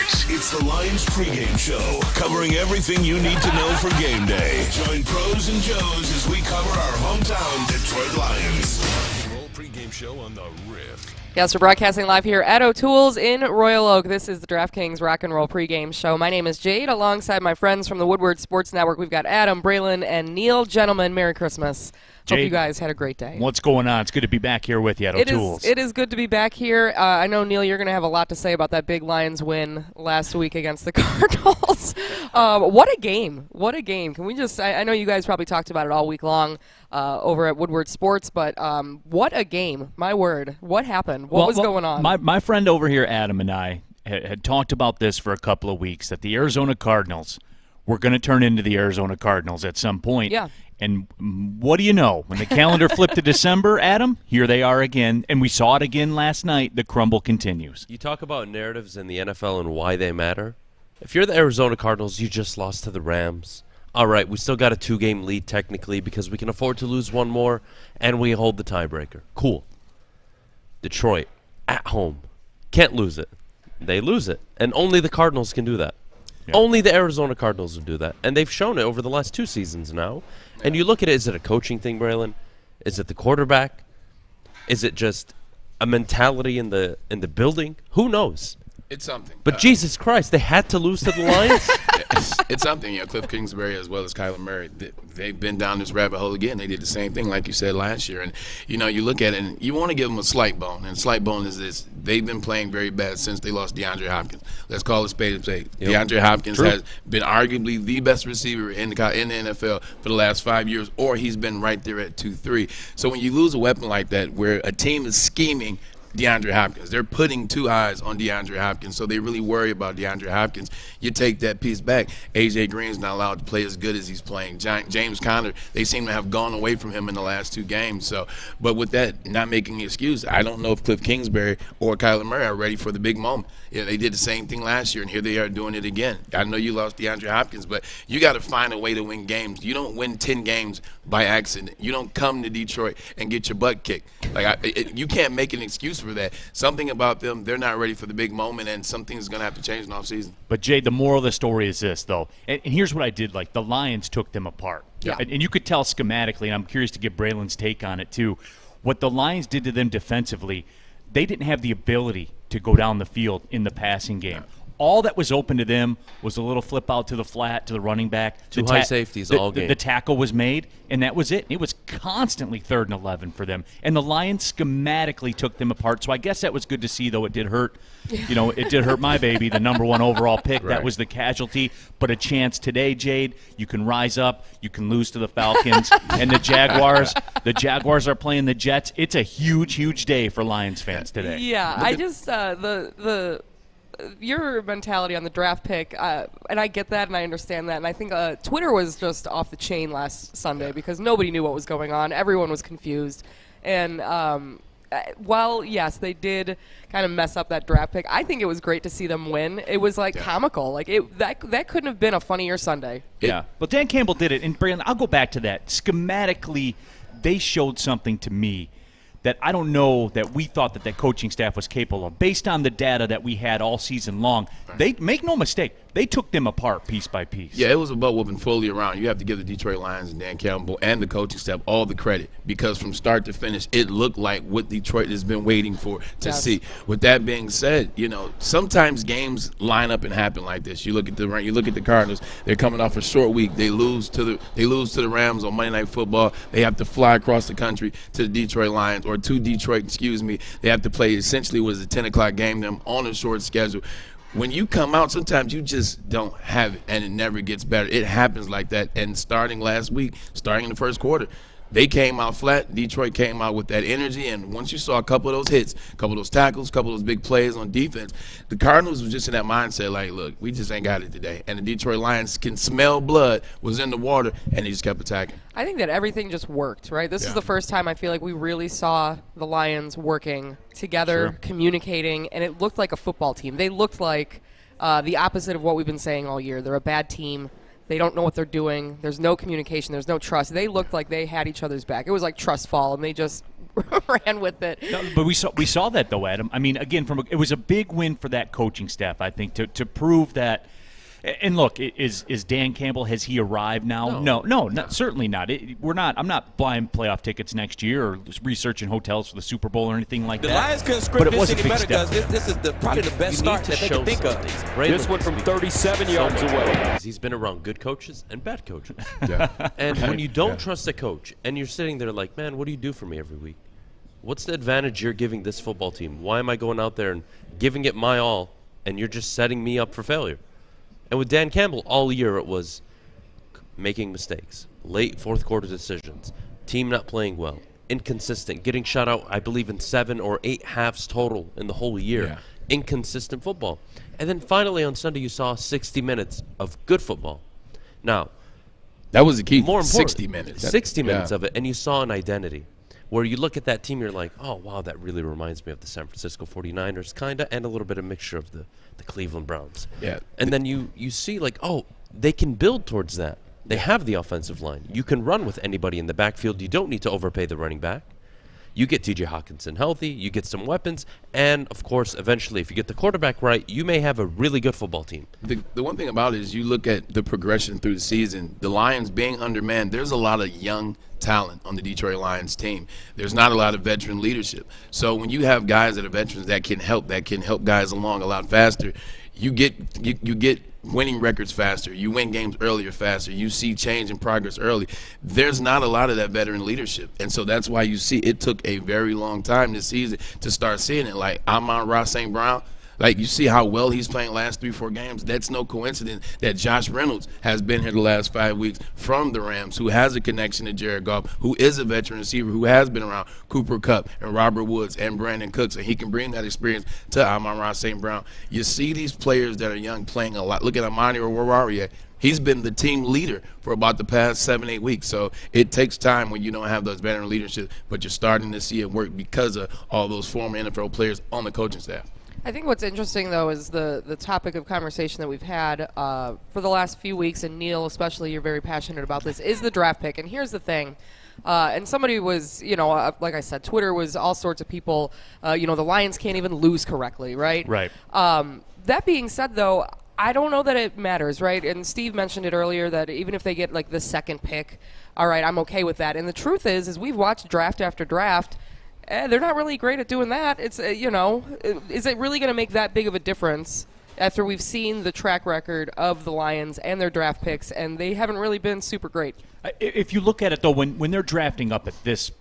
Sports. It's the Lions pregame show, covering everything you need to know for game day. Join pros and Joes as we cover our hometown Detroit Lions. Roll pregame show on the WRIF. Yes, we're broadcasting live here at O'Toole's in Royal Oak. This is the DraftKings Rock and Roll pregame show. My name is Jade, alongside my friends from the Woodward Sports Network. We've got Adam, Braylon, and Neal. Gentlemen, Merry Christmas. Hope you guys had a great day. What's going on? It's good to be back here with you at O'Toole's. It is good to be back here. I know, Neal, you're going to have a lot to say about that big Lions win last week against the Cardinals. What a game. What a game. Can we just – I know you guys probably talked about it all week long over at Woodward Sports, but what a game. My word. What happened? What was going on? My friend over here, Adham, and I had talked about this for a couple of weeks, that the Arizona Cardinals were going to turn into the Arizona Cardinals at some point. Yeah. And what do you know? When the calendar flipped to December, Adam, here they are again. And we saw it again last night. The crumble continues. You talk about narratives in the NFL and why they matter. If you're the Arizona Cardinals, you just lost to the Rams. All right, we still got a 2-game lead technically because we can afford to lose one more, and we hold the tiebreaker. Cool. Detroit, at home. Can't lose it. They lose it. And only the Cardinals can do that. Yep. Only the Arizona Cardinals will do that. And they've shown it over the last 2 seasons now. And you look at it, is it a coaching thing, Braylon? Is it the quarterback? Is it just a mentality in the building? Who knows? It's something. But Jesus Christ, they had to lose to the Lions? It's something. You know, Cliff Kingsbury as well as Kyler Murray, they've been down this rabbit hole again. They did the same thing, like you said, last year. And, you know, you look at it, and you want to give them a slight bone. And slight bone is this. They've been playing very bad since they lost DeAndre Hopkins. Let's call it spade a spade. Yep. DeAndre Hopkins has been arguably the best receiver in the NFL for the last 5 years, or he's been right there at 2-3. So when you lose a weapon like that, where a team is scheming DeAndre Hopkins, they're putting 2 eyes on DeAndre Hopkins, so they really worry about DeAndre Hopkins. You take that piece back. A.J. Green's not allowed to play as good as he's playing. James Conner, they seem to have gone away from him in the last 2 games. So, but with that not making an excuse, I don't know if Cliff Kingsbury or Kyler Murray are ready for the big moment. Yeah, they did the same thing last year, and here they are doing it again. I know you lost DeAndre Hopkins, but you got to find a way to win games. You don't win 10 games by accident. You don't come to Detroit and get your butt kicked. You can't make an excuse for that. Something about them, they're not ready for the big moment, and something's going to have to change in the offseason. But, Jay, the moral of the story is this, though. And here's what I did like. The Lions took them apart. Yeah. And you could tell schematically, and I'm curious to get Braylon's take on it, too. What the Lions did to them defensively, they didn't have the ability to go down the field in the passing game. All that was open to them was a little flip out to the flat, to the running back. 2 high safeties all game. The tackle was made, and that was it. It was constantly 3rd and 11 for them. And the Lions schematically took them apart. So I guess that was good to see, though it did hurt. You know, it did hurt my baby, the number 1 overall pick. Right. That was the casualty. But a chance today, Jade, you can rise up. You can lose to the Falcons. And the Jaguars are playing the Jets. It's a huge, huge day for Lions fans today. Yeah, I just your mentality on the draft pick, and I get that and I understand that, and I think Twitter was just off the chain last Sunday because nobody knew what was going on. Everyone was confused. And while, yes, they did kind of mess up that draft pick, I think it was great to see them win. It was comical. That couldn't have been a funnier Sunday. Yeah. Well, Dan Campbell did it. And, Brandon, I'll go back to that. Schematically, they showed something to me that I don't know that we thought that coaching staff was capable of. Based on the data that we had all season long, they make no mistake, they took them apart piece by piece. Yeah, it was a butt whooping fully around. You have to give the Detroit Lions and Dan Campbell and the coaching staff all the credit because from start to finish, it looked like what Detroit has been waiting for to see. With that being said, you know, sometimes games line up and happen like this. You look at the Cardinals. They're coming off a short week. They lose to the Rams on Monday Night Football. They have to fly across the country to the Detroit Lions or to Detroit. They have to play essentially what is a 10 o'clock game. Them on a short schedule. When you come out, sometimes you just don't have it, and it never gets better. It happens like that. And starting last week, starting in the first quarter, they came out flat. Detroit came out with that energy, and once you saw a couple of those hits, a couple of those tackles, a couple of those big plays on defense, the Cardinals was just in that mindset like, look, we just ain't got it today. And the Detroit Lions can smell blood, was in the water, and they just kept attacking. I think that everything just worked, right? This is the first time I feel like we really saw the Lions working together, communicating, and it looked like a football team. They looked like the opposite of what we've been saying all year. They're a bad team. They don't know what they're doing. There's no communication. There's no trust. They looked like they had each other's back. It was like trust fall, and they just ran with it. No, but we saw that, though, Adam. I mean, again, it was a big win for that coaching staff, I think, to prove that. And look, is Dan Campbell, has he arrived now? No, certainly not. I'm not buying playoff tickets next year or researching hotels for the Super Bowl or anything like that. The Lions couldn't script this any better, guys. This is probably the best start that they can think of. This one from 37 yards away. He's been around good coaches and bad coaches. Yeah. And when you don't trust a coach and you're sitting there like, man, what do you do for me every week? What's the advantage you're giving this football team? Why am I going out there and giving it my all and you're just setting me up for failure? And with Dan Campbell, all year it was making mistakes, late fourth quarter decisions, team not playing well, inconsistent, getting shut out, I believe, in 7 or 8 halves total in the whole year. Yeah. Inconsistent football. And then finally on Sunday you saw 60 minutes of good football. Now, that was the key. more important, 60 minutes. 60 minutes of it, and you saw an identity. Where you look at that team, you're like, oh, wow, that really reminds me of the San Francisco 49ers, kind of, and a little bit of mixture of the Cleveland Browns. Yeah. And then you see, like, oh, they can build towards that. They have the offensive line. You can run with anybody in the backfield. You don't need to overpay the running back. You get T.J. Hawkinson healthy. You get some weapons. And, of course, eventually, if you get the quarterback right, you may have a really good football team. The one thing about it is you look at the progression through the season. The Lions being undermanned, there's a lot of young talent on the Detroit Lions team. There's not a lot of veteran leadership. So when you have guys that are veterans that can help guys along a lot faster, you get winning records faster. You win games earlier faster. You see change and progress early. There's not a lot of that veteran leadership. And so that's why you see it took a very long time this season to start seeing it. Like Amon-Ra St. Brown, like you see how well he's playing last 3-4 games. That's no coincidence that Josh Reynolds has been here the last 5 weeks from the Rams, who has a connection to Jared Goff, who is a veteran receiver, who has been around Cooper Kupp and Robert Woods and Brandon Cooks, and he can bring that experience to Amon-Ra St. Brown. You see these players that are young playing a lot. Look at Amani Oruwariye. He's been the team leader for about the past 7-8 weeks. So it takes time when you don't have those veteran leadership, but you're starting to see it work because of all those former NFL players on the coaching staff. I think what's interesting, though, is the topic of conversation that we've had for the last few weeks, and Neal, especially, you're very passionate about this, is the draft pick. And here's the thing. And somebody was, like I said, Twitter was all sorts of people, the Lions can't even lose correctly, right? Right. That being said, though, I don't know that it matters, right? And Steve mentioned it earlier that even if they get, like, the second pick, all right, I'm okay with that. And the truth is we've watched draft after draft, they're not really great at doing that. It's, is it really going to make that big of a difference after we've seen the track record of the Lions and their draft picks, and they haven't really been super great? If you look at it, though, when they're drafting up at this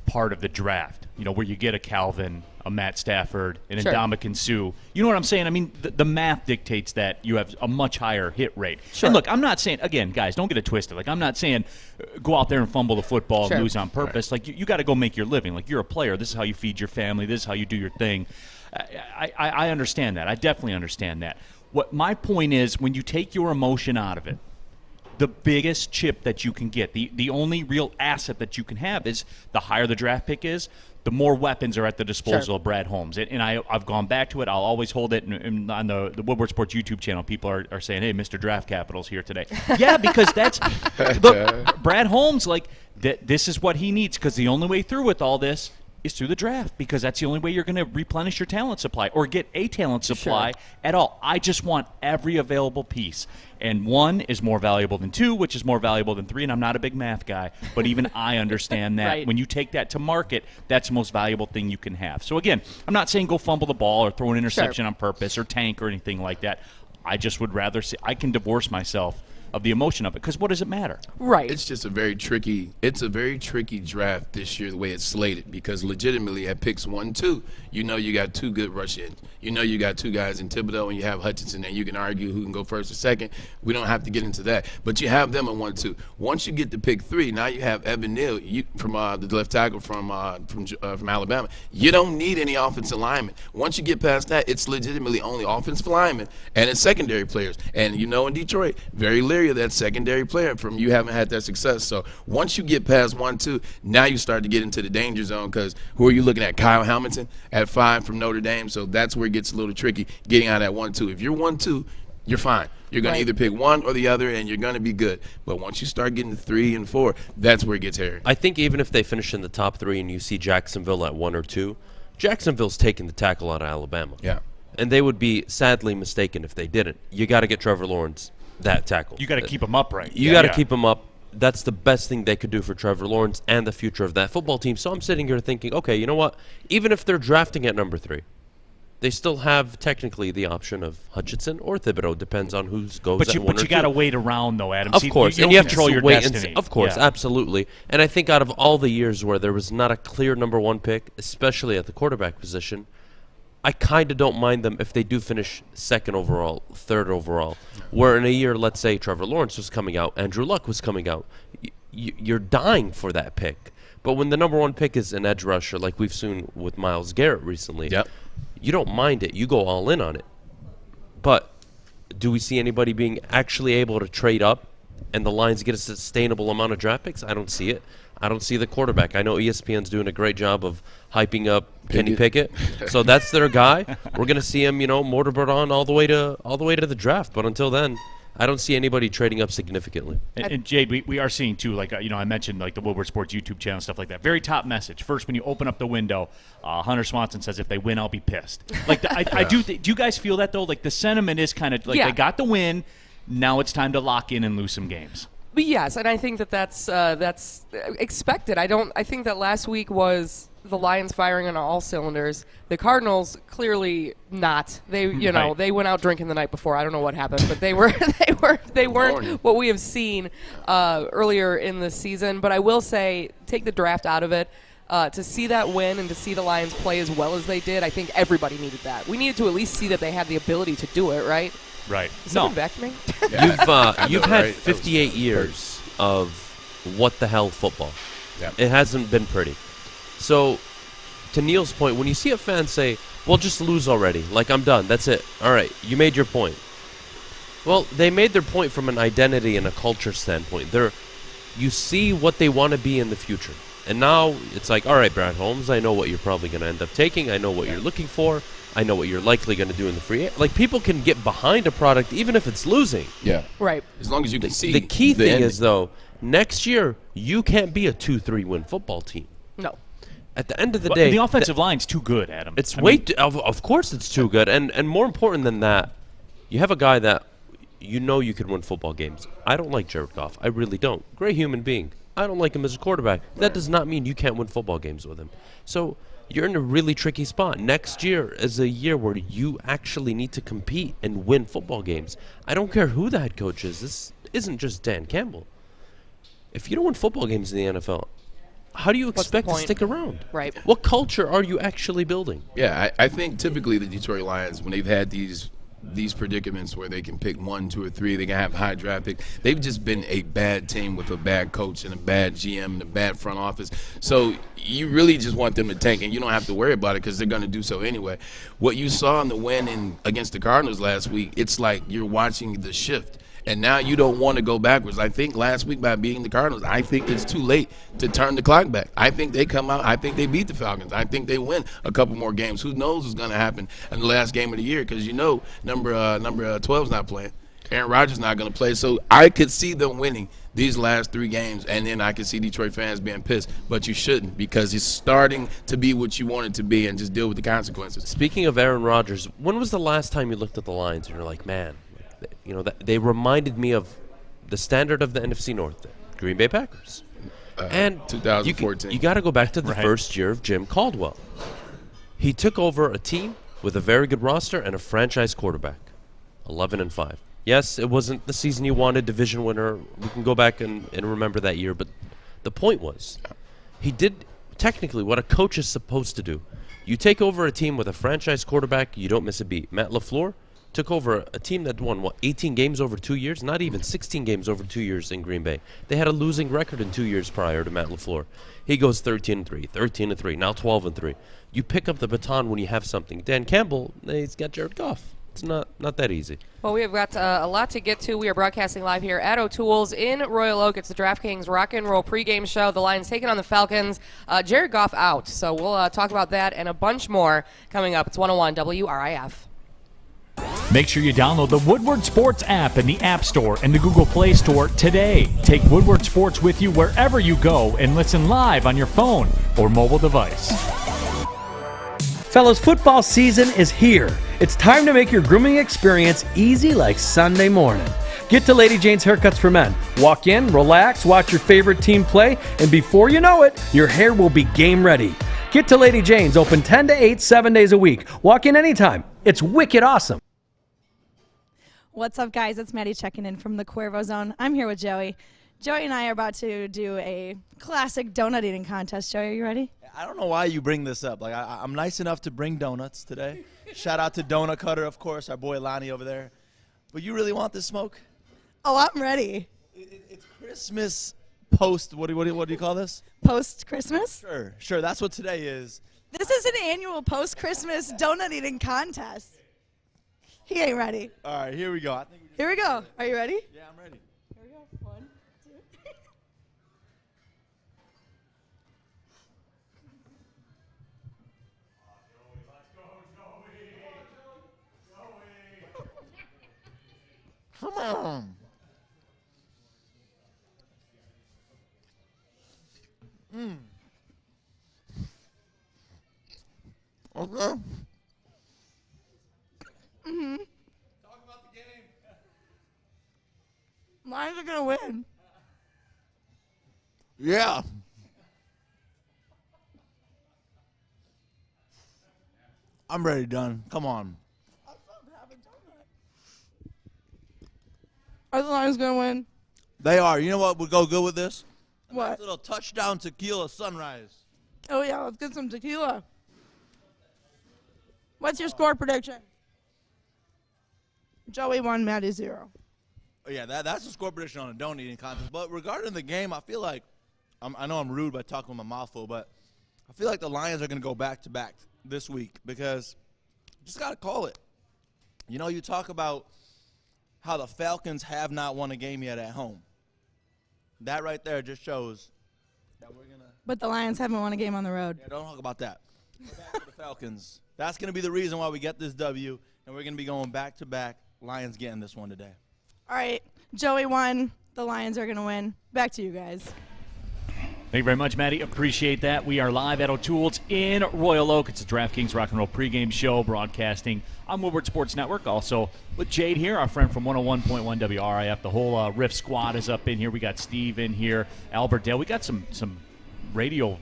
part of the draft, where you get a Calvin, a Matt Stafford, and a Sure. Ndamukong Suh, you know what I'm saying? I mean, the math dictates that you have a much higher hit rate. Sure. And look, I'm not saying, again, guys, don't get it twisted. Like, I'm not saying go out there and fumble the football Sure. and lose on purpose. Like, you got to go make your living. Like, you're a player. This is how you feed your family. This is how you do your thing. I understand that. I definitely understand that. What my point is, when you take your emotion out of it, the biggest chip that you can get, the only real asset that you can have is the higher the draft pick is, the more weapons are at the disposal Sure. of Brad Holmes. And I've gone back to it. I'll always hold it. And on the Woodward Sports YouTube channel, people are saying, hey, Mr. Draft Capital's here today. Yeah, because that's – look, Brad Holmes, like, this is what he needs, because the only way through with all this is through the draft, because that's the only way you're going to replenish your talent supply or get a talent supply at all. I just want every available piece. And 1 is more valuable than 2, which is more valuable than 3. And I'm not a big math guy, but even I understand that. Right. When you take that to market, that's the most valuable thing you can have. So, again, I'm not saying go fumble the ball or throw an interception on purpose or tank or anything like that. I just would rather see – I can divorce myself of the emotion of it, because what does it matter? Right. It's just a very tricky draft this year, the way it's slated, because legitimately at picks 1-2, you got 2 good rush ends. You got 2 guys in Thibodeau and you have Hutchinson, and you can argue who can go first or second. We don't have to get into that, but you have them at 1-2. Once you get to pick 3, now you have Evan Neal from the left tackle from Alabama. You don't need any offensive linemen. Once you get past that, it's legitimately only offensive linemen and it's secondary players. And in Detroit, very leery of that secondary player from you haven't had that success. So once you get past 1-2, now you start to get into the danger zone, because who are you looking at? Kyle Hamilton at 5 from Notre Dame. So that's where it gets a little tricky getting out at 1-2. If you're 1-2, you're fine. You're going to either pick one or the other, and you're going to be good. But once you start getting to 3 and 4, that's where it gets hairy. I think even if they finish in the top 3 and you see Jacksonville at 1 or 2, Jacksonville's taking the tackle out of Alabama. Yeah. And they would be sadly mistaken if they didn't. You got to get Trevor Lawrence that tackle. You got to keep him upright. You got to keep him up. That's the best thing they could do for Trevor Lawrence and the future of that football team. So I'm sitting here thinking, okay, you know what? Even if they're drafting at number 3, they still have technically the option of Hutchinson or Thibodeau. Depends on who goes at 1 or 2. But you got to wait around, though, Adam. Of course. You and you have control to your wait destiny. Of course, absolutely. And I think out of all the years where there was not a clear number 1 pick, especially at the quarterback position, I kind of don't mind them if they do finish 2nd overall, 3rd overall. Where in a year, let's say Trevor Lawrence was coming out, Andrew Luck was coming out, you're dying for that pick. But when the number 1 pick is an edge rusher, like we've seen with Myles Garrett recently, you don't mind it. You go all in on it. But do we see anybody being actually able to trade up and the Lions get a sustainable amount of draft picks? I don't see it. I don't see the quarterback. I know ESPN's doing a great job of hyping up Kenny Pickett, so that's their guy. We're gonna see him, motorboat on all the way to the draft. But until then, I don't see anybody trading up significantly. And Jade, we are seeing too, like I mentioned, like the Woodward Sports YouTube channel and stuff like that. Very top message. First, when you open up the window, Hunter Swanson says, "If they win, I'll be pissed." Like I do. Do you guys feel that though? Like the sentiment is kind of like they got the win. Now it's time to lock in and lose some games. But yes, and I think that's expected. I think that last week was the Lions firing on all cylinders. The Cardinals clearly not. They they went out drinking the night before. I don't know what happened, but they weren't what we have seen earlier in the season. But I will say, take the draft out of it. To see that win and to see the Lions play as well as they did, I think everybody needed that. We needed to at least see that they had the ability to do it, right? Right. Is someone vacuuming? You've had 58 years of what the hell football. Yep. It hasn't been pretty. So, to Neal's point, when you see a fan say, well, just lose already. Like, I'm done. That's it. All right. You made your point. Well, they made their point from an identity and a culture standpoint. You see what they want to be in the future. And now it's like, all right, Brad Holmes, I know what you're probably going to end up taking. I know what you're looking for. I know what you're likely going to do in the free. Like, people can get behind a product even if it's losing. Yeah. Right. As long as you can see. The key thing is, though, next year, you can't be a 2-3 win football team. No. At the end of the day. The offensive line's too good, Adam. It's of course it's too good. And more important than that, you have a guy that you could win football games. I don't like Jared Goff. I really don't. Great human being. I don't like him as a quarterback. That does not mean you can't win football games with him. So you're in a really tricky spot. Next year is a year where you actually need to compete and win football games. I don't care who the head coach is. This isn't just Dan Campbell. If you don't win football games in the NFL, how do you expect to stick around? Right. What culture are you actually building? Yeah, I think typically the Detroit Lions, when they've had these predicaments where they can pick 1, 2, or 3, they can have high draft pick. They've just been a bad team with a bad coach and a bad GM and a bad front office. So you really just want them to tank, and you don't have to worry about it because they're going to do so anyway. What you saw in the win against the Cardinals last week, it's like you're watching the shift. And now you don't want to go backwards. I think last week by beating the Cardinals, I think it's too late to turn the clock back. I think they come out. I think they beat the Falcons. I think they win a couple more games. Who knows what's going to happen in the last game of the year? Because number 12 is not playing. Aaron Rodgers is not going to play. So I could see them winning these last 3 games, and then I could see Detroit fans being pissed. But you shouldn't, because it's starting to be what you want it to be, and just deal with the consequences. Speaking of Aaron Rodgers, when was the last time you looked at the Lions and you're like, man, they reminded me of the standard of the NFC North, Green Bay Packers. And 2014. You got to go back to the first year of Jim Caldwell. He took over a team with a very good roster and a franchise quarterback, 11-5. Yes, it wasn't the season you wanted, division winner. We can go back and remember that year, but the point was, he did technically what a coach is supposed to do. You take over a team with a franchise quarterback, you don't miss a beat. Matt LaFleur took over a team that won, 18 games over 2 years? Not even 16 games over 2 years in Green Bay. They had a losing record in 2 years prior to Matt LaFleur. He goes 13-3, 13-3, now 12-3. You pick up the baton when you have something. Dan Campbell, he's got Jared Goff. It's not that easy. Well, we have got a lot to get to. We are broadcasting live here at O'Toole's in Royal Oak. It's the DraftKings Rock and Roll pregame show. The Lions taking on the Falcons. Jared Goff out. So we'll talk about that and a bunch more coming up. It's 101 WRIF. Make sure you download the Woodward Sports app in the App Store and the Google Play Store today. Take Woodward Sports with you wherever you go and listen live on your phone or mobile device. Fellas, football season is here. It's time to make your grooming experience easy like Sunday morning. Get to Lady Jane's Haircuts for Men. Walk in, relax, watch your favorite team play, and before you know it, your hair will be game ready. Get to Lady Jane's, open 10 to 8, 7 days a week. Walk in anytime. It's wicked awesome. What's up, guys? It's Maddie checking in from the Cuervo Zone. I'm here with Joey. Joey and I are about to do a classic donut eating contest. Joey, are you ready? I don't know why you bring this up. Like I'm nice enough to bring donuts today. Shout out to Donut Cutter, of course, our boy Lonnie over there. But you really want this smoke? Oh, I'm ready. It's Christmas post. What do you call this? Post-Christmas? Sure. That's what today is. This is an annual post-Christmas donut eating contest. He ain't ready. All right, here we go. Here we go. Are you ready? Yeah, I'm ready. Here we go. 1, 2. Come on. Okay. Talk about the game. Lions are gonna win. Yeah. I'm ready, done. Come on. Are the Lions gonna win? They are. You know what would go good with this? What? Nice little touchdown tequila sunrise. Oh yeah, let's get some tequila. What's your score prediction? Joey 1, Maddie 0. Oh, yeah, that's a score prediction on a donut eating contest. But regarding the game, I feel like I know I'm rude by talking with my mouth full, but I feel like the Lions are going to go back-to-back this week because you just got to call it. You know, you talk about how the Falcons have not won a game yet at home. That right there just shows that we're going to – But the Lions haven't won a game on the road. Yeah, don't talk about that. Back to the Falcons. That's going to be the reason why we get this W, and we're going to be going back-to-back. Lions getting this one today. All right, Joey 1. The Lions are going to win. Back to you guys. Thank you very much, Maddie. Appreciate that. We are live at O'Toole's in Royal Oak. It's a DraftKings Rock and Roll pregame show broadcasting on Woodward Sports Network. Also with Jade here, our friend from 101.1 WRIF. The whole RIF squad is up in here. We got Steve in here, Albert Dale. We got some radio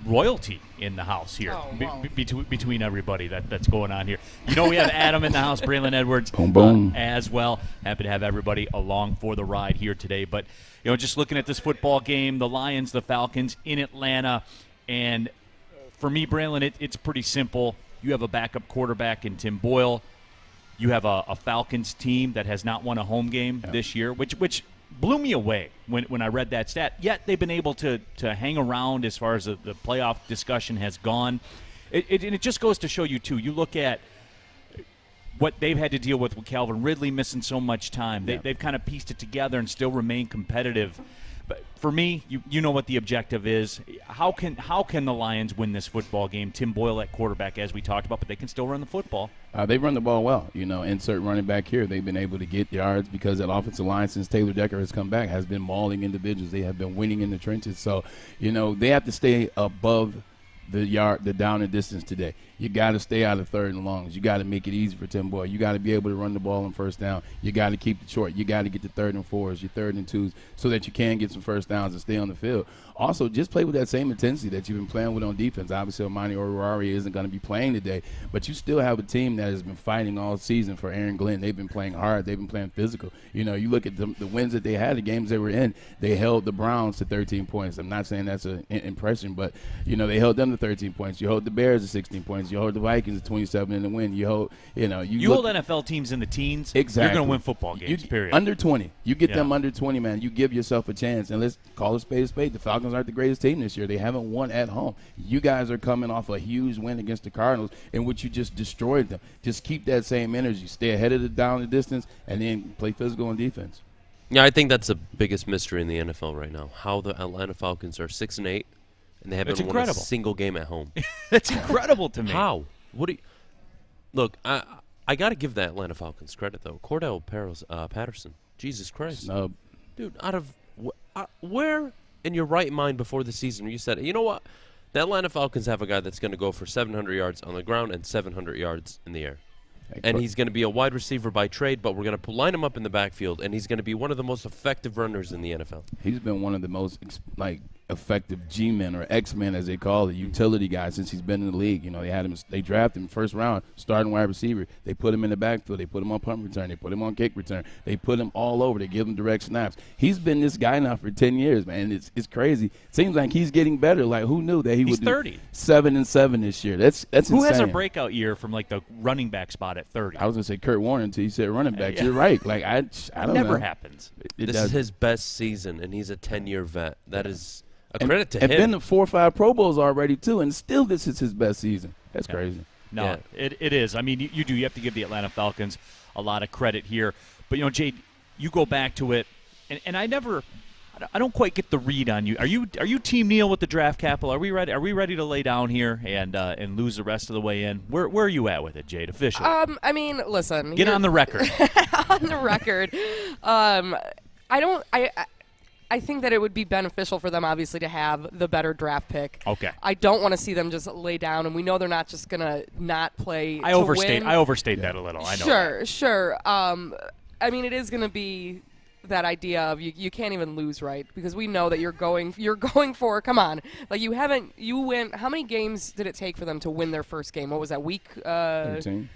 royalty in the house here. Oh, wow. Between everybody that's going on here. You know, we have Adham in the house, Braylon Edwards boom. As well. Happy to have everybody along for the ride here today. But, you know, just looking at this football game, the Lions, the Falcons in Atlanta, and for me, Braylon, it's pretty simple. You have a backup quarterback in Tim Boyle. You have a Falcons team that has not won a home game this year, which blew me away when I read that stat. Yet they've been able to hang around as far as the playoff discussion has gone. And it just goes to show you, too. You look at what they've had to deal with Calvin Ridley missing so much time. They've kind of pieced it together and still remain competitive. But for me, you know what the objective is. How can the Lions win this football game? Tim Boyle at quarterback, as we talked about, but they can still run the football. They run the ball well. You know, insert running back here. They've been able to get yards because that offensive line, since Taylor Decker has come back, has been mauling individuals. They have been winning in the trenches. So, you know, they have to stay above the down and distance today. You got to stay out of third and longs. You got to make it easy for Tim Boyle. You got to be able to run the ball on first down. You got to keep it short. You got to get to third and fours, your third and twos, so that you can get some first downs and stay on the field. Also, just play with that same intensity that you've been playing with on defense. Obviously, Amani Oruwari isn't going to be playing today, but you still have a team that has been fighting all season for Aaron Glenn. They've been playing hard. They've been playing physical. You know, you look at the wins that they had, the games they were in, they held the Browns to 13 points. I'm not saying that's an impression, but, you know, they held them to 13 points. You hold the Bears to 16 points. You hold the Vikings to 27 in the win. You hold, you know. You hold NFL teams in the teens, exactly. You're going to win football games, period. Under 20. You get them under 20, man. You give yourself a chance. And let's call a spade a spade. The Falcons aren't the greatest team this year. They haven't won at home. You guys are coming off a huge win against the Cardinals in which you just destroyed them. Just keep that same energy. Stay ahead of the down the distance and then play physical on defense. Yeah, I think that's the biggest mystery in the NFL right now. How the Atlanta Falcons are 6-8 and they haven't won a single game at home. That's incredible to me. How? What do you – look, I got to give the Atlanta Falcons credit, though. Cordell Patterson. Jesus Christ. Snub. Dude, out of where in your right mind before the season you said, you know what? The Atlanta Falcons have a guy that's going to go for 700 yards on the ground and 700 yards in the air. And he's going to be a wide receiver by trade, but we're going to line him up in the backfield, and he's going to be one of the most effective runners in the NFL. He's been one of the most effective G-men or X-men, as they call it, utility guys since he's been in the league. You know, they drafted him first round, starting wide receiver. They put him in the backfield. They put him on punt return. They put him on kick return. They put him all over. They give him direct snaps. He's been this guy now for 10 years, man. It's crazy. Seems like he's getting better. Like, who knew that he's would 30. do 7-7 this year? That's who insane. has a breakout year from like the running back spot at 30? I was gonna say Kurt Warner until you said running back. You're right. Like I don't know. Never happens. This is his best season, and he's a 10-year vet. That is a credit to him. And been to 4 or 5 Pro Bowls already too, and still this is his best season. That's crazy. No, it is. I mean, you have to give the Atlanta Falcons a lot of credit here. But Jade, you go back to it, and I don't quite get the read on you. Are you Team Neal with the draft capital? Are we ready? Are we ready to lay down here and lose the rest of the way in? Where are you at with it, Jade? Officially? I mean, listen. Get on the record. On the record. I think that it would be beneficial for them, obviously, to have the better draft pick. Okay. I don't want to see them just lay down, and we know they're not just gonna not play. I overstate that a little. I know. Sure. I mean, it is gonna be that idea of you can't even lose, right? Because we know that you're going for, come on, like you went, how many games did it take for them to win their first game? What was that, week 13?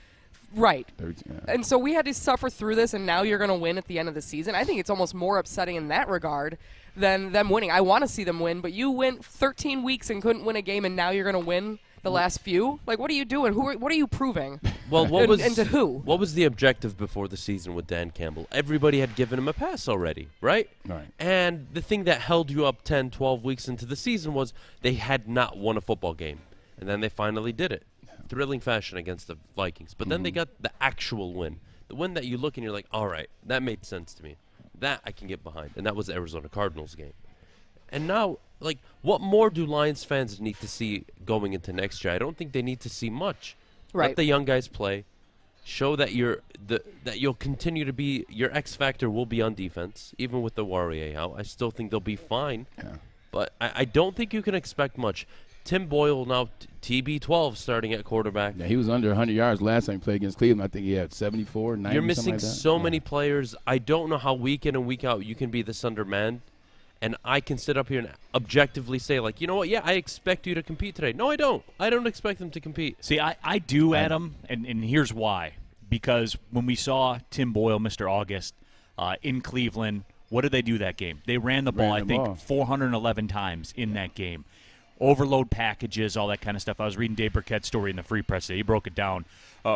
Right. 13, And so we had to suffer through this, and now you're going to win at the end of the season. I think it's almost more upsetting in that regard than them winning. I want to see them win, but you went 13 weeks and couldn't win a game, and now you're going to win the last few? Like, what are you doing? What are you proving? Well, and to who? What was the objective before the season with Dan Campbell? Everybody had given him a pass already, right? Right. And the thing that held you up 10, 12 weeks into the season was they had not won a football game. And then they finally did it. Thrilling fashion against the Vikings. But then they got the actual win. The win that you look and you're like, all right, that made sense to me. That I can get behind. And that was the Arizona Cardinals game. And now, like, what more do Lions fans need to see going into next year? I don't think they need to see much. Right. Let the young guys play. Show that that you'll continue to be, your X factor will be on defense, even with the Warrior out. I still think they'll be fine. Yeah. But I don't think you can expect much. Tim Boyle now TB12 starting at quarterback. Yeah, he was under 100 yards last time he played against Cleveland. I think he had 74, 90. You're missing like so many players. I don't know how week in and week out you can be this undermanned. And I can sit up here and objectively say, like, you know what? Yeah, I expect you to compete today. No, I don't. I don't expect them to compete. See, I do, Adam, and here's why. Because when we saw Tim Boyle, Mr. August, in Cleveland, what did they do that game? They ran the ball, I think, 411 times in that game. Overload packages, all that kind of stuff. I was reading Dave Burkett's story in the Free Press today. He broke it down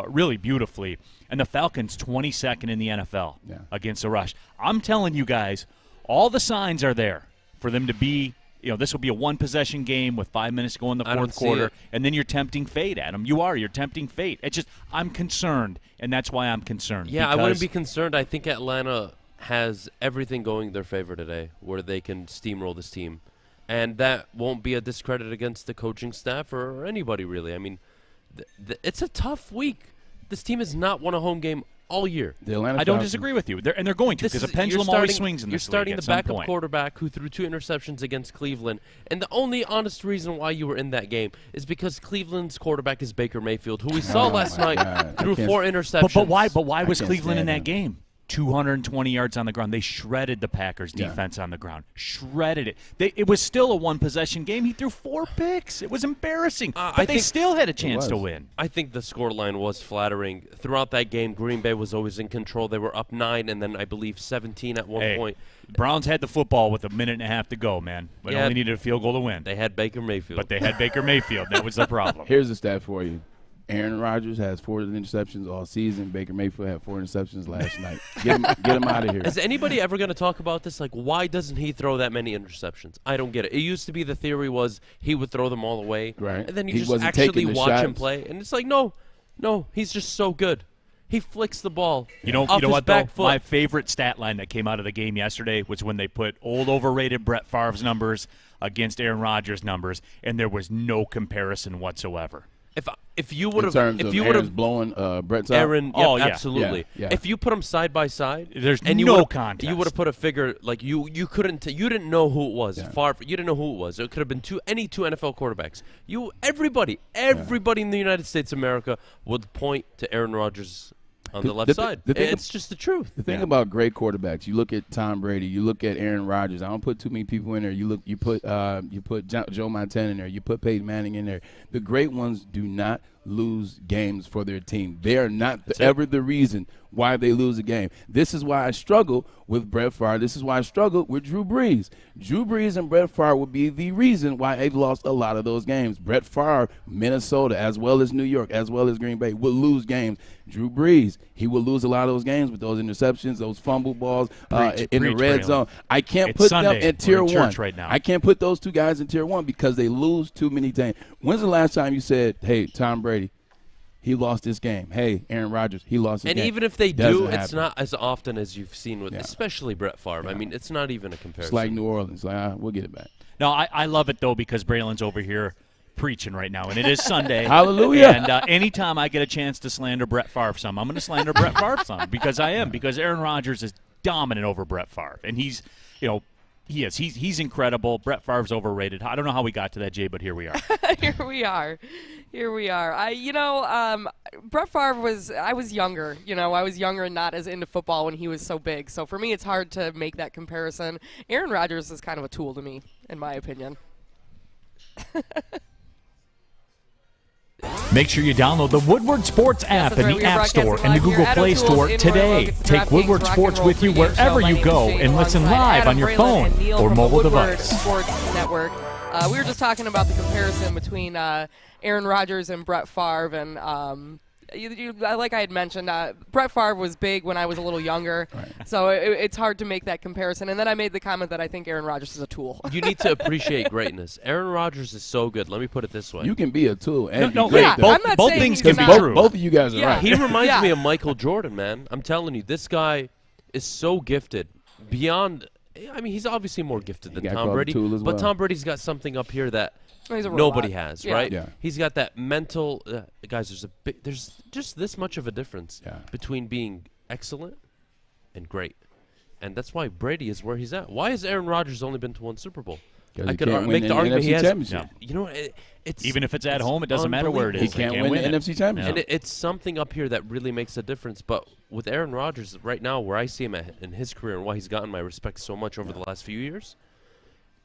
really beautifully. And the Falcons, 22nd in the NFL against the rush. I'm telling you guys, all the signs are there for them to be, this will be a one-possession game with 5 minutes to go in the fourth quarter, and then you're tempting fate, Adam. You're tempting fate. It's just, I'm concerned, and that's why I'm concerned. Yeah, I wouldn't be concerned. I think Atlanta has everything going their favor today where they can steamroll this team. And that won't be a discredit against the coaching staff or anybody, really. I mean, it's a tough week. This team has not won a home game all year. I don't disagree with you. They're going to, because the pendulum always swings in this league. You're starting the backup quarterback who threw 2 interceptions against Cleveland. And the only honest reason why you were in that game is because Cleveland's quarterback is Baker Mayfield, who we saw last night threw 4 interceptions. But why was Cleveland in that game? 220 yards on the ground. They shredded the Packers' defense on the ground. Shredded it. It was still a one-possession game. He threw 4 picks. It was embarrassing. But they still had a chance to win. I think the scoreline was flattering. Throughout that game, Green Bay was always in control. They were up 9 and then I believe 17 at one point. Browns had the football with a minute and a half to go, man. But only needed a field goal to win. They had Baker Mayfield. But they had Baker Mayfield. That was the problem. Here's the stat for you. Aaron Rodgers has 4 interceptions all season. Baker Mayfield had 4 interceptions last night. Get him out of here. Is anybody ever going to talk about this? Like, why doesn't he throw that many interceptions? I don't get it. It used to be the theory was he would throw them all away. Right. And then you just actually watch him play. And it's like, no, he's just so good. He flicks the ball. You know what, though? My favorite stat line that came out of the game yesterday was when they put old, overrated Brett Favre's numbers against Aaron Rodgers' numbers, and there was no comparison whatsoever. If you would have, if you would have blowing Brett's out, Aaron, Oh, yeah. absolutely. Yeah. If you put them side by side, There's and you no would've- contest. You would have put a figure like you couldn't. You didn't know who it was. You didn't know who it was. It could have been any two NFL quarterbacks. Everybody in the United States of America would point to Aaron Rodgers on the left side. It's just the truth. The thing about great quarterbacks, you look at Tom Brady, you look at Aaron Rodgers. I don't put too many people in there. You put Joe Montana in there. You put Peyton Manning in there. The great ones do not lose games for their team. They are not ever the reason why they lose a game. This is why I struggle with Brett Favre. This is why I struggle with Drew Brees. Drew Brees and Brett Favre would be the reason why they've lost a lot of those games. Brett Favre, Minnesota, as well as New York, as well as Green Bay, would lose games. Drew Brees, he would lose a lot of those games with those interceptions, those fumble balls in the red zone. I can't put them in tier one right now. I can't put those two guys in tier one because they lose too many times. When's the last time you said, hey, Tom Brady, he lost this game. Hey, Aaron Rodgers, he lost this game. And even if they do, it's happen. not as often as you've seen with, especially Brett Favre. I mean, it's not even a comparison. It's like New Orleans. Like, we'll get it back. No, I love it, though, because Braylon's over here preaching right now, and it is Sunday. Hallelujah. And anytime I get a chance to slander Brett Favre some, I'm going to slander Brett Favre some because I am, because Aaron Rodgers is dominant over Brett Favre. And he's, he is. He's incredible. Brett Favre's overrated. I don't know how we got to that, Jay, but here we are. Here we are. Brett Favre I was younger. I was younger and not as into football when he was so big. So for me, it's hard to make that comparison. Aaron Rodgers is kind of a tool to me, in my opinion. Make sure you download the Woodward Sports app in the App Store and the Google Play Store today. Take Woodward Sports with you wherever you go and listen live on your phone or mobile device. Sports Network. We were just talking about the comparison between Aaron Rodgers and Brett Favre, and like I had mentioned, Brett Favre was big when I was a little younger, so it's hard to make that comparison. And then I made the comment that I think Aaron Rodgers is a tool. You need to appreciate greatness. Aaron Rodgers is so good. Let me put it this way. You can be a tool and no, be great. both, I'm not both saying things he's can be not. true. Both of you guys are right. He reminds me of Michael Jordan, man. I'm telling you, this guy is so gifted. Beyond, I mean, he's obviously more gifted than Tom Brady, but Tom Brady's got something up here that nobody has, right? Yeah. He's got that mental. Guys, there's just this much of a difference between being excellent and great, and that's why Brady is where he's at. Why has Aaron Rodgers only been to one Super Bowl? I could make the argument he has. No. You know, it's even if it's at home, it doesn't matter where it is. He can't win the NFC Championship. And it's something up here that really makes a difference. But with Aaron Rodgers right now, where I see him in his career and why he's gotten my respect so much over the last few years,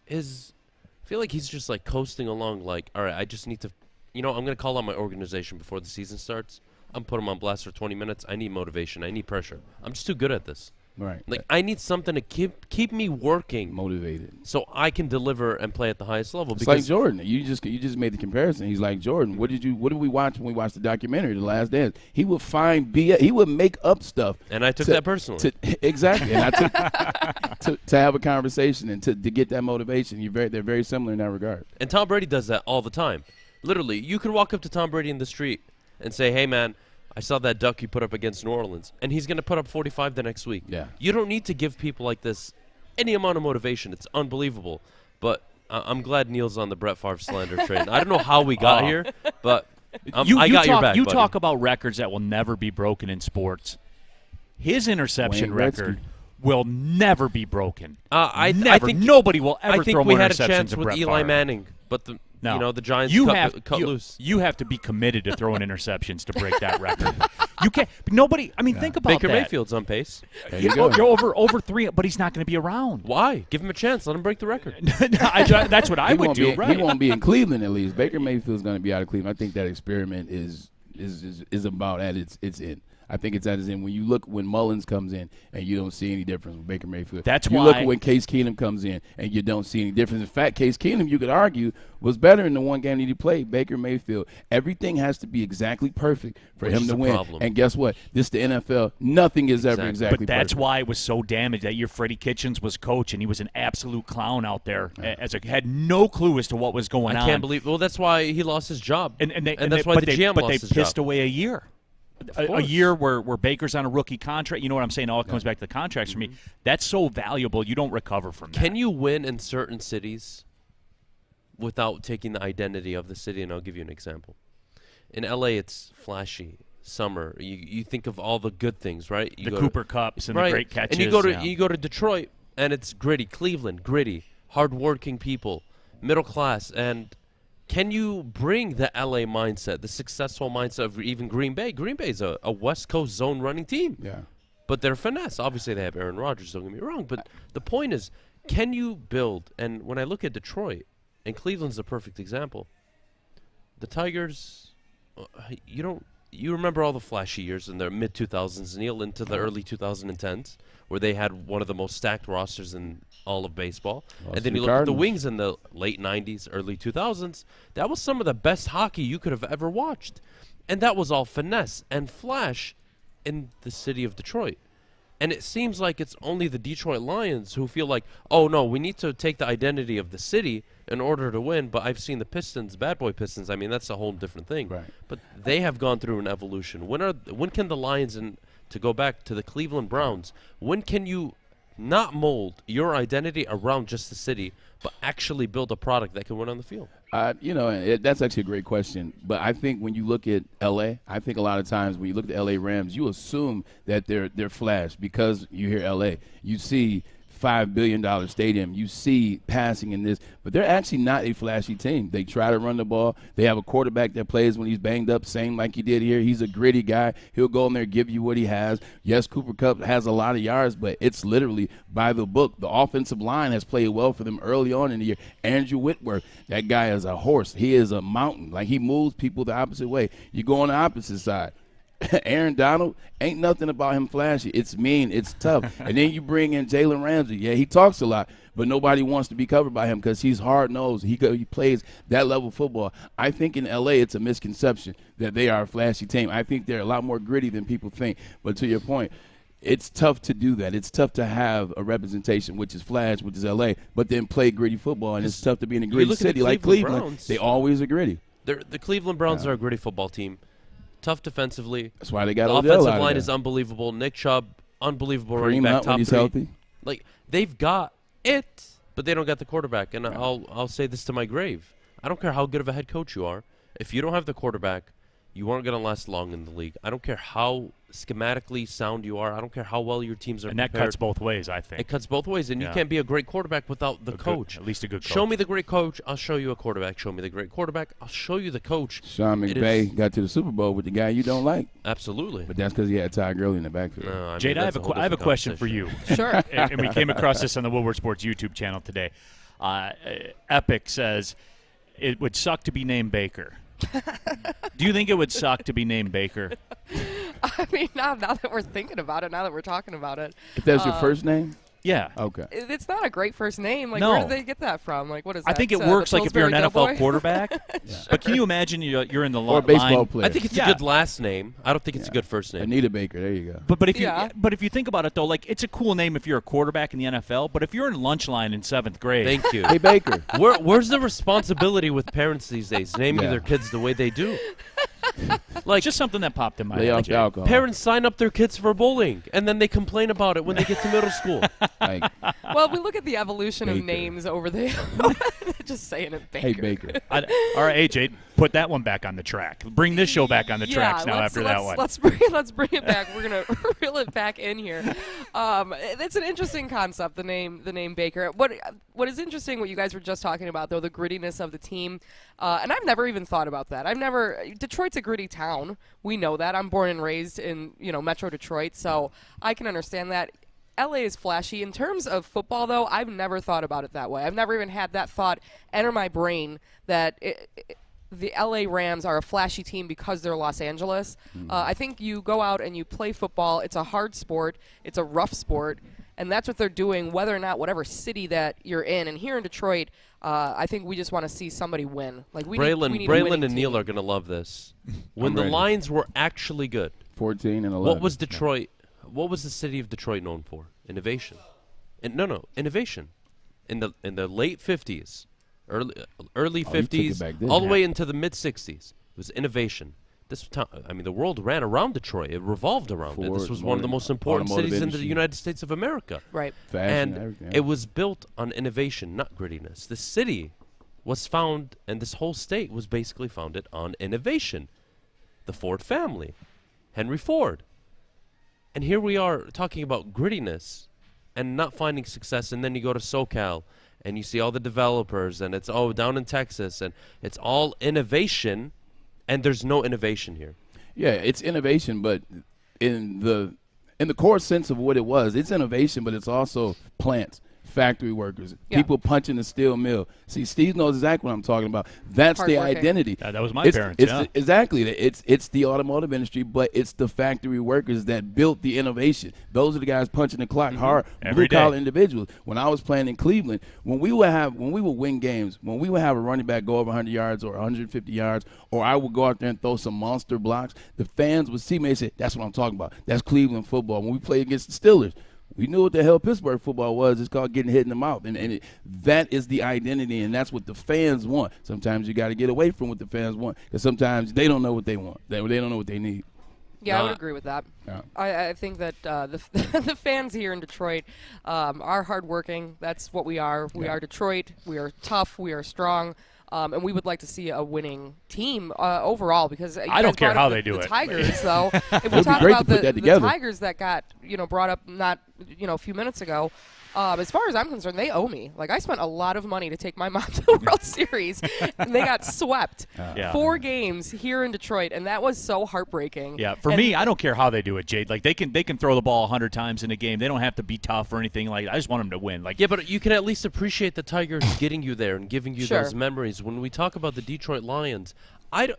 is I feel like he's just like coasting along. Like, all right, I just need to, I'm going to call out my organization before the season starts. I'm putting him on blast for 20 minutes. I need motivation. I need pressure. I'm just too good at this. Right. Like, I need something to keep me working, motivated, so I can deliver and play at the highest level. It's like Jordan. You just made the comparison. He's like Jordan. What did we watch when we watched the documentary, The Last Dance? He would find BS. He would make up stuff. And I took that personally. Exactly. And I took to have a conversation and to get that motivation. They're very similar in that regard. And Tom Brady does that all the time. Literally, you could walk up to Tom Brady in the street and say, "Hey, man, I saw that duck you put up against New Orleans," and he's going to put up 45 the next week. Yeah. You don't need to give people like this any amount of motivation. It's unbelievable. But I'm glad Neal's on the Brett Favre slander train. I don't know how we got here, but I got your back, You buddy. talk about records that will never be broken in sports. His interception record will never be broken. I think nobody will ever throw more interceptions. I think we had a chance with Brett Eli Favre. Manning, but the Giants cut loose. You have to be committed to throwing interceptions to break that record. You can't. Nobody. I mean, think about Baker that. Mayfield's on pace. There you go. You're over 3, but he's not going to be around. Why? Give him a chance. Let him break the record. That's what I would do. He won't be in Cleveland at least. Baker Mayfield's going to be out of Cleveland. I think that experiment is about at its end. I think it's at its end. When you look when Mullins comes in and you don't see any difference with Baker Mayfield. That's you why. Look when Case Keenum comes in and you don't see any difference. In fact, Case Keenum, you could argue, was better in the one game that he played. Baker Mayfield. Everything has to be exactly perfect for him to win. Problem. And guess what? This is the NFL. Nothing is ever exactly But that's perfect. why it was so damaged. That year Freddie Kitchens was coach, and he was an absolute clown out there. Had no clue as to what was going on. I can't believe. Well, that's why he lost his job. And that's why the GM lost his job. But they pissed away a year. A year where Baker's on a rookie contract. You know what I'm saying? All it comes back to the contracts for me. That's so valuable. You don't recover from that. Can you win in certain cities without taking the identity of the city? And I'll give you an example. In LA, it's flashy. Summer, you think of all the good things, right? You the Cooper Cups and right. the great catches. And you go to Detroit, and it's gritty. Cleveland, gritty, hardworking people, middle class. And can you bring the LA mindset, the successful mindset of even Green Bay? Green Bay is a West Coast zone running team. Yeah. But they're finesse. Obviously, they have Aaron Rodgers, don't get me wrong. But the point is, can you build? And when I look at Detroit, and Cleveland's a perfect example, the Tigers, you remember all the flashy years in the mid-2000s, Neal, into the early 2010s, where they had one of the most stacked rosters in all of baseball. And then you look at the Wings in the late 90s, early 2000s. That was some of the best hockey you could have ever watched. And that was all finesse and flash in the city of Detroit. And it seems like it's only the Detroit Lions who feel like, oh, no, we need to take the identity of the city in order to win. But I've seen the Pistons, bad boy Pistons. I mean, that's a whole different thing. Right. But they have gone through an evolution. When can the Lions, and to go back to the Cleveland Browns, when can you not mold your identity around just the city, but actually build a product that can win on the field? That's actually a great question. But I think when you look at L.A., I think a lot of times when you look at the L.A. Rams, you assume that they're flash because you hear L.A. You see $5 billion stadium. You see passing in this, but they're actually not a flashy team. They try to run the ball. They have a quarterback that plays when he's banged up, same like he did here. He's a gritty guy. He'll go in there, give you what he has. Yes, Cooper Kupp has a lot of yards, but it's literally by the book. The offensive line has played well for them early on in the year. Andrew Whitworth, that guy is a horse. He is a mountain. Like, he moves people the opposite way. You go on the opposite side. Aaron Donald, ain't nothing about him flashy. It's mean. It's tough. And then you bring in Jalen Ramsey. Yeah, he talks a lot, but nobody wants to be covered by him because he's hard-nosed. He plays that level of football. I think in L.A. it's a misconception that they are a flashy team. I think they're a lot more gritty than people think. But to your point, it's tough to do that. It's tough to have a representation, which is flash, which is L.A., but then play gritty football. And it's tough to be in a gritty city like Cleveland. Browns, they always are gritty. The Cleveland Browns are a gritty football team. Tough defensively. That's why they got the Odell offensive out line of is unbelievable. Nick Chubb, unbelievable running Kareem back, Hunt top when he's 3. healthy. Like, they've got it, but they don't got the quarterback. And I'll say this to my grave. I don't care how good of a head coach you are. If you don't have the quarterback, you aren't going to last long in the league. I don't care how schematically sound you are. I don't care how well your teams are prepared. And that cuts both ways, I think. It cuts both ways, and you can't be a great quarterback without the coach. At least a good coach. Show me the great coach, I'll show you a quarterback. Show me the great quarterback, I'll show you the coach. Sean McVay got to the Super Bowl with the guy you don't like. Absolutely. But that's because he had Ty Gurley in the backfield. No, I mean, Jade, I have a question for you. Sure. And we came across this on the Woodward Sports YouTube channel today. Epic says, it would suck to be named Baker. Do you think it would suck to be named Baker? I mean, now that we're thinking about it, now that we're talking about it. If that's your first name? Yeah. Okay. It's not a great first name. Like, No. where did they get that from? Like, what is that? I think it works like if you're an NFL Doughboy? quarterback. But can you imagine you're in the Or a baseball player. I think it's a good last name. I don't think it's a good first name. Anita Baker, there you go. But if you think about it though, like, it's a cool name if you're a quarterback in the NFL. But if you're in lunch line in 7th grade, Thank you. Hey, Baker. Where's the responsibility with parents these days, naming their kids the way they do? Like, just something that popped in my Lay head. off Jay. the alcohol. Parents sign up their kids for bowling, and then they complain about it when they get to middle school. Like, Well, we look at the evolution Baker. of names over the just saying it, Baker. hey, Baker. All right, AJ, put that one back on the track. Bring this show back on the tracks now after that one. Let's bring it back. We're gonna reel it back in here. It's an interesting concept. The name Baker. What is interesting? What you guys were just talking about, though, the grittiness of the team, and I've never even thought about that. Detroit's a gritty town. We know that. I'm born and raised in Metro Detroit, so I can understand that. LA is flashy. In terms of football, though, I've never thought about it that way. I've never even had that thought enter my brain that the LA Rams are a flashy team because they're Los Angeles. I think you go out and you play football. It's a hard sport. It's a rough sport. And that's what they're doing, whether or not whatever city that you're in. And here in Detroit, I think we just want to see somebody win. Like Braylon and Neal are going to love this. When the Lions were actually good, 14 and 11. what was Detroit? What was the city of Detroit known for? Innovation. Innovation. In the late 50s, early 50s, all the way into the mid 60s, it was innovation. The world ran around Detroit. It revolved around it. This was one of the most important cities in the United States of America. Right. Fashion, and everything, it was built on innovation, not grittiness. The city was found, and this whole state was basically founded on innovation. the Ford family, Henry Ford. And here we are talking about grittiness and not finding success, and then you go to SoCal and you see all the developers, and it's down in Texas, and it's all innovation, and there's no innovation here. Yeah, it's innovation, but in the core sense of what it was, it's innovation, but it's also plants, factory workers, people punching the steel mill. See, Steve knows exactly what I'm talking about. That's the identity. That was my parents, Exactly. It's the automotive industry, but it's the factory workers that built the innovation. Those are the guys punching the clock hard, blue-collar individuals. When I was playing in Cleveland, when we would win games, when we would have a running back go over 100 yards or 150 yards, or I would go out there and throw some monster blocks, the fans would see me and say, that's what I'm talking about. That's Cleveland football. When we played against the Steelers, we knew what the hell Pittsburgh football was. It's called getting hit in the mouth. And that is the identity, and that's what the fans want. Sometimes you got to get away from what the fans want, because sometimes they don't know what they want. They don't know what they need. Yeah, I would agree with that. Yeah. I think that the fans here in Detroit are hardworking. That's what we are. We are Detroit. We are tough. We are strong. And we would like to see a winning team overall, because I don't care how they do the it. Tigers, though, if we talk about the Tigers that got brought up not a few minutes ago, as far as I'm concerned, they owe me. Like, I spent a lot of money to take my mom to the World Series, and they got swept 4 games here in Detroit, and that was so heartbreaking. Yeah, for me, I don't care how they do it, Jade. Like, they can throw the ball 100 times in a game. They don't have to be tough or anything like that. I just want them to win. Like, yeah, but you can at least appreciate the Tigers getting you there and giving you those memories. When we talk about the Detroit Lions,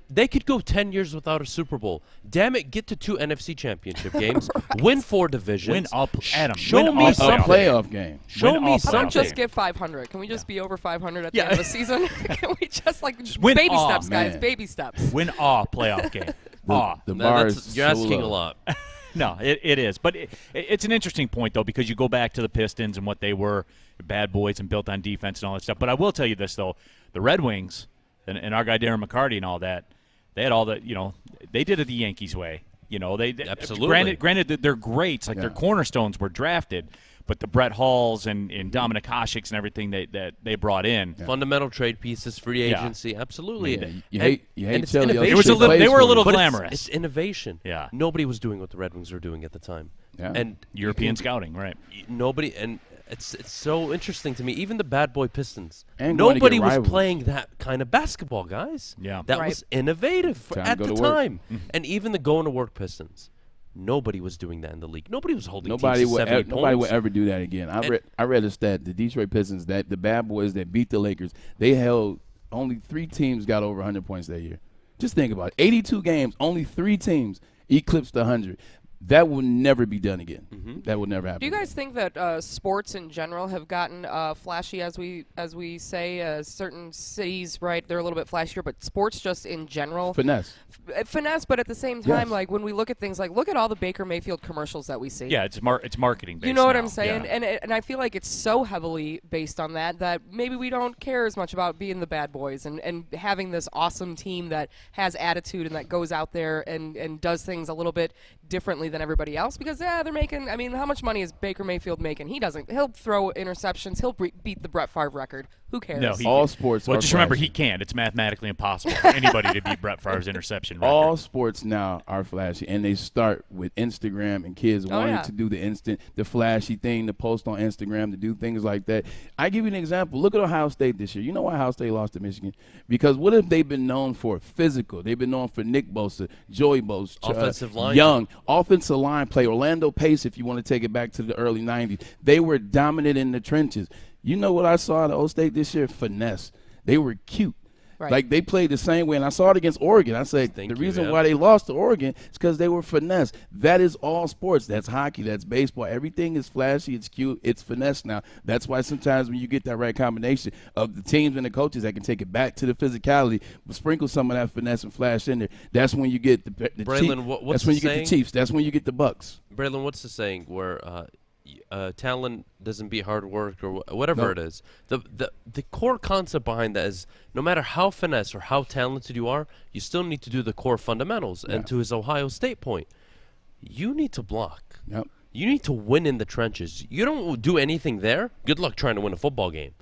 they could go 10 years without a Super Bowl. Damn it, get to 2 NFC Championship games, win 4 divisions. Win up, Adam. Show me some playoff game. Show me something. Don't just get 500. Can we just be over 500 at the end of the season? Can we just win baby steps, guys? Baby steps. Win a playoff game. The bar is you're asking a lot. No, it is. But it's an interesting point, though, because you go back to the Pistons and what they were, bad boys and built on defense and all that stuff. But I will tell you this, though. The Red Wings and our guy Darren McCarty and all that, they had all the, they did it the Yankees way. They absolutely. Granted that they're greats, like their cornerstones were drafted, but the Brett Halls and Dominik Hasek's and everything that they brought in, fundamental trade pieces, free agency, absolutely. You hate Chelsea. It was they were a little glamorous. It's innovation. Yeah, nobody was doing what the Red Wings were doing at the time. Yeah. And European scouting, right? Nobody, and it's so interesting to me. Even the bad boy Pistons, and nobody was playing that kind of basketball, guys. Yeah, that was innovative at the time. And even the going to work Pistons, nobody was doing that in the league. Nobody was holding teams to 70 points. Nobody would ever do that again. I read a stat: the Detroit Pistons, that the bad boys that beat the Lakers, they held only 3 teams got over 100 points that year. Just think about it: 82 games, only 3 teams eclipsed 100. That will never be done again. That will never happen. Do you guys think that sports in general have gotten flashy, as we say? Certain cities, right? They're a little bit flashier, but sports just in general. Finesse, but at the same time, like when we look at things, like look at all the Baker Mayfield commercials that we see. Yeah, it's marketing based. You know what now. I'm saying? Yeah. And I feel like it's so heavily based on that maybe we don't care as much about being the bad boys and having this awesome team that has attitude and that goes out there and does things a little bit differently than everybody else, because they're making, I mean, how much money is Baker Mayfield making? He'll throw interceptions, he'll beat the Brett Favre record. Who cares? No, all sports. Well, just remember, he can't. It's mathematically impossible for anybody to beat Brett Favre's interception record. All sports now are flashy, and they start with Instagram and kids wanting to do the flashy thing, to post on Instagram, to do things like that. I give you an example. Look at Ohio State this year. You know why Ohio State lost to Michigan? Because what have they been known for? Physical. They've been known for Nick Bosa, Joey Bosa, offensive line, Young, offensive line play. Orlando Pace, if you want to take it back to the early 90s. They were dominant in the trenches. You know what I saw at Ohio State this year? Finesse. They were cute. Right. Like, they played the same way, and I saw it against Oregon. I said the reason why they lost to Oregon is because they were finesse. That is all sports. That's hockey. That's baseball. Everything is flashy. It's cute. It's finesse now. That's why sometimes when you get that right combination of the teams and the coaches that can take it back to the physicality, but sprinkle some of that finesse and flash in there, that's when you get the Braylon, Chiefs. That's when you get the Chiefs. That's when you get the Bucks. Braylon, what's the saying where talent doesn't beat hard work, or whatever it is? The core concept behind that is, no matter how finesse or how talented you are, you still need to do the core fundamentals. And to his Ohio State point, you need to block. Yep. You need to win in the trenches. You don't do anything there, good luck trying to win a football game.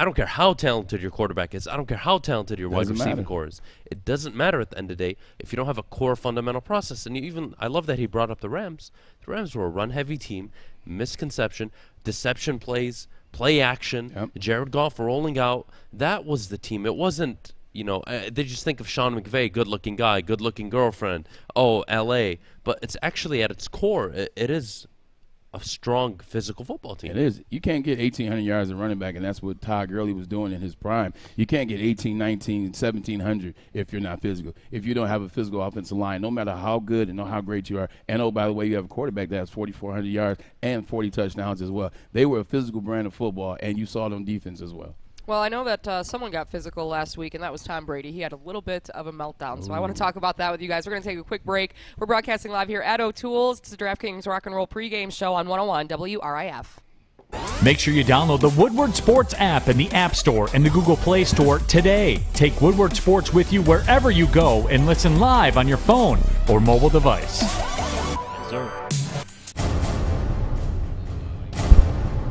I don't care how talented your quarterback is. I don't care how talented your wide receiving core is. It doesn't matter at the end of the day if you don't have a core fundamental process. And I love that he brought up the Rams. The Rams were a run-heavy team, misconception, deception plays, play action, Jared Goff rolling out. That was the team. It wasn't, they just think of Sean McVay, good-looking guy, good-looking girlfriend, L.A. But it's actually at its core, it is a strong physical football team. It is. You can't get 1,800 yards of running back, and that's what Todd Gurley was doing in his prime. You can't get 18, 19, 1,700 if you're not physical. If you don't have a physical offensive line, no matter how good and how great you are. And, by the way, you have a quarterback that has 4,400 yards and 40 touchdowns as well. They were a physical brand of football, and you saw it on defense as well. Well, I know that someone got physical last week, and that was Tom Brady. He had a little bit of a meltdown, so I want to talk about that with you guys. We're going to take a quick break. We're broadcasting live here at O'Toole's. It's the DraftKings Rock and Roll pregame show on 101 WRIF. Make sure you download the Woodward Sports app in the App Store and the Google Play Store today. Take Woodward Sports with you wherever you go and listen live on your phone or mobile device. Yes, sir.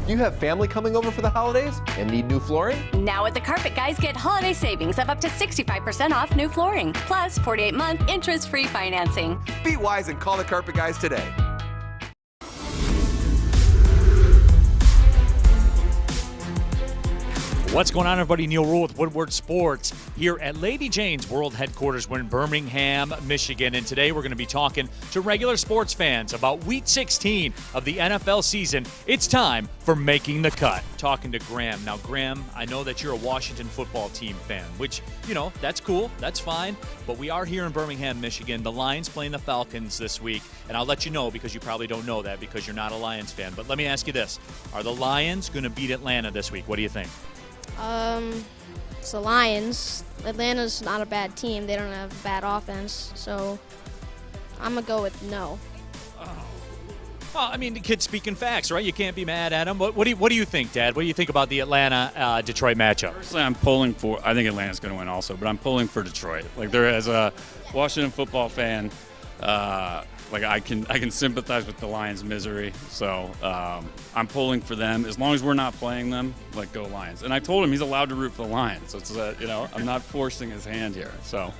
You have family coming over for the holidays and need new flooring? Now at the Carpet Guys, get holiday savings of up to 65% off new flooring, plus 48-month interest-free financing. Be wise and call the Carpet Guys today. What's going on, everybody? Neal Ruhl with Woodward Sports here at Lady Jane's World Headquarters. We're in Birmingham, Michigan, and today we're going to be talking to regular sports fans about Week 16 of the NFL season. It's time for Making the Cut. Talking to Graham. Now, Graham, I know that you're a Washington football team fan, which, that's cool. That's fine. But we are here in Birmingham, Michigan. The Lions playing the Falcons this week, and I'll let you know because you probably don't know that because you're not a Lions fan. But let me ask you this. Are the Lions going to beat Atlanta this week? What do you think? It's the Lions. Atlanta's not a bad team. They don't have a bad offense, so I'm going to go with no. Well, I mean, the kid's speaking facts, right? You can't be mad at him. What do you think, Dad? What do you think about the Atlanta-Detroit matchup? Personally, I think Atlanta's going to win also, but I'm pulling for Detroit. Like, there as a Washington football fan, I can sympathize with the Lions' misery, so I'm pulling for them. As long as we're not playing them, go Lions. And I told him he's allowed to root for the Lions. So it's I'm not forcing his hand here. So,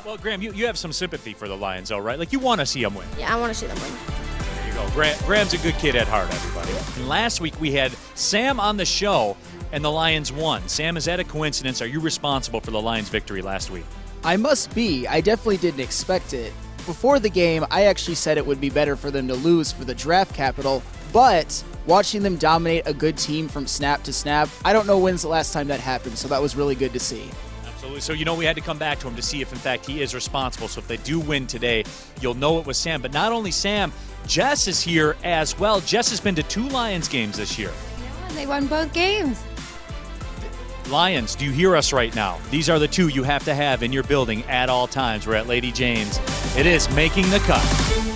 well, Graham, you have some sympathy for the Lions, though, right? You want to see them win. Yeah, I want to see them win. There you go. Graham's a good kid at heart, everybody. And last week we had Sam on the show, and the Lions won. Sam, is that a coincidence? Are you responsible for the Lions' victory last week? I must be. I definitely didn't expect it. Before the game, I actually said it would be better for them to lose for the draft capital, but watching them dominate a good team from snap to snap, I don't know when's the last time that happened, so that was really good to see. Absolutely. So, we had to come back to him to see if, in fact, he is responsible. So if they do win today, you'll know it was Sam. But not only Sam, Jess is here as well. Jess has been to 2 Lions games this year. Yeah, and they won both games. Lions, do you hear us right now? These are the 2 you have to have in your building at all times. We're at Lady Jane's. It is Making the Cut.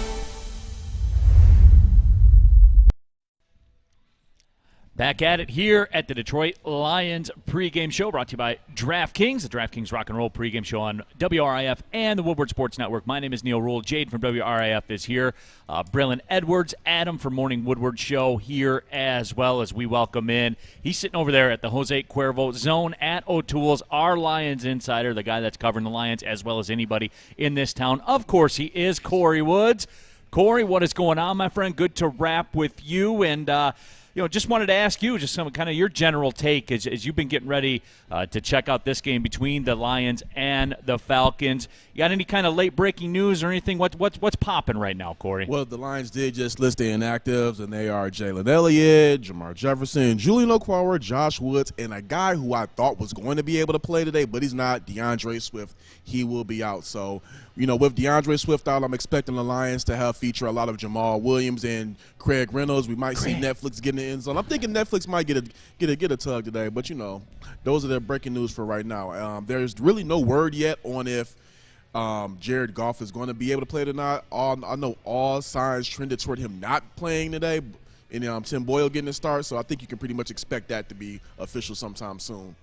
Back at it here at the Detroit Lions pregame show, brought to you by DraftKings, the DraftKings Rock and Roll pregame show on WRIF and the Woodward Sports Network. My name is Neal Ruhl. Jade from WRIF is here. Braylon Edwards, Adham from Morning Woodward Show here as well as we welcome in. He's sitting over there at the Jose Cuervo Zone at O'Toole's, our Lions insider, the guy that's covering the Lions as well as anybody in this town. Of course, he is Corey Woods. Corey, what is going on, my friend? Good to wrap with you, and just wanted to ask you just some kind of your general take as you've been getting ready to check out this game between the Lions and the Falcons. You got any kind of late-breaking news or anything? What's popping right now, Corey? Well, the Lions did just list their inactives, and they are Jalen Elliott, Jamar Jefferson, Julian Okwara, Josh Woods, and a guy who I thought was going to be able to play today, but he's not, DeAndre Swift. He will be out. So, with DeAndre Swift out, I'm expecting the Lions to feature a lot of Jamal Williams and Craig Reynolds. We might see Netflix get in the end zone. I'm thinking Netflix might get a tug today, but those are the breaking news for right now. There's really no word yet on if Jared Goff is going to be able to play or not. I know all signs trended toward him not playing today, and Tim Boyle getting a start. So I think you can pretty much expect that to be official sometime soon.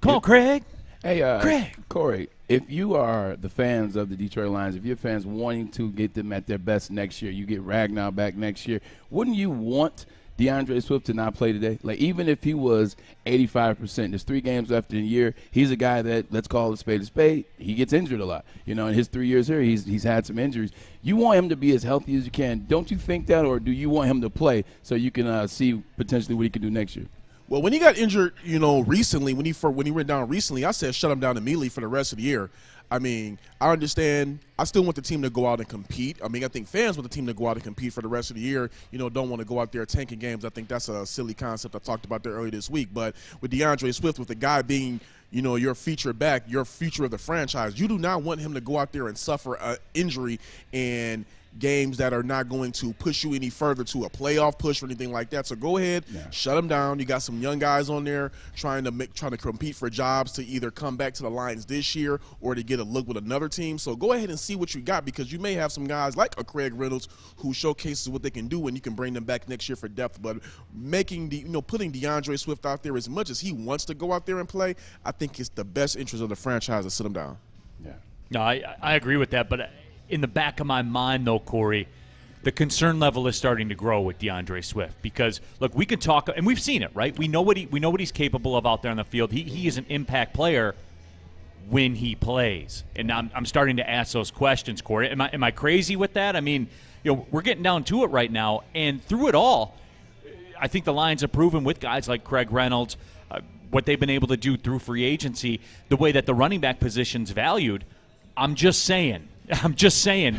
Come on, Craig. Hey, Craig. Corey, if you are the fans of the Detroit Lions, if you're fans wanting to get them at their best next year, you get Ragnar back next year, wouldn't you want DeAndre Swift to not play today? Like, even if he was 85%, there's 3 games left in the year. He's a guy that, let's call it a spade. He gets injured a lot. You know, in his 3 years here, he's had some injuries. You want him to be as healthy as you can. Don't you think that, or do you want him to play so you can see potentially what he can do next year? Well, when he got injured, you know, recently, when he went down recently, I said shut him down immediately for the rest of the year. I mean, I understand. I still want the team to go out and compete. I mean, I think fans want the team to go out and compete for the rest of the year. You know, don't want to go out there tanking games. I think that's a silly concept. I talked about that earlier this week. But with DeAndre Swift, with the guy being, you know, your featured back, your future of the franchise, you do not want him to go out there and suffer an injury and games that are not going to push you any further to a playoff push or anything like that. So go ahead, shut them down. You got some young guys on there trying to compete for jobs to either come back to the Lions this year or to get a look with another team. So go ahead and see what you got, because you may have some guys like a Craig Reynolds who showcases what they can do, and you can bring them back next year for depth. But putting DeAndre Swift out there, as much as he wants to go out there and play, I think it's the best interest of the franchise to sit him down. Yeah. No, I agree with that, but in the back of my mind, though, Corey, the concern level is starting to grow with DeAndre Swift, because look, we can talk, and we've seen it, right? We know what he's capable of out there on the field. He is an impact player when he plays, and I'm starting to ask those questions, Corey. Am I crazy with that? I mean, you know, we're getting down to it right now, and through it all, I think the Lions have proven with guys like Craig Reynolds, what they've been able to do through free agency, the way that the running back position's valued. I'm just saying,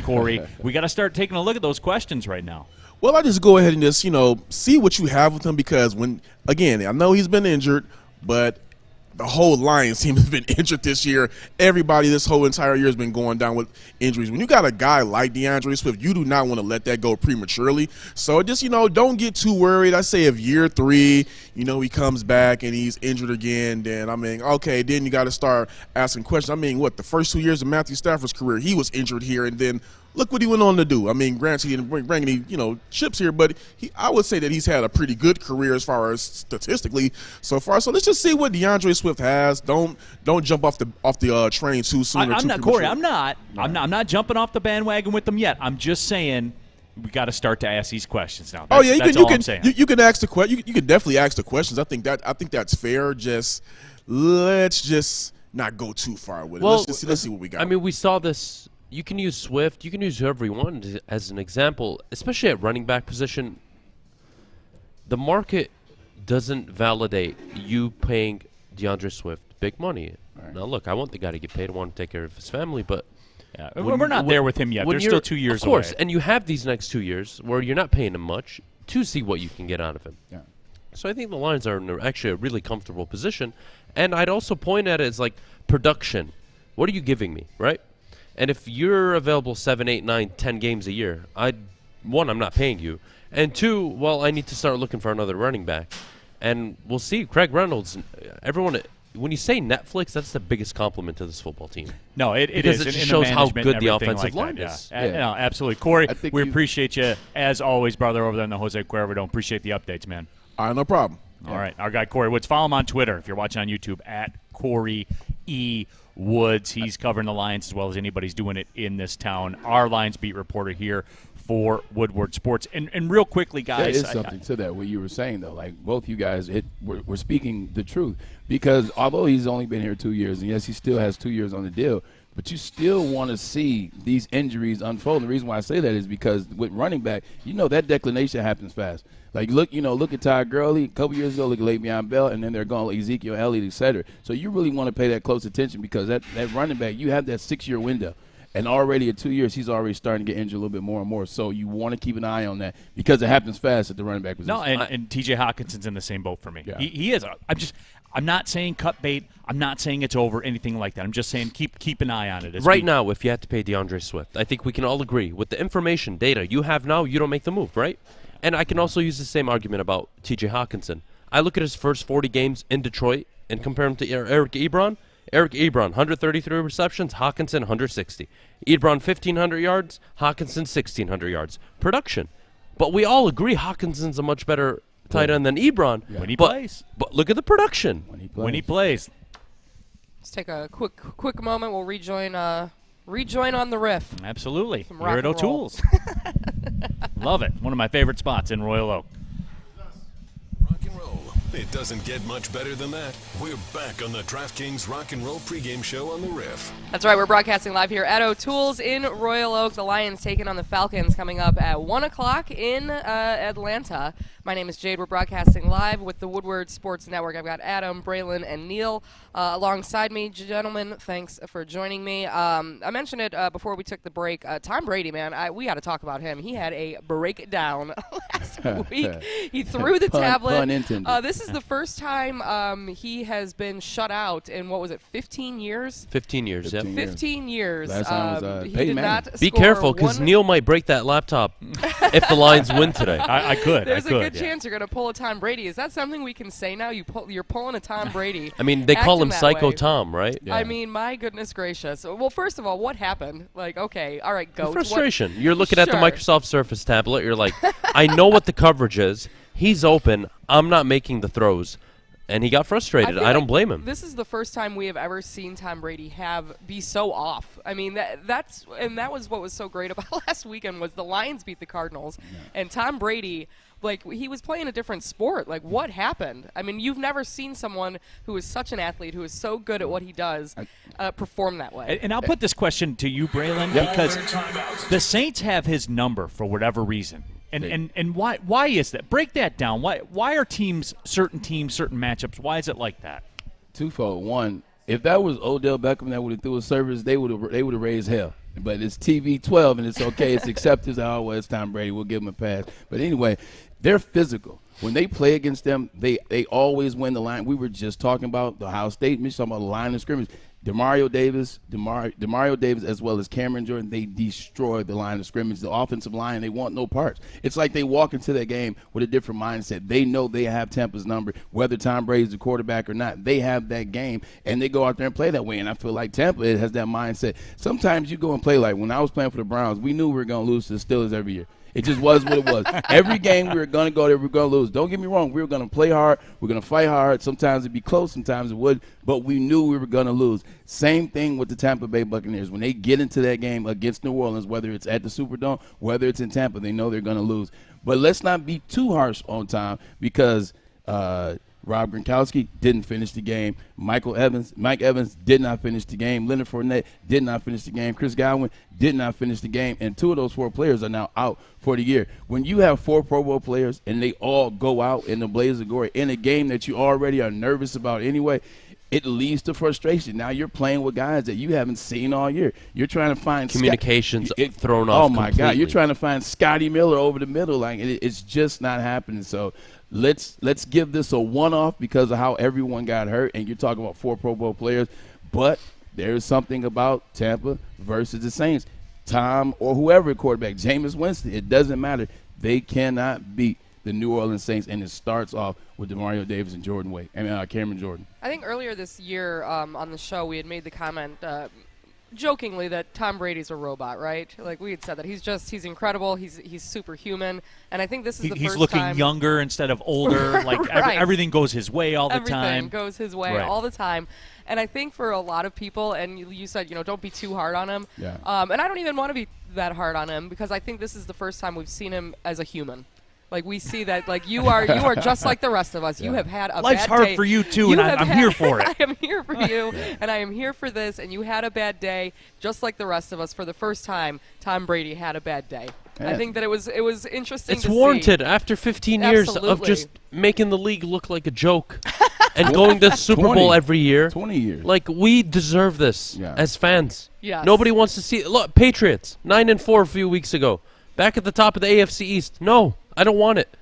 Corey, we got to start taking a look at those questions right now. Well, I just go ahead and just, you know, see what you have with him, because again, I know he's been injured, but the whole Lions team has been injured this year. Everybody this whole entire year has been going down with injuries. When you got a guy like DeAndre Swift, you do not want to let that go prematurely. So just, you know, don't get too worried. I say if year 3, you know, he comes back and he's injured again, then, I mean, okay, then you got to start asking questions. I mean, the first 2 years of Matthew Stafford's career, he was injured here, and then look what he went on to do. I mean, granted, he didn't bring any, you know, chips here, but I would say that he's had a pretty good career as far as statistically so far. So let's just see what DeAndre Swift has. Don't jump off the train too soon. I'm not, Corey. I'm not jumping off the bandwagon with them yet. I'm just saying we got to start to ask these questions now. You can ask the question. You can definitely ask the questions. I think that's fair. Let's just not go too far with it. Well, let's see what we got. I mean, we saw this. You can use Swift. You can use whoever you want as an example, especially at running back position. The market doesn't validate you paying DeAndre Swift big money. Right. Now, look, I want the guy to get paid. I want to take care of his family, but we're not there with him yet. There's still 2 years away. Of course, and you have these next 2 years where you're not paying him much to see what you can get out of him. Yeah. So I think the Lions are in actually a really comfortable position. And I'd also point at it as like production. What are you giving me, right? And if you're available 7, 8, 9, 10 games a year, one, I'm not paying you. And 2, well, I need to start looking for another running back. And we'll see. Craig Reynolds, everyone, when you say Netflix, that's the biggest compliment to this football team. No, it is. Because it just shows how good the offensive line is. Yeah. No, absolutely. Corey, we appreciate you, as always, brother, over there in the Jose Cuervo Dome. Appreciate the updates, man. All right, no problem. All right, our guy Corey Woods. Follow him on Twitter if you're watching on YouTube, at Corey E. Woods. He's covering the Lions as well as anybody's doing it in this town. Our Lions beat reporter here for Woodward Sports. And real quickly, guys. There is something to that, what you were saying, though. Like, both you guys were speaking the truth. Because although he's only been here 2 years, and yes, he still has 2 years on the deal, but you still want to see these injuries unfold. The reason why I say that is because with running back, you know that declination happens fast. Like, look at Ty Gurley a couple years ago, look at Le'Veon Bell, and then they're going like Ezekiel Elliott, et cetera. So you really want to pay that close attention, because that running back, you have that 6-year window. And already at 2 years, he's already starting to get injured a little bit more and more. So you want to keep an eye on that, because it happens fast at the running back position. No, and T.J. Hawkinson's in the same boat for me. Yeah. He is. I'm not saying cut bait. I'm not saying it's over, anything like that. I'm just saying keep an eye on it. Right now, if you had to pay DeAndre Swift, I think we can all agree with the information, data you have now, you don't make the move, right? And I can also use the same argument about T.J. Hawkinson. I look at his first 40 games in Detroit and compare him to Eric Ebron. Eric Ebron, 133 receptions, Hawkinson, 160. Ebron, 1,500 yards, Hawkinson, 1,600 yards. Production. But we all agree Hawkinson's a much better tight end than Ebron. Yeah. When he plays. But look at the production. When he plays. Let's take a quick moment. We'll rejoin on the riff. Absolutely. Here at O'Toole's. Love it. One of my favorite spots in Royal Oak. It doesn't get much better than that. We're back on the DraftKings Rock and Roll pregame show on the RIF. That's right. We're broadcasting live here at O'Toole's in Royal Oak. The Lions taking on the Falcons coming up at 1 o'clock in Atlanta. My name is Jade. We're broadcasting live with the Woodward Sports Network. I've got Adham, Braylon, and Neal alongside me. Gentlemen, thanks for joining me. I mentioned it before we took the break. Tom Brady, man, we got to talk about him. He had a breakdown last week. He threw the tablet. Pun intended. This is the first time he has been shut out in, 15 years? 15 years, yeah. 15 years. Last time was he did not Be score careful, because Neal might break that laptop if the Lions win today. I could. There's a good chance you're going to pull a Tom Brady. Is that something we can say now? You're pulling a Tom Brady. I mean, they call him Psycho way. Tom, right? Yeah. I mean, my goodness gracious. Well, first of all, what happened? Like, okay, all right, go. Frustration. You're looking at the Microsoft Surface tablet. You're like, I know what the coverage is. He's open. I'm not making the throws. And he got frustrated. I don't blame him. This is the first time we have ever seen Tom Brady be so off. I mean, that was what was so great about last weekend was the Lions beat the Cardinals, and Tom Brady, like, he was playing a different sport. Like, what happened? I mean, you've never seen someone who is such an athlete, who is so good at what he does, perform that way. And I'll put this question to you, Braylon, because the Saints have his number for whatever reason. And why is that? Break that down. Why are certain matchups, why is it like that? Twofold. One, if that was Odell Beckham that would have threw a service, they would have raised hell. But it's TV 12 and it's okay. It's accepted. Oh, well, it's Tom Brady. We'll give him a pass. But anyway, they're physical. When they play against them, they always win the line. We were just talking about the Ohio State, talking about the line of scrimmage. Demario Davis, as well as Cameron Jordan, they destroy the line of scrimmage. The offensive line, they want no parts. It's like they walk into that game with a different mindset. They know they have Tampa's number, whether Tom Brady's the quarterback or not. They have that game, and they go out there and play that way. And I feel like Tampa has that mindset. Sometimes you go and play like when I was playing for the Browns, we knew we were going to lose to the Steelers every year. It just was what it was. Every game we were going to go there, we were going to lose. Don't get me wrong. We were going to play hard. We were going to fight hard. Sometimes it'd be close. Sometimes it would. But we knew we were going to lose. Same thing with the Tampa Bay Buccaneers. When they get into that game against New Orleans, whether it's at the Superdome, whether it's in Tampa, they know they're going to lose. But let's not be too harsh on Tom because Rob Gronkowski didn't finish the game. Mike Evans did not finish the game. Leonard Fournette did not finish the game. Chris Godwin did not finish the game. And 2 of those 4 players are now out for the year. When you have 4 Pro Bowl players and they all go out in the blaze of glory in a game that you already are nervous about anyway, it leads to frustration. Now you're playing with guys that you haven't seen all year. You're trying to find communications thrown off. Oh my completely. God! You're trying to find Scotty Miller over the middle. Like it's just not happening. So let's give this a one-off because of how everyone got hurt. And you're talking about 4 Pro Bowl players, but there's something about Tampa versus the Saints. Tom or whoever quarterback, Jameis Winston. It doesn't matter. They cannot beat the New Orleans Saints, and it starts off with Demario Davis and Cameron Jordan. I think earlier this year on the show we had made the comment jokingly that Tom Brady's a robot, right? Like we had said that he's incredible, he's superhuman, and I think this is the first time. He's looking younger instead of older. Like right. Everything goes his way all the time. Everything goes his way all the time. And I think for a lot of people, and you said, don't be too hard on him. Yeah. And I don't even want to be that hard on him because I think this is the first time we've seen him as a human. Like we see that, like you are just like the rest of us. You have had a Life's bad hard day. for you too, and I'm here for it. I am here for you, and I am here for this. And you had a bad day, just like the rest of us. For the first time, Tom Brady had a bad day. I think that it was interesting. It's warranted after 15 years of just making the league look like a joke and going to the Super Bowl every year. 20 years. Like we deserve this as fans. Yes. Nobody wants to see it. Look, Patriots 9-4 a few weeks ago, back at the top of the AFC East. No. I don't want it.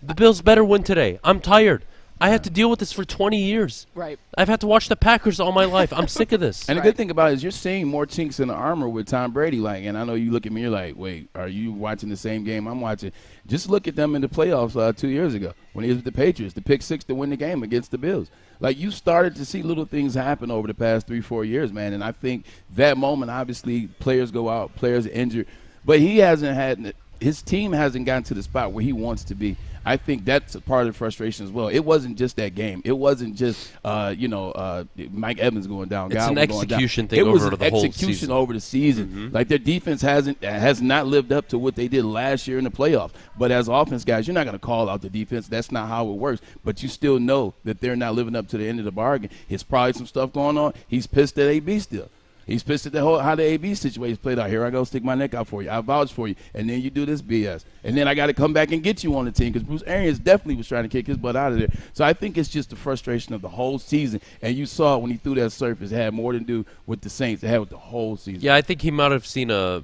The Bills better win today. I'm tired. I had to deal with this for 20 years. Right. I've had to watch the Packers all my life. I'm sick of this. And the good thing about it is you're seeing more chinks in the armor with Tom Brady. Like, and I know you look at me, you're like, wait, are you watching the same game I'm watching? Just look at them in the playoffs 2 years ago when he was with the Patriots, the pick 6 to win the game against the Bills. Like, you started to see little things happen over the past 3-4 years, man. And I think that moment, obviously, players go out, players are injured. But he hasn't had his team hasn't gotten to the spot where he wants to be. I think that's a part of the frustration as well. It wasn't just that game. It wasn't just Mike Evans going down. It's an execution thing over the whole season. It was execution over the season. Like their defense has not lived up to what they did last year in the playoffs. But as offense guys, you're not going to call out the defense. That's not how it works. But you still know that they're not living up to the end of the bargain. There's probably some stuff going on. He's pissed at AB still. He's pissed at how the AB situation played out. Here I go, stick my neck out for you. I vouch for you. And then you do this BS. And then I got to come back and get you on the team because Bruce Arians definitely was trying to kick his butt out of there. So I think it's just the frustration of the whole season. And you saw when he threw that surface, it had more to do with the Saints. It had with the whole season. Yeah, I think he might have seen an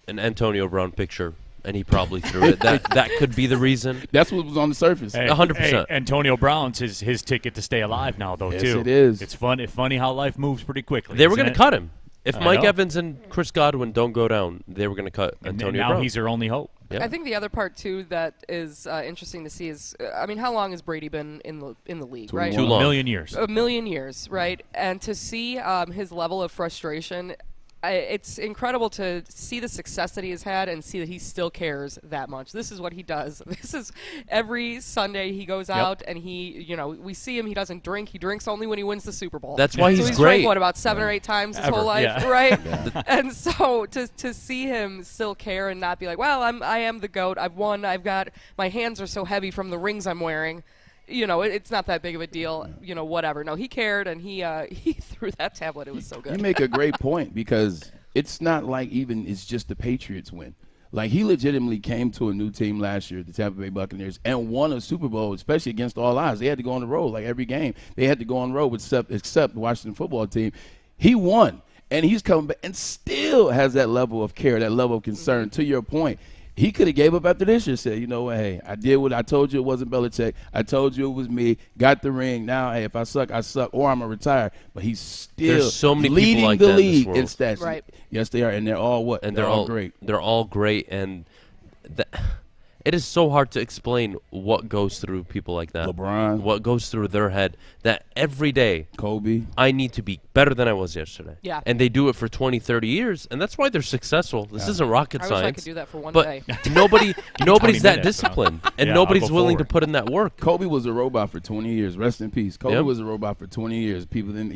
Antonio Brown picture, and he probably threw it. That could be the reason. That's what was on the surface. 100%. Hey, Antonio Brown's his ticket to stay alive now, though, yes, too. It is. It's funny how life moves pretty quickly. They were going to cut him. If I Mike know. Evans and Chris Godwin don't go down, they were going to cut Antonio Brown. Now he's their only hope. Yeah. I think the other part too that is interesting to see is, how long has Brady been in the league, right? Too long. A million years. A million years, right? And to see his level of frustration, it's incredible to see the success that he has had and see that he still cares that much. This is what he does. This is every Sunday he goes out and we see him. He doesn't drink. He drinks only when he wins the Super Bowl. That's why so he's drank, great. about 7 or 8 times his whole life, right? And so to see him still care and not be like, well, I am the GOAT. I've won. My hands are so heavy from the rings I'm wearing. It's not that big of a deal, whatever. No, he cared, and he threw that tablet. It was so good. You make a great point because it's not like even it's just the Patriots win. Like, he legitimately came to a new team last year, the Tampa Bay Buccaneers, and won a Super Bowl, especially against all odds. They had to go on the road. Like, every game, they had to go on the road except the Washington football team. He won, and he's coming back and still has that level of care, that level of concern. To your point, he could have gave up after this year, said, you know what, hey, I did what I told you. It wasn't Belichick. I told you it was me. Got the ring. Now, hey, if I suck, I suck, or I'm going to retire. But he's still There's so many leading people like the that league in in this world. stats. Right. Yes, they are, and they're all what? And they're all great. They're all great, and it is so hard to explain what goes through people like that. LeBron. What goes through their head. That every day, Kobe, I need to be better than I was yesterday. Yeah. And they do it for 20, 30 years, and that's why they're successful. This isn't rocket I science. wish I could do that for one but day. nobody's 20 that minutes, disciplined, huh? and Yeah, nobody's I'll go willing to forward. put in that work. Kobe was a robot for 20 years. Rest in peace. Kobe Yep. was a robot for 20 years. People didn't.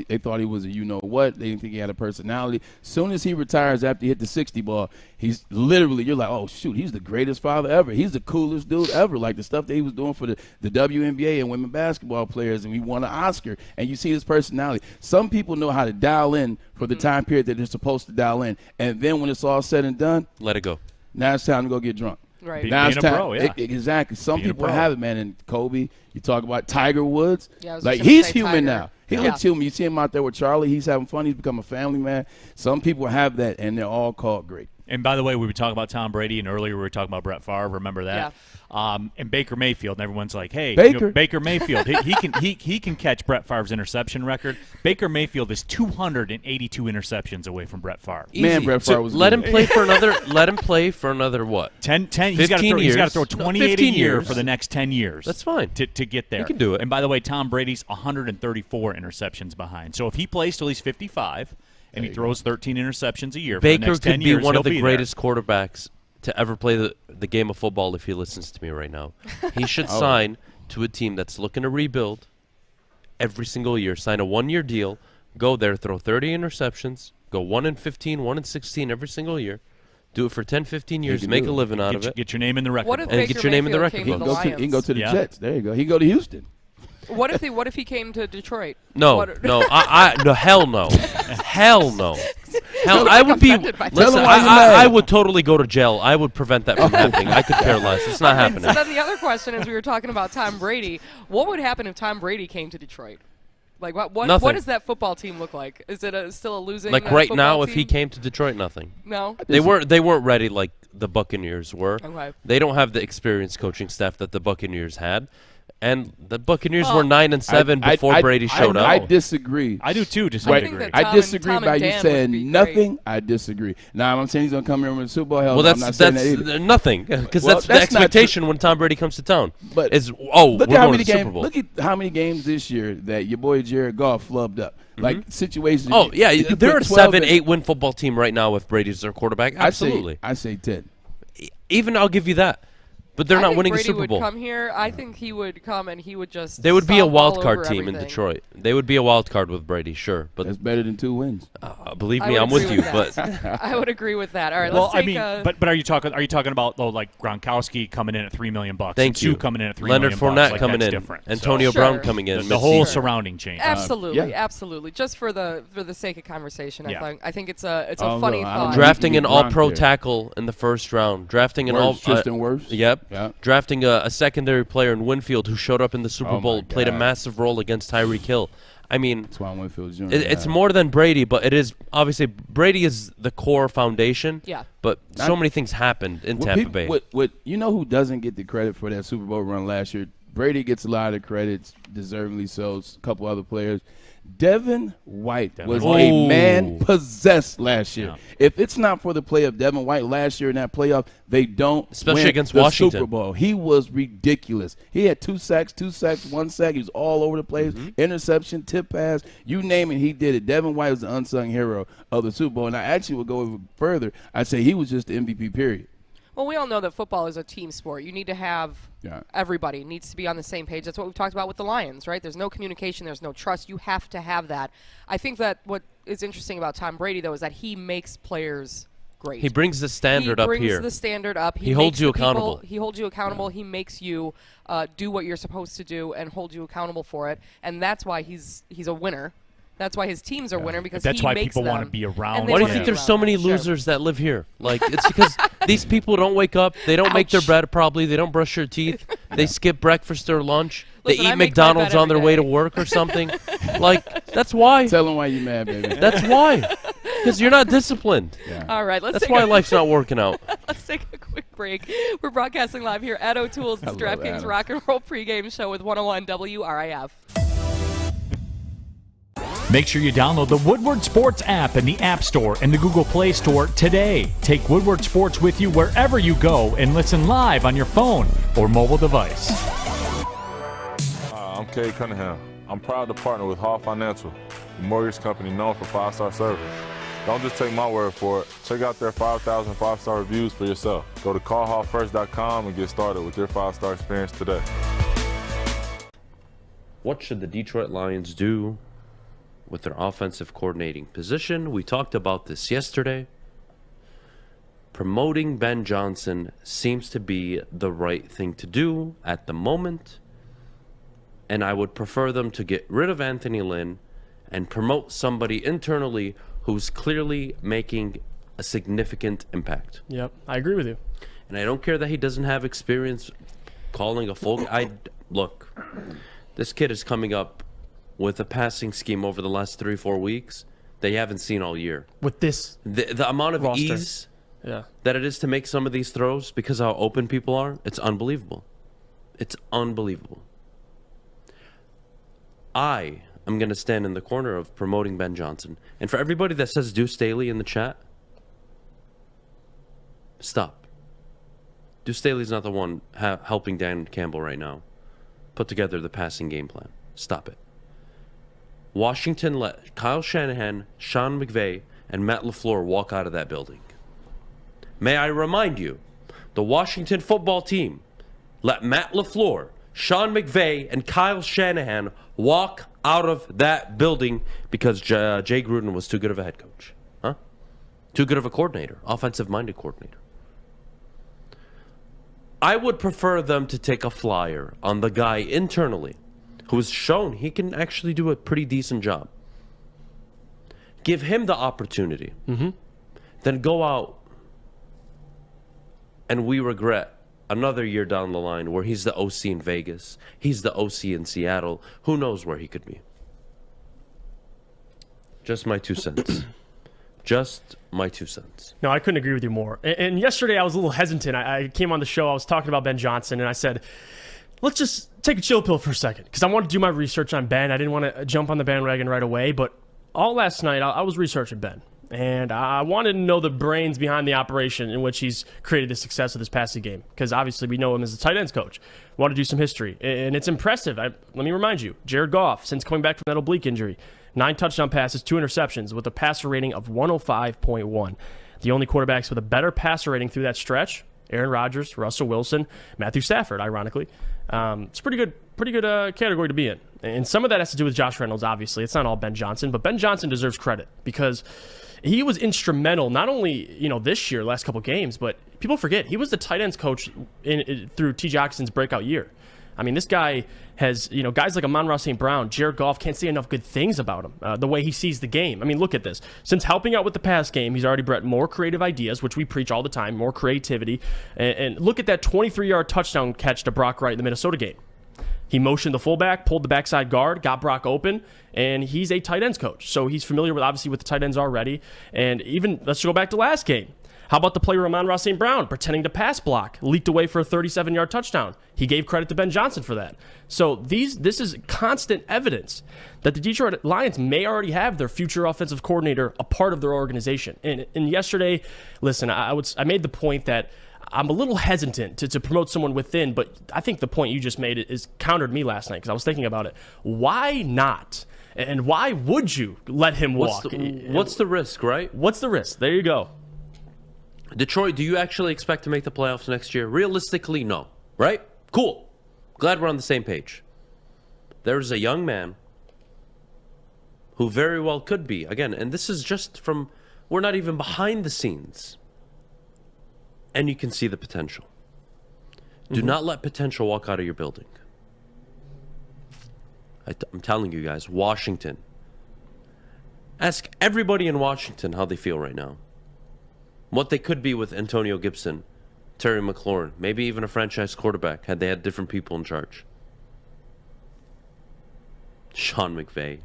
They thought he was a you-know-what. They didn't think he had a personality. Soon as he retires after he hit the 60 ball, he's literally, you're like, oh, shoot, he's the greatest father ever. He's the coolest dude ever. Like, the stuff that he was doing for the WNBA and women basketball players, and he won an Oscar, and you see his personality. Some people know how to dial in for the time period that they're supposed to dial in, and then when it's all said and done, Let it go. now it's time to go get drunk. Right. Now Being it's a time. pro, yeah. Exactly. Some Being a people pro. have it, man. And Kobe, you talk about Tiger Woods. Yeah, I was like, just gonna he's say human Tiger. now. He Yeah. looks human. You see him out there with Charlie. He's having fun. He's become a family man. Some people have that, and they're all called great. And by the way, we were talking about Tom Brady, and earlier we were talking about Brett Favre. Remember that? And Baker Mayfield, and everyone's like, "Hey, Baker Mayfield, he can catch Brett Favre's interception record." Baker Mayfield is 282 interceptions away from Brett Favre. Man, Brett Favre was let good. him play for another. Let him play for another what? 10 he's 15 years. got to throw 28 a 15 year years. for the next 10 years. That's fine. To get there. He can do it. And by the way, Tom Brady's 134 interceptions behind. So if he plays till he's 55 and he throws 13 interceptions a year for the Baker next 10 could be years, one of he'll the be greatest quarterbacks to ever play the game of football if he listens to me right now. He should sign to a team that's looking to rebuild every single year, sign a 1-year deal, go there, throw 30 interceptions, go 1-15, 1-16 every single year, do it for 10, 15 years, make a living out of it. Get your name in the record. What if book. And Baker get your name in the Mayfield record came to book. the He can go to the Yeah. Jets. There you go. He can go to Houston. What if he came to Detroit? No, no, no, hell no, hell no. Hell, I would be. offended by that. Listen, Tell him why you're mad. I would totally go to jail. I would prevent that from happening. I could care less. It's not happening. So then the other question is, we were talking about Tom Brady. What would happen if Tom Brady came to Detroit? Like, what Nothing. does that football team look like? Is it still a losing Like right football now, if team? he came to Detroit, nothing. No? They weren't ready like the Buccaneers were. Okay. They don't have the experienced coaching staff that the Buccaneers had. And the Buccaneers were 9-7 before Brady showed up. I disagree. I do too. To some Right. degree. I disagree Tom by and you Dan saying would be nothing. I disagree. Now I'm saying he's gonna come here with the Super Bowl. Hell, Well, no, I'm not saying that either. nothing, because Well, that's the that's not expectation when Tom Brady comes to town. But is look we're at how going many to the Super games. Bowl. Look at how many games this year that your boy Jared Goff flubbed up. Like situations. Oh yeah, if you they're put a 12 7-8 in- win football team right now if Brady's their quarterback. Absolutely. I say 10. even I'll give you that. But they're not winning Brady a Super Bowl. Would come here. I think he would come and he would just. They would be a stomp wild all card over team in everything. Detroit. They would be a wild card with Brady, sure. But that's better than 2 wins. Believe I me, would I'm with agree you. with But that. I would agree with that. All right, Well, let's take I mean, but are you talking about though, like Gronkowski coming in at $3 million? Thank you. Sue coming in at $3 Leonard million. Fournette Like, coming that's in. different. Antonio Sure. Brown coming in. The whole midseason. surrounding chain. Absolutely, yeah. absolutely. Just for the sake of conversation, Yeah. I think it's a Oh, funny look, I don't thought. know. Drafting an Gronk all-pro there. tackle in the first round. Drafting an all Tristan Wirfs? Yep. Yeah. Drafting a secondary player in Winfield who showed up in the Super Oh, Bowl, my played a God. massive role against Tyreek Hill. I mean, That's why Winfield Jr. it's more than Brady, but it is obviously Brady is the core foundation. Yeah. But so many things happened in Tampa Bay. You know who doesn't get the credit for that Super Bowl run last year? Brady gets a lot of credits, deservedly so. A couple other players. Devin White was a man possessed last year. Yeah. If it's not for the play of Devin White last year in that playoff, they don't Especially win against the Washington. Super Bowl. He was ridiculous. He had 2 sacks, 1 sack. He was all over the place. Interception, tip pass, you name it, he did it. Devin White was the unsung hero of the Super Bowl. And I actually would go even further. I'd say he was just the MVP, period. Well, we all know that football is a team sport. You need to have everybody needs to be on the same page. That's what we've talked about with the Lions, right? There's no communication. There's no trust. You have to have that. I think that what is interesting about Tom Brady, though, is that he makes players great. He brings the standard up here. He brings the standard up. He holds makes you the people- accountable. He holds you accountable. He makes you do what you're supposed to do and hold you accountable for it. And that's why he's a winner. That's why his teams are winner because That's he why makes people them, want to be around. and they Why do you wanna think be there's around so them. many Sure. losers that live here? Like, it's because these people don't wake up. They don't make their Ouch. bed probably. They don't brush their teeth. They skip breakfast or lunch. Listen, they I eat make my McDonald's bed on their every way day. to work or something. Like, that's why. Tell them why you mad, baby. That's why. Because you're not disciplined. All right, let's That's take why a- life's not working out. Let's take a quick break. We're broadcasting live here at O'Toole's I love DraftKings Adam. Rock and Roll pregame show with 101 WRIF. Make sure you download the Woodward Sports app in the App Store and the Google Play Store today. Take Woodward Sports with you wherever you go and listen live on your phone or mobile device. I'm Kay Cunningham. I'm proud to partner with Hall Financial, the mortgage company known for 5-star service. Don't just take my word for it. Check out their 5,000 5-star reviews for yourself. Go to callhallfirst.com and get started with your 5-star experience today. What should the Detroit Lions do with their offensive coordinating position? We talked about this yesterday. Promoting Ben Johnson seems to be the right thing to do at the moment. And I would prefer them to get rid of Anthony Lynn and promote somebody internally who's clearly making a significant impact. Yep, I agree with you. And I don't care that he doesn't have experience calling a full... Look, this kid is coming up with a passing scheme over the last 3-4 weeks that you haven't seen all year. With this The amount of roster. ease Yeah. that it is to make some of these throws because how open people are, it's unbelievable. It's unbelievable. I am going to stand in the corner of promoting Ben Johnson. And for everybody that says Deuce Staley in the chat, stop. Deuce Staley's not the one helping Dan Campbell right now put together the passing game plan. Stop it. Washington let Kyle Shanahan, Sean McVay, and Matt LaFleur walk out of that building. May I remind you, the Washington football team let Matt LaFleur, Sean McVay, and Kyle Shanahan walk out of that building because Jay Gruden was too good of a head coach. Huh? Too good of a coordinator, offensive-minded coordinator. I would prefer them to take a flyer on the guy internally who has shown he can actually do a pretty decent job. Give him the opportunity. Then go out and we regret another year down the line where he's the OC in Vegas, he's the OC in Seattle. Who knows where he could be? Just my 2 cents. Just my 2 cents. No, I couldn't agree with you more. And yesterday I was a little hesitant. I came on the show, I was talking about Ben Johnson, and I said, let's just take a chill pill for a second, because I wanted to do my research on Ben. I didn't want to jump on the bandwagon right away, but all last night I was researching Ben. And I wanted to know the brains behind the operation in which he's created the success of this passing game. Because obviously we know him as a tight ends coach. We want to do some history. And it's impressive. Let me remind you, Jared Goff, since coming back from that oblique injury, 9 touchdown passes, 2 interceptions with a passer rating of 105.1. The only quarterbacks with a better passer rating through that stretch, Aaron Rodgers, Russell Wilson, Matthew Stafford, ironically. It's a pretty good category to be in. And some of that has to do with Josh Reynolds, obviously. It's not all Ben Johnson, but Ben Johnson deserves credit because he was instrumental not only this year, last couple games, but people forget he was the tight ends coach through T. Jackson's breakout year. I mean, this guy has, guys like Amon-Ra St. Brown, Jared Goff, can't say enough good things about him, the way he sees the game. I mean, look at this. Since helping out with the pass game, he's already brought more creative ideas, which we preach all the time, more creativity. And look at that 23-yard touchdown catch to Brock Wright in the Minnesota game. He motioned the fullback, pulled the backside guard, got Brock open, and he's a tight ends coach. So he's familiar with the tight ends already. And even, let's go back to last game. How about the player Amon-Ra St. Brown pretending to pass block, leaked away for a 37-yard touchdown? He gave credit to Ben Johnson for that. So this is constant evidence that the Detroit Lions may already have their future offensive coordinator a part of their organization. And yesterday, listen, I made the point that I'm a little hesitant to promote someone within, but I think the point you just made is countered me last night because I was thinking about it. Why not? And why would you let him walk? What's the risk, right? What's the risk? There you go. Detroit, do you actually expect to make the playoffs next year? Realistically, no. Right? Cool. Glad we're on the same page. There's a young man who very well could be. Again, and this is just from, we're not even behind the scenes. And you can see the potential. Do not let potential walk out of your building. I'm telling you guys, Washington. Ask everybody in Washington how they feel right now. What they could be with Antonio Gibson, Terry McLaurin, maybe even a franchise quarterback had they had different people in charge. Sean McVay,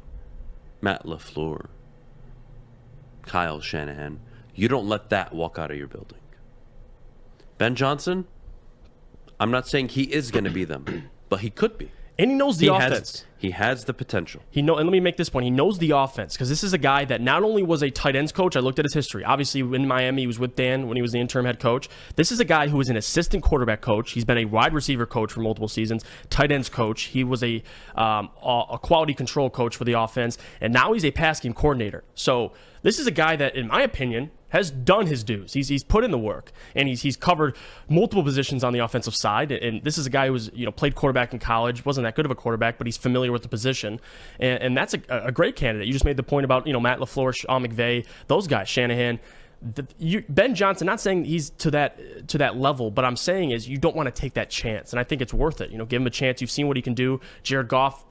Matt LaFleur, Kyle Shanahan. You don't let that walk out of your building. Ben Johnson, I'm not saying he is going to be them, but he could be. And he knows the offense. He has the potential. And let me make this point. He knows the offense because this is a guy that not only was a tight ends coach. I looked at his history. Obviously, in Miami, he was with Dan when he was the interim head coach. This is a guy who was an assistant quarterback coach. He's been a wide receiver coach for multiple seasons, tight ends coach. He was a quality control coach for the offense, and now he's a pass game coordinator. So this is a guy that, in my opinion, has done his dues. He's put in the work, and he's covered multiple positions on the offensive side. And this is a guy who was played quarterback in college, wasn't that good of a quarterback, but he's familiar with the position, and that's a great candidate. You just made the point about Matt LaFleur, Sean McVay, those guys, Shanahan. Ben Johnson, not saying he's to that level, but I'm saying is you don't want to take that chance, and I think it's worth it. Give him a chance. You've seen what he can do. Jared Goff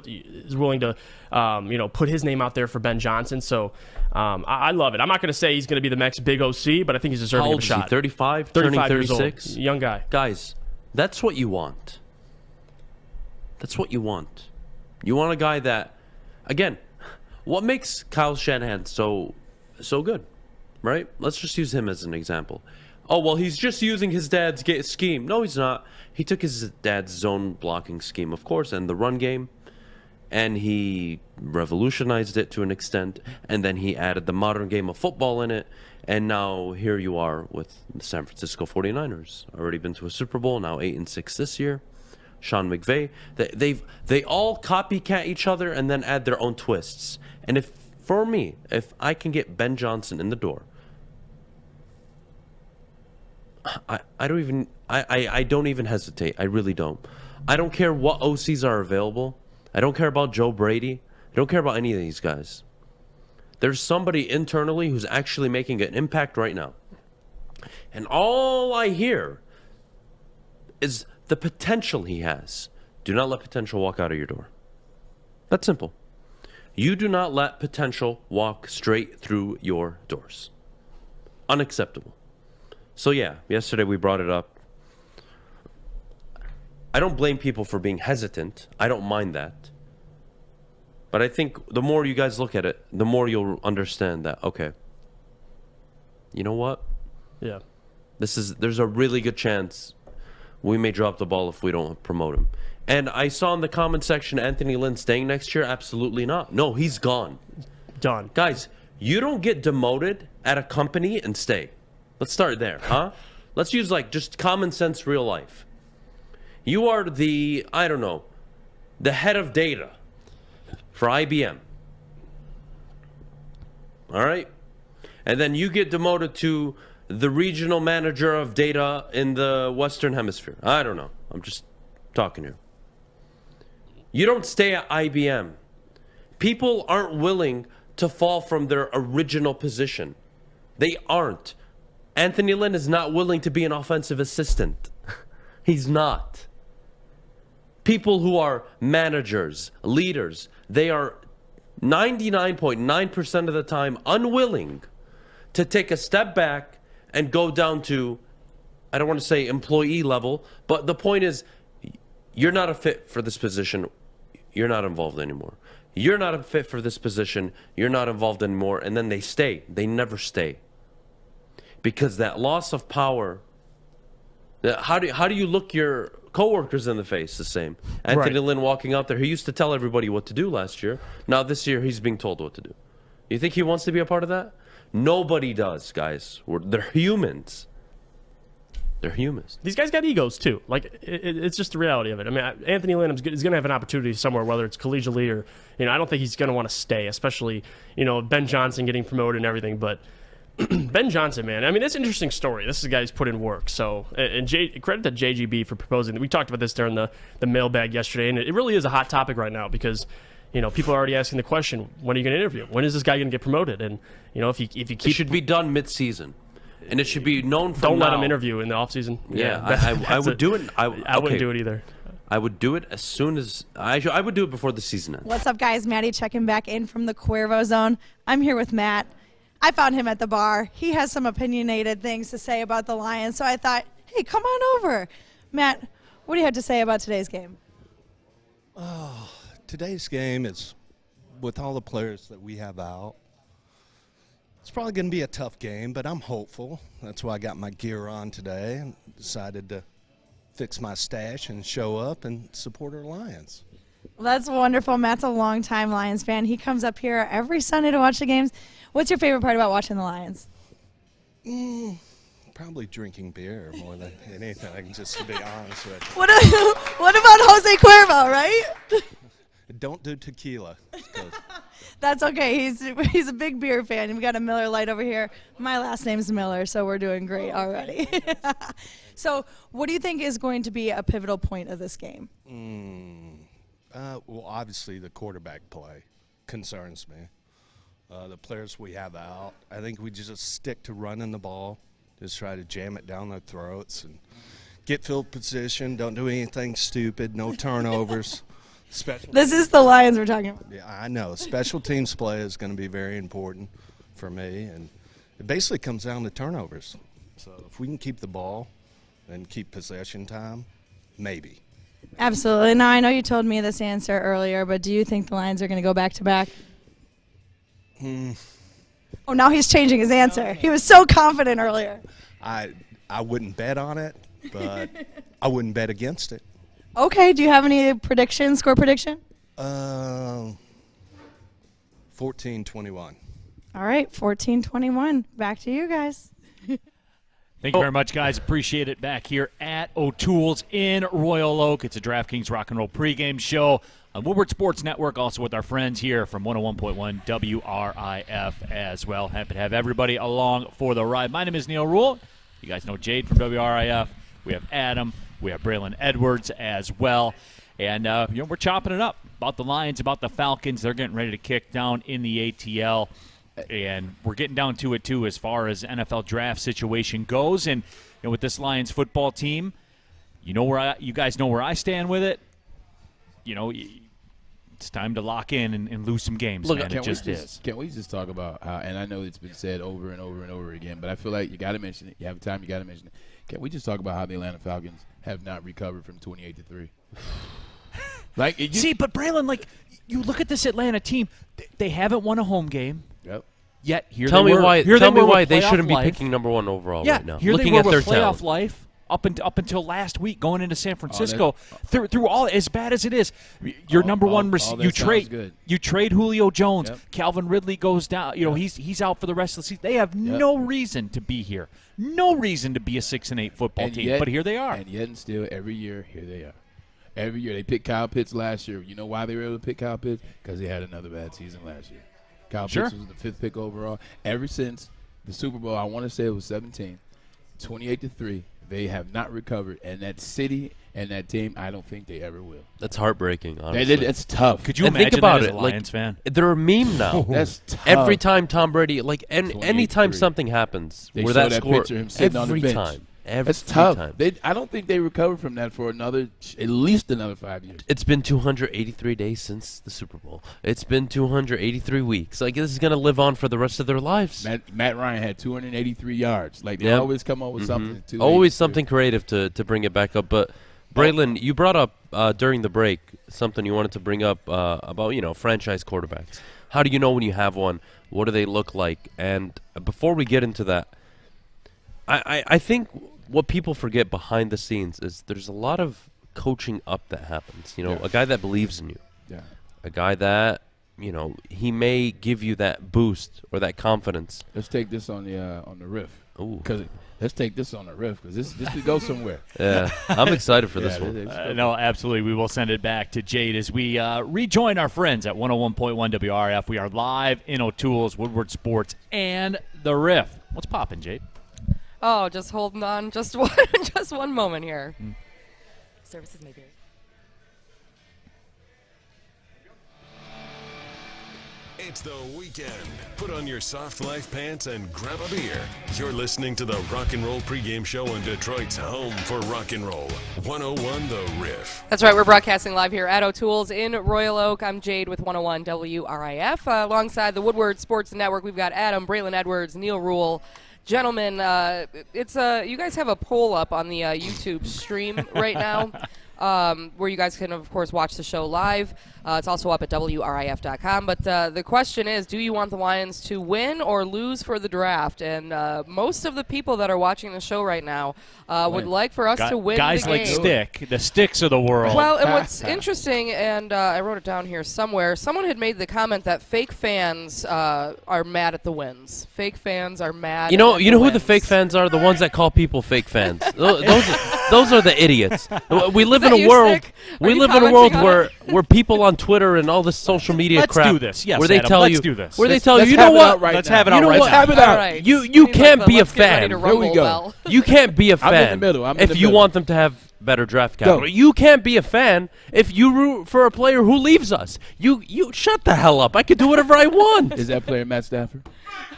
is willing to put his name out there for Ben Johnson. So I love it. I'm not going to say he's going to be the next big OC, but I think he's deserving of a shot. How old is he? 35? 35 turning years 36? old. Young guy. Guys, that's what you want. That's what you want. You want a guy that, again, what makes Kyle Shanahan so good? Right? Let's just use him as an example. Oh, well, he's just using his dad's scheme. No, he's not. He took his dad's zone blocking scheme, of course, and the run game, and he revolutionized it to an extent, and then he added the modern game of football in it, and now here you are with the San Francisco 49ers. Already been to a Super Bowl, now 8-6 this year. Sean McVay. They all copycat each other and then add their own twists. And if I can get Ben Johnson in the door, I don't even hesitate. I really don't. I don't care what OCs are available. I don't care about Joe Brady. I don't care about any of these guys. There's somebody internally who's actually making an impact right now. And all I hear is the potential he has. Do not let potential walk out of your door. That's simple. You do not let potential walk straight through your doors. Unacceptable. So yeah, yesterday we brought it up. I don't blame people for being hesitant. I don't mind that. But I think the more you guys look at it, the more you'll understand that, okay, you know what? Yeah. There's a really good chance we may drop the ball if we don't promote him. And I saw in the comment section, Anthony Lynn staying next year. Absolutely not. No, he's gone. Done. Guys, you don't get demoted at a company and stay. Let's start there, huh? Let's use just common sense real life. You are the head of data for IBM. All right? And then you get demoted to the regional manager of data in the Western Hemisphere. I don't know. I'm just talking here. You don't stay at IBM. People aren't willing to fall from their original position. They aren't. Anthony Lynn is not willing to be an offensive assistant. He's not. People who are managers, leaders, they are 99.9% of the time unwilling to take a step back and go down to, I don't want to say employee level, but the point is, you're not a fit for this position. You're not involved anymore. You're not a fit for this position. You're not involved anymore. And then they stay. They never stay. Because that loss of power, how do you look your coworkers in the face the same? Anthony Lynn walking out there, he used to tell everybody what to do last year. Now this year he's being told what to do. You think he wants to be a part of that? Nobody does, guys. They're humans. They're humans. These guys got egos too. Like it's just the reality of it. I mean, Anthony Lynn is going to have an opportunity somewhere, whether it's collegially or I don't think he's going to want to stay, especially Ben Johnson getting promoted and everything. But Ben Johnson, man, I mean, that's an interesting story. This is a guy who's put in work. So, and credit to JGB for proposing. We talked about this during the mailbag yesterday, and it really is a hot topic right now because people are already asking the question: when are you going to interview? When is this guy going to get promoted? And if you keep, it should be done mid-season. And it should be known from Don't now. let him interview in the offseason. Yeah, I would do it. I wouldn't do it either. I would do it as soon as I would do it before the season ends. What's up, guys? Maddie checking back in from the Cuervo Zone. I'm here with Matt. I found him at the bar. He has some opinionated things to say about the Lions, so I thought, hey, come on over. Matt, what do you have to say about today's game? Oh, today's game is, with all the players that we have out, it's probably going to be a tough game, but I'm hopeful. That's why I got my gear on today and decided to fix my stash and show up and support our Lions. Well, that's wonderful. Matt's a longtime Lions fan. He comes up here every Sunday to watch the games. What's your favorite part about watching the Lions? Probably drinking beer more than anything, just to be honest with you. What about Jose Cuervo, right? Don't do tequila. That's okay. He's a big beer fan. We got a Miller Lite over here. My last name's Miller, so we're doing great already. So what do you think is going to be a pivotal point of this game? Well, obviously the quarterback play concerns me. The players we have out, I think we just stick to running the ball, just try to jam it down their throats and get field position. Don't do anything stupid, no turnovers. This is the Lions we're talking about. Yeah, I know. Special teams play is going to be very important for me, and it basically comes down to turnovers. So if we can keep the ball and keep possession time, maybe. Absolutely. Now, I know you told me this answer earlier, but do you think the Lions are going to go back-to-back? Oh, now he's changing his answer. He was so confident earlier. I wouldn't bet on it, but I wouldn't bet against it. Okay. Do you have any prediction, score prediction? 14-21. All right, 14-21. Back to you guys. Thank you very much, guys. Appreciate it. Back here at O'Toole's in Royal Oak. It's a DraftKings Rock and Roll pregame show on Woodward Sports Network, also with our friends here from 101.1 WRIF as well. Happy to have everybody along for the ride. My name is Neal Ruhl. You guys know Jade from WRIF. We have Adham. We have Braylon Edwards as well. And, we're chopping it up about the Lions, about the Falcons. They're getting ready to kick down in the ATL. And we're getting down to it, too, as far as NFL draft situation goes. And with this Lions football team, you guys know where I stand with it. It's time to lock in and lose some games, man. It just is. Can we just talk about how, and I know it's been said over and over and over again, but I feel like you got to mention it. You have time, you got to mention it. Can we just talk about how the Atlanta Falcons have not recovered from 28-3? But Braylon, you look at this Atlanta team, they haven't won a home game. Yep. Yet here Tell they me were. why. Here Tell they me were why with they shouldn't be playoff picking number one overall right now. Here Looking they at were their with playoff talent. life up until last week, going into San Francisco. Through all as bad as it is, your number one you trade Julio Jones. Yep. Calvin Ridley goes down. He's out for the rest of the season. They have no reason to be here. No reason to be a 6-8 football team. But here they are. And yet and still, every year, here they are. Every year. They picked Kyle Pitts last year. You know why they were able to pick Kyle Pitts? Because he had another bad season last year. Kyle Pitts was the 5th pick overall. Ever since The Super Bowl, I want to say it was 17, 28-3. They have not recovered, and that city and that team, I don't think they ever will. That's heartbreaking, honestly. It's tough. Could you And imagine think about that as it, a Lions fan? They're a meme now. That's tough. Every time Tom Brady, anytime 28-3. something happens, They where show that that score, picture of him sitting on the every bench. time. That's tough. Time. I don't think they recover from that for at least another 5 years. It's been 283 days since the Super Bowl. It's been 283 weeks. Like, this is going to live on for the rest of their lives. Matt Ryan had 283 yards. Like, they Yep. always come up with something. Always something creative to bring it back up. But, Braylon, you brought up during the break something you wanted to bring up about, franchise quarterbacks. How do you know when you have one? What do they look like? And before we get into that, I think what people forget behind the scenes is there's a lot of coaching up that happens. A guy that believes in you. Yeah. A guy that, he may give you that boost or that confidence. Let's take this on the RIF. Ooh. Let's take this on the RIF because this could go somewhere. Yeah, I'm excited for this one. No, absolutely. We will send it back to Jade as we rejoin our friends at 101.1 WRIF. We are live in O'Toole's, Woodward Sports, and the RIF. What's popping, Jade? Oh, just holding on. Just one moment here. Services may vary. It's the weekend. Put on your soft life pants and grab a beer. You're listening to the Rock and Roll pregame show on Detroit's home for rock and roll. 101 The Riff. That's right. We're broadcasting live here at O'Toole's in Royal Oak. I'm Jade with 101 WRIF. Alongside the Woodward Sports Network, we've got Adham, Braylon Edwards, Neal Ruhl. Gentlemen, it's you guys have a poll up on the YouTube stream right now. Where you guys can, of course, watch the show live. It's also up at WRIF.com. But the question is, do you want the Lions to win or lose for the draft? And most of the people that are watching the show right now would like for us to win guys the game. like Stick, the Sticks of the world. Well, and what's interesting, and I wrote it down here somewhere, someone had made the comment that fake fans are mad at the wins. Fake fans are mad You know who wins. the fake fans are? The ones that call people fake fans. Those are the idiots. We live in a world. We live in a world where people on Twitter and all this social media Let's crap. do this. Yes, where they Adam, tell let's you. do this. Where they Let's- tell you, let's you have know it what? out right Let's now. have it out You know right what? now. Have it out. Right. You can't be a let's get ready fan. to rumble we go. well. You can't be a fan. I'm in the middle. I'm in if the you middle. want them to have better draft capital. Go. You can't be a fan if you root for a player who leaves us. You shut the hell up. I can do whatever I want. Is that player Matt Stafford?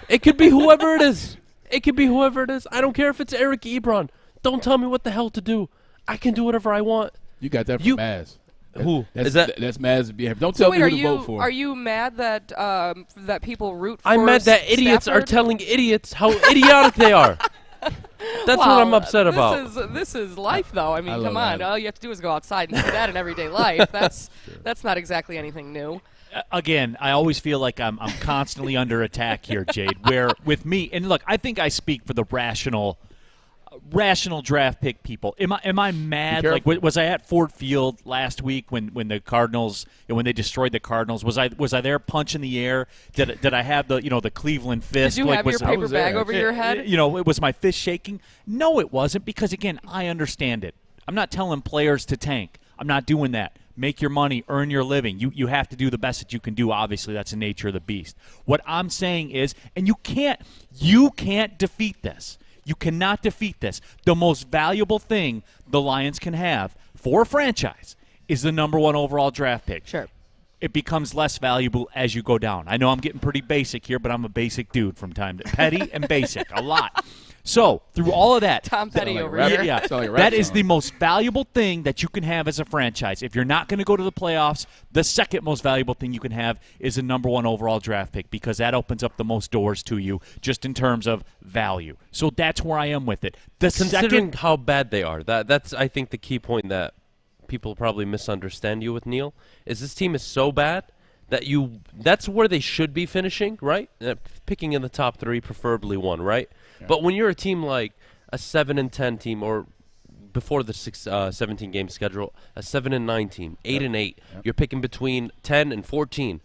It could be whoever it is. It could be whoever it is. I don't care if it's Eric Ebron. Don't tell me what the hell to do. I can do whatever I want. You got that from Maz. Who? That's Maz's behavior. Don't So tell wait, me are who to vote for. Are you mad that that people root for I'm mad that idiots are Stafford? telling idiots how idiotic they are. That's what I'm upset about. This is life, though. I mean, love come on. that. All you have to do is go outside and see that in everyday life. That's not exactly anything new. Again, I always feel like I'm constantly under attack here, Jade, where with me, and look, I think I speak for the rational draft pick people. Am I mad? Like, was I at Ford Field last week when the Cardinals, when they destroyed the Cardinals? Was I there punching the air? Did I have the Cleveland fist? Did you have your paper bag over your head? Was my fist shaking? No, it wasn't, because again, I understand it. I'm not telling players to tank. I'm not doing that. Make your money, earn your living. You have to do the best that you can do. Obviously, that's the nature of the beast. What I'm saying is, and you can't defeat this. You cannot defeat this. The most valuable thing the Lions can have for a franchise is the number 1 overall draft pick. Sure. It becomes less valuable as you go down. I know I'm getting pretty basic here, but I'm a basic dude from time to petty and basic a lot. So through all of that, Tom Petty over here. Yeah, that is the most valuable thing that you can have as a franchise. If you're not going to go to the playoffs, the second most valuable thing you can have is a number 1 overall draft pick, because that opens up the most doors to you just in terms of value. So that's where I am with it. Considering how bad they are, that's I think the key point that people probably misunderstand you with, Neal, is this team is so bad that that's where they should be finishing, right? Picking in the top 3, preferably 1, right? Yeah. But when you're a team like a 7-10 team, or before the 17-game schedule, a 7-9 team, 8-8, you're picking between 10 and 14.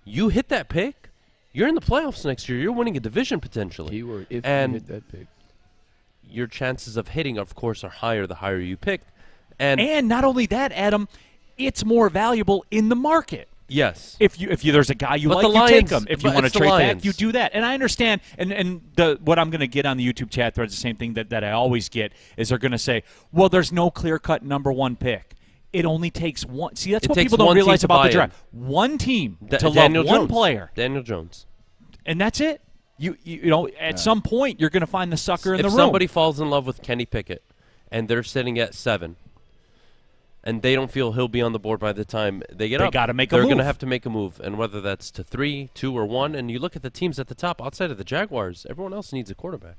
You hit that pick, you're in the playoffs next year. You're winning a division potentially. Keyword, if and you hit that pick. Your chances of hitting, of course, are higher the higher you pick. And not only that, Adam, it's more valuable in the market. Yes. If there's a guy you But like, the you take Lions- him. If but you want to it's the trade back, Lions. you do that. And I understand. And what I'm going to get on the YouTube chat thread is the same thing that I always get is they're going to say, well, there's no clear-cut number one pick. It only takes one. See, that's It what takes people don't one team realize to about the buy draft. in. One team to Daniel love one Jones. player. Daniel Jones. And that's it. You know, at some point, you're going to find the sucker in the If room. somebody falls in love with Kenny Pickett and they're sitting at 7 and they don't feel he'll be on the board by the time they get They up, gotta make a they're move. going to have to make a move. And whether that's to 3, 2, or 1, and you look at the teams at the top outside of the Jaguars, everyone else needs a quarterback.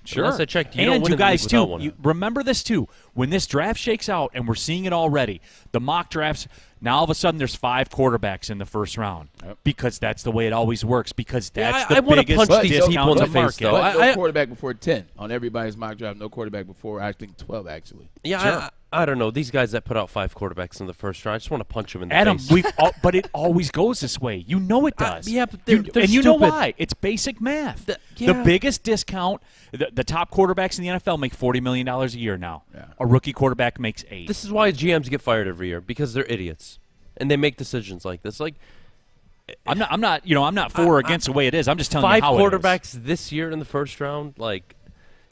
Sure. Unless I checked, you and don't win you in the league guys without too. one. Remember this too. When this draft shakes out, and we're seeing it already, the mock drafts. Now all of a sudden, there's 5 quarterbacks in the first round because that's the way it always works. Because that's I the wanna biggest punch these discount people in to the face, market. though. But no quarterback before 10 on everybody's mock draft. No quarterback before, I think, 12, actually. Yeah, Sure. I don't know. These guys that put out 5 quarterbacks in the first round, I just want to punch them in the Adam, face. but it always goes this way. You know it does. yeah, but You- they're and you know stupid. why? It's basic math. The yeah. biggest discount, the top quarterbacks in the NFL make $40 million a year now. Yeah. A rookie quarterback makes 8. This is why GMs get fired every year, because they're idiots. And they make decisions like this. Like, I'm not for or against the way it is. I'm just telling 5 you how it is. quarterbacks this year in the first round, like,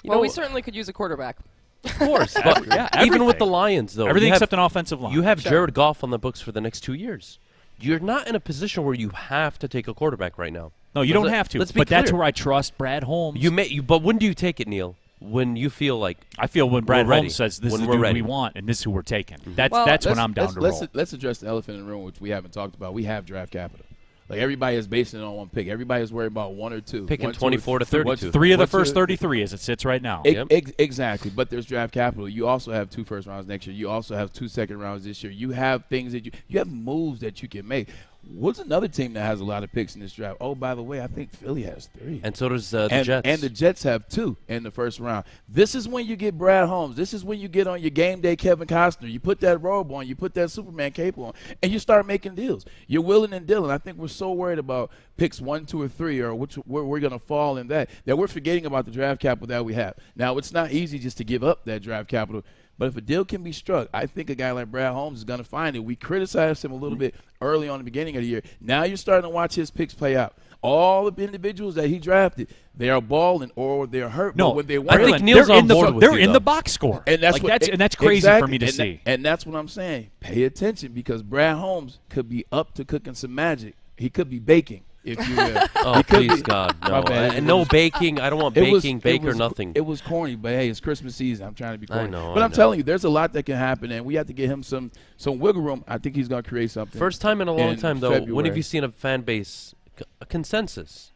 Well, we certainly could use a quarterback. Of course, but even with the Lions, though, everything you have- except an offensive line. You have Sure. Jared Goff on the books for the next 2 years. You're not in a position where you have to take a quarterback right now. No, you don't have to. Let's be But that's clear. where I trust Brad Holmes. But when do you take it, Neal? When you feel like I feel when Brad we're ready. Holmes says this When is the we're dude ready. we want and this is who we're taking. That's when I'm down to roll. Let's address the elephant in the room, which we haven't talked about. We have draft capital. Like, everybody is basing it on one pick. Everybody is worried about 1 or 2. Picking 1, 2, 24 to 32. 3 of the one, first 2, 33 as it sits right now. Exactly, but there's draft capital. You also have 2 first rounds next year. You also have 2 second rounds this year. You have things that you have moves that you can make. What's another team that has a lot of picks in this draft? Oh, by the way, I think Philly has 3. And so does the Jets. And the Jets have 2 in the first round. This is when you get Brad Holmes. This is when you get on your game day Kevin Costner. You put that robe on. You put that Superman cape on. And you start making deals. You're willing and dealing. I think we're so worried about picks 1, 2, or 3 or where we're going to fall in that we're forgetting about the draft capital that we have. Now, it's not easy just to give up that draft capital. But if a deal can be struck, I think a guy like Brad Holmes is going to find it. We criticized him a little bit early on in the beginning of the year. Now you're starting to watch his picks play out. All the individuals that he drafted, they are balling or they're hurt. No, but when they I think Neal's on board with they're you, in though. the box score. And that's that's crazy for me to see. And that's what I'm saying. Pay attention because Brad Holmes could be up to cooking some magic. He could be baking. If you will. Oh, please, God, no. My bad. And no baking. I don't want baking, bake, or nothing. It was corny, but hey, it's Christmas season. I'm trying to be corny. I know. But I'm telling you, there's a lot that can happen, and we have to give him some wiggle room. I think he's going to create something. First time in a long time, though, when have February. you seen a fan base, a consensus?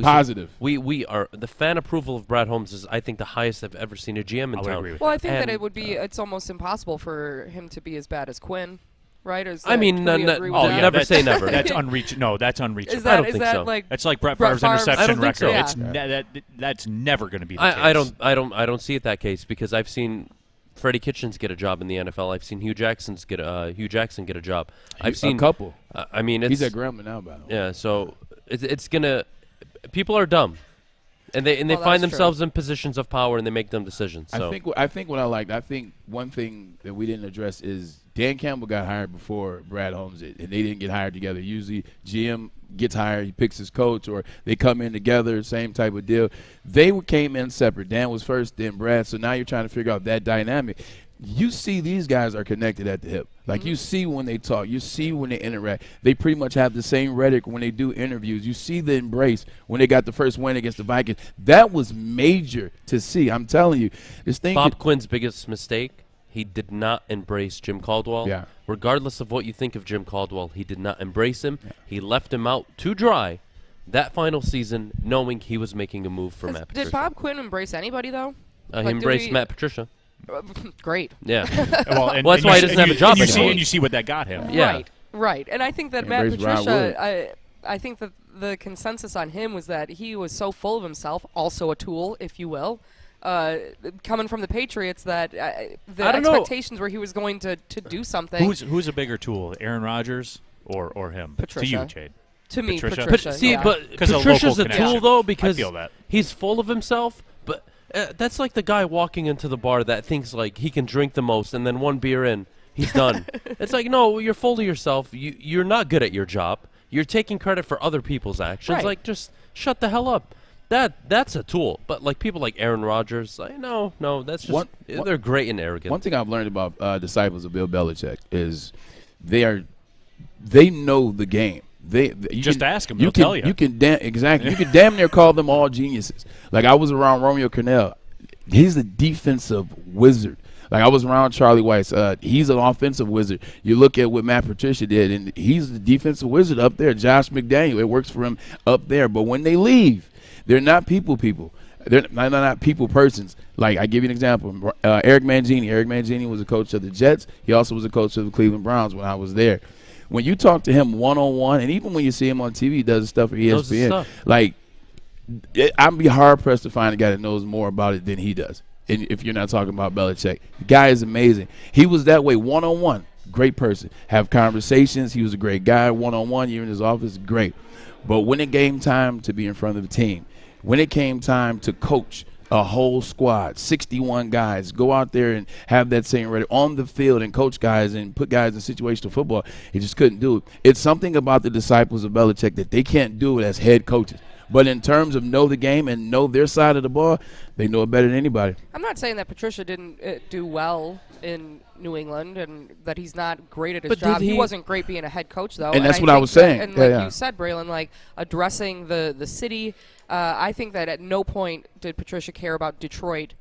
Positive. We are the fan approval of Brad Holmes is, I think, the highest I've ever seen a GM in town. Well, I think that it would be. It's almost impossible for him to be as bad as Quinn, right? I mean, never say never. That's unreachable. No, that's unreachable. Is that, I don't is think that so. like That's like Brett Brett Favre's Favre's- interception I don't think record. so. It's that's never going to be the case. I don't see it that case because I've seen Freddie Kitchens get a job in the NFL. I've seen Hugh Jackson get a job. I've seen a couple. I mean, he's at Grambling now, by the way. Yeah, so it's gonna. People are dumb, and they Well, find that's themselves in positions of power and they make dumb decisions. So I think what I liked. I think one thing that we didn't address is Dan Campbell got hired before Brad Holmes did, and they didn't get hired together. Usually, GM gets hired, he picks his coach, or they come in together, same type of deal. They came in separate. Dan was first, then Brad. So now you're trying to figure out that dynamic. You see these guys are connected at the hip. Like, you see when they talk. You see when they interact. They pretty much have the same rhetoric when they do interviews. You see the embrace when they got the first win against the Vikings. That was major to see. I'm telling you. This thing. Bob Quinn's biggest mistake, he did not embrace Jim Caldwell. Yeah. Regardless of what you think of Jim Caldwell, he did not embrace him. Yeah. He left him out to dry that final season knowing he was making a move for Matt Patricia. Did Bob Quinn embrace anybody though? He embraced Matt Patricia. Great. Yeah. well, that's why he doesn't have a job anymore. And you see what that got him. Yeah. Right. And I think that Matt Patricia, I think that the consensus on him was that he was so full of himself, also a tool, if you will, coming from the Patriots, that the expectations were he was going to do something. Who's a bigger tool, Aaron Rodgers or him? Patricia. To you, Jade. To me, Patricia. Patricia. But Patricia's a tool, though, because he's full of himself, but that's like the guy walking into the bar that thinks like he can drink the most, and then one beer in, He's done. It's like, no, you're full of yourself. You're not good at your job. You're taking credit for other people's actions. Right. Like, just shut the hell up. That's a tool. But like people like Aaron Rodgers, like, no, that's just they're great and arrogant. One thing I've learned about disciples of Bill Belichick is they know the game. You just can, ask them; they'll tell you. You can damn near call them all geniuses. Like I was around Romeo Cornell. He's a defensive wizard. Like I was around Charlie Weiss. He's an offensive wizard. You look at what Matt Patricia did, and he's the defensive wizard up there. Josh McDaniel, it works for him up there. But when they leave, they're not people. They're not people persons. Like I give you an example. Eric Mangini. Eric Mangini was a coach of the Jets. He also was a coach of the Cleveland Browns when I was there. When you talk to him one-on-one, and even when you see him on TV, he does stuff for ESPN. Like, I'd be hard-pressed to find a guy that knows more about it than he does. And if you're not talking about Belichick. The guy is amazing. He was that way one-on-one. Great person. Have conversations. He was a great guy. One-on-one, you're in his office, great. But when it came time to be in front of the team, when it came time to coach a whole squad, 61 guys, go out there and have that same ready on the field and coach guys and put guys in situational football, he just couldn't do it. It's something about the disciples of Belichick that they can't do it as head coaches. But in terms of know the game and know their side of the ball, they know it better than anybody. I'm not saying that Patricia didn't do well in New England and that he's not great at his job. He wasn't great being a head coach, though. And that's what I was saying. And like you said, Braylon, like addressing the city, I think that at no point did Patricia care about Detroit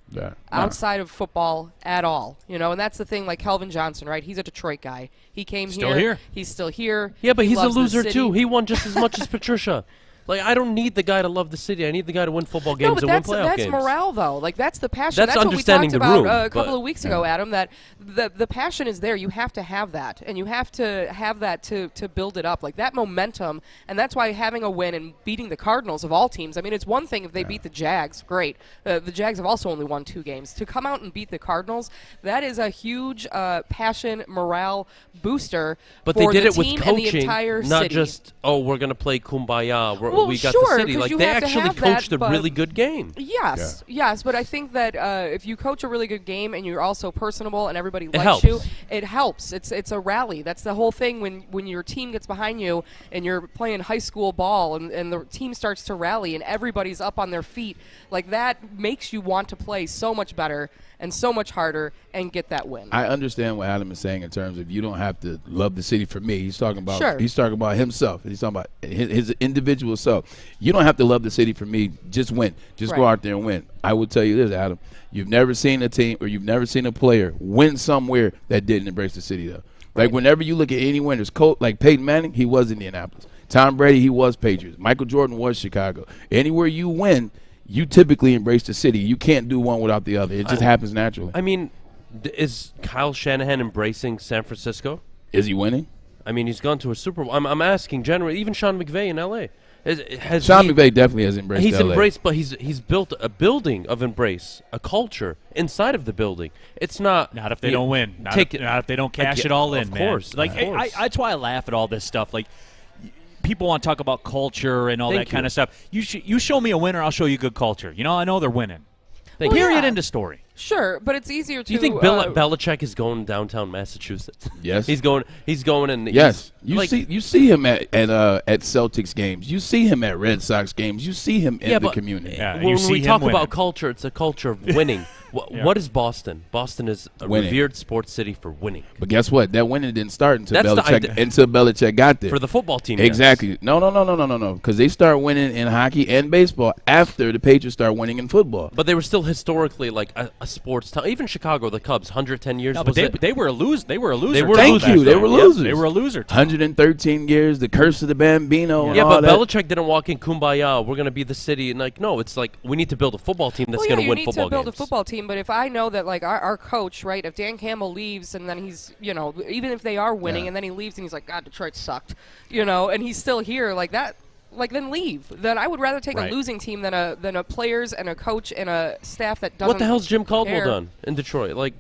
outside of football at all. You know, and that's the thing. Like Calvin Johnson, right? He's a Detroit guy. He came here. He's still here. Yeah, but he's a loves the loser city. too. He won just as much as Patricia. Like, I don't need the guy to love the city. I need the guy to win football games and win playoff games. That's morale, though. Like, that's the passion. That's what understanding we talked the about room, a couple of weeks ago, Adam, that the passion is there. You have to have that, and you have to have that to build it up. Like, that momentum, and that's why having a win and beating the Cardinals of all teams, I mean, it's one thing if they beat the Jags, great. The Jags have also only won 2 games. To come out and beat the Cardinals, that is a huge passion, morale booster but for they did the it with team coaching, and the entire not city. just, we're going to play Kumbaya. We got sure, the city. Like, they actually coached a really good game. Yes, but I think that if you coach a really good game and you're also personable and everybody likes helps. you, it helps. It's a rally. That's the whole thing when your team gets behind you and you're playing high school ball and the team starts to rally and everybody's up on their feet. Like, that makes you want to play so much better and so much harder and get that win. I understand what Adam is saying in terms of you don't have to love the city. For me, he's talking about himself. He's talking about his individual self. You don't have to love the city for me. Just win. Just go out there and win. I will tell you this, Adam. You've never seen a team or you've never seen a player win somewhere that didn't embrace the city, though. Like, whenever you look at any winners, like Peyton Manning, he was Indianapolis. Tom Brady, he was Patriots. Michael Jordan was Chicago. Anywhere you win, you typically embrace the city. You can't do one without the other. It just happens naturally. I mean, is Kyle Shanahan embracing San Francisco? Is he winning? I mean, he's gone to a Super Bowl. I'm asking generally, even Sean McVay in L.A. Sean McVay definitely has embraced He's LA. embraced, but he's built a building of embrace, a culture inside of the building. It's not if they don't win. Not if they don't cash it all in, of man. Course, like, that's why I laugh at all this stuff. Like, people want to talk about culture and all that kind of stuff. You show me a winner, I'll show you good culture. You know, I know they're winning. Period. End of story. Sure, but it's easier to. Do you think Belichick is going downtown Massachusetts? Yes, he's going, and yes. You see him at Celtics games. You see him at Red Sox games. You see him in the community. Yeah, when we talk about culture, it's a culture of winning. What is Boston? Boston is a revered sports city for winning. But guess what? That winning didn't start until Belichick got there. For the football team, exactly. Yes. No. Because they start winning in hockey and baseball after the Patriots start winning in football. But they were still historically like a sports town. Even Chicago, the Cubs, 110 years. No, but they were a loser. They were a loser. Thank you. They were losers. They were a loser. 113 years, the curse of the Bambino. Yeah, but Belichick didn't walk in Kumbaya. We're going to be the city, and no, it's like we need to build a football team that's going to win football games. You need to build a football team, but if I know that like our coach, right? If Dan Campbell leaves and then he's, even if they are winning and then he leaves and he's like, God, Detroit sucked, and he's still here like that. Like, then leave. Then I would rather take a losing team than a players and a coach and a staff that doesn't. What the hell's Jim Caldwell care. done in Detroit? Like,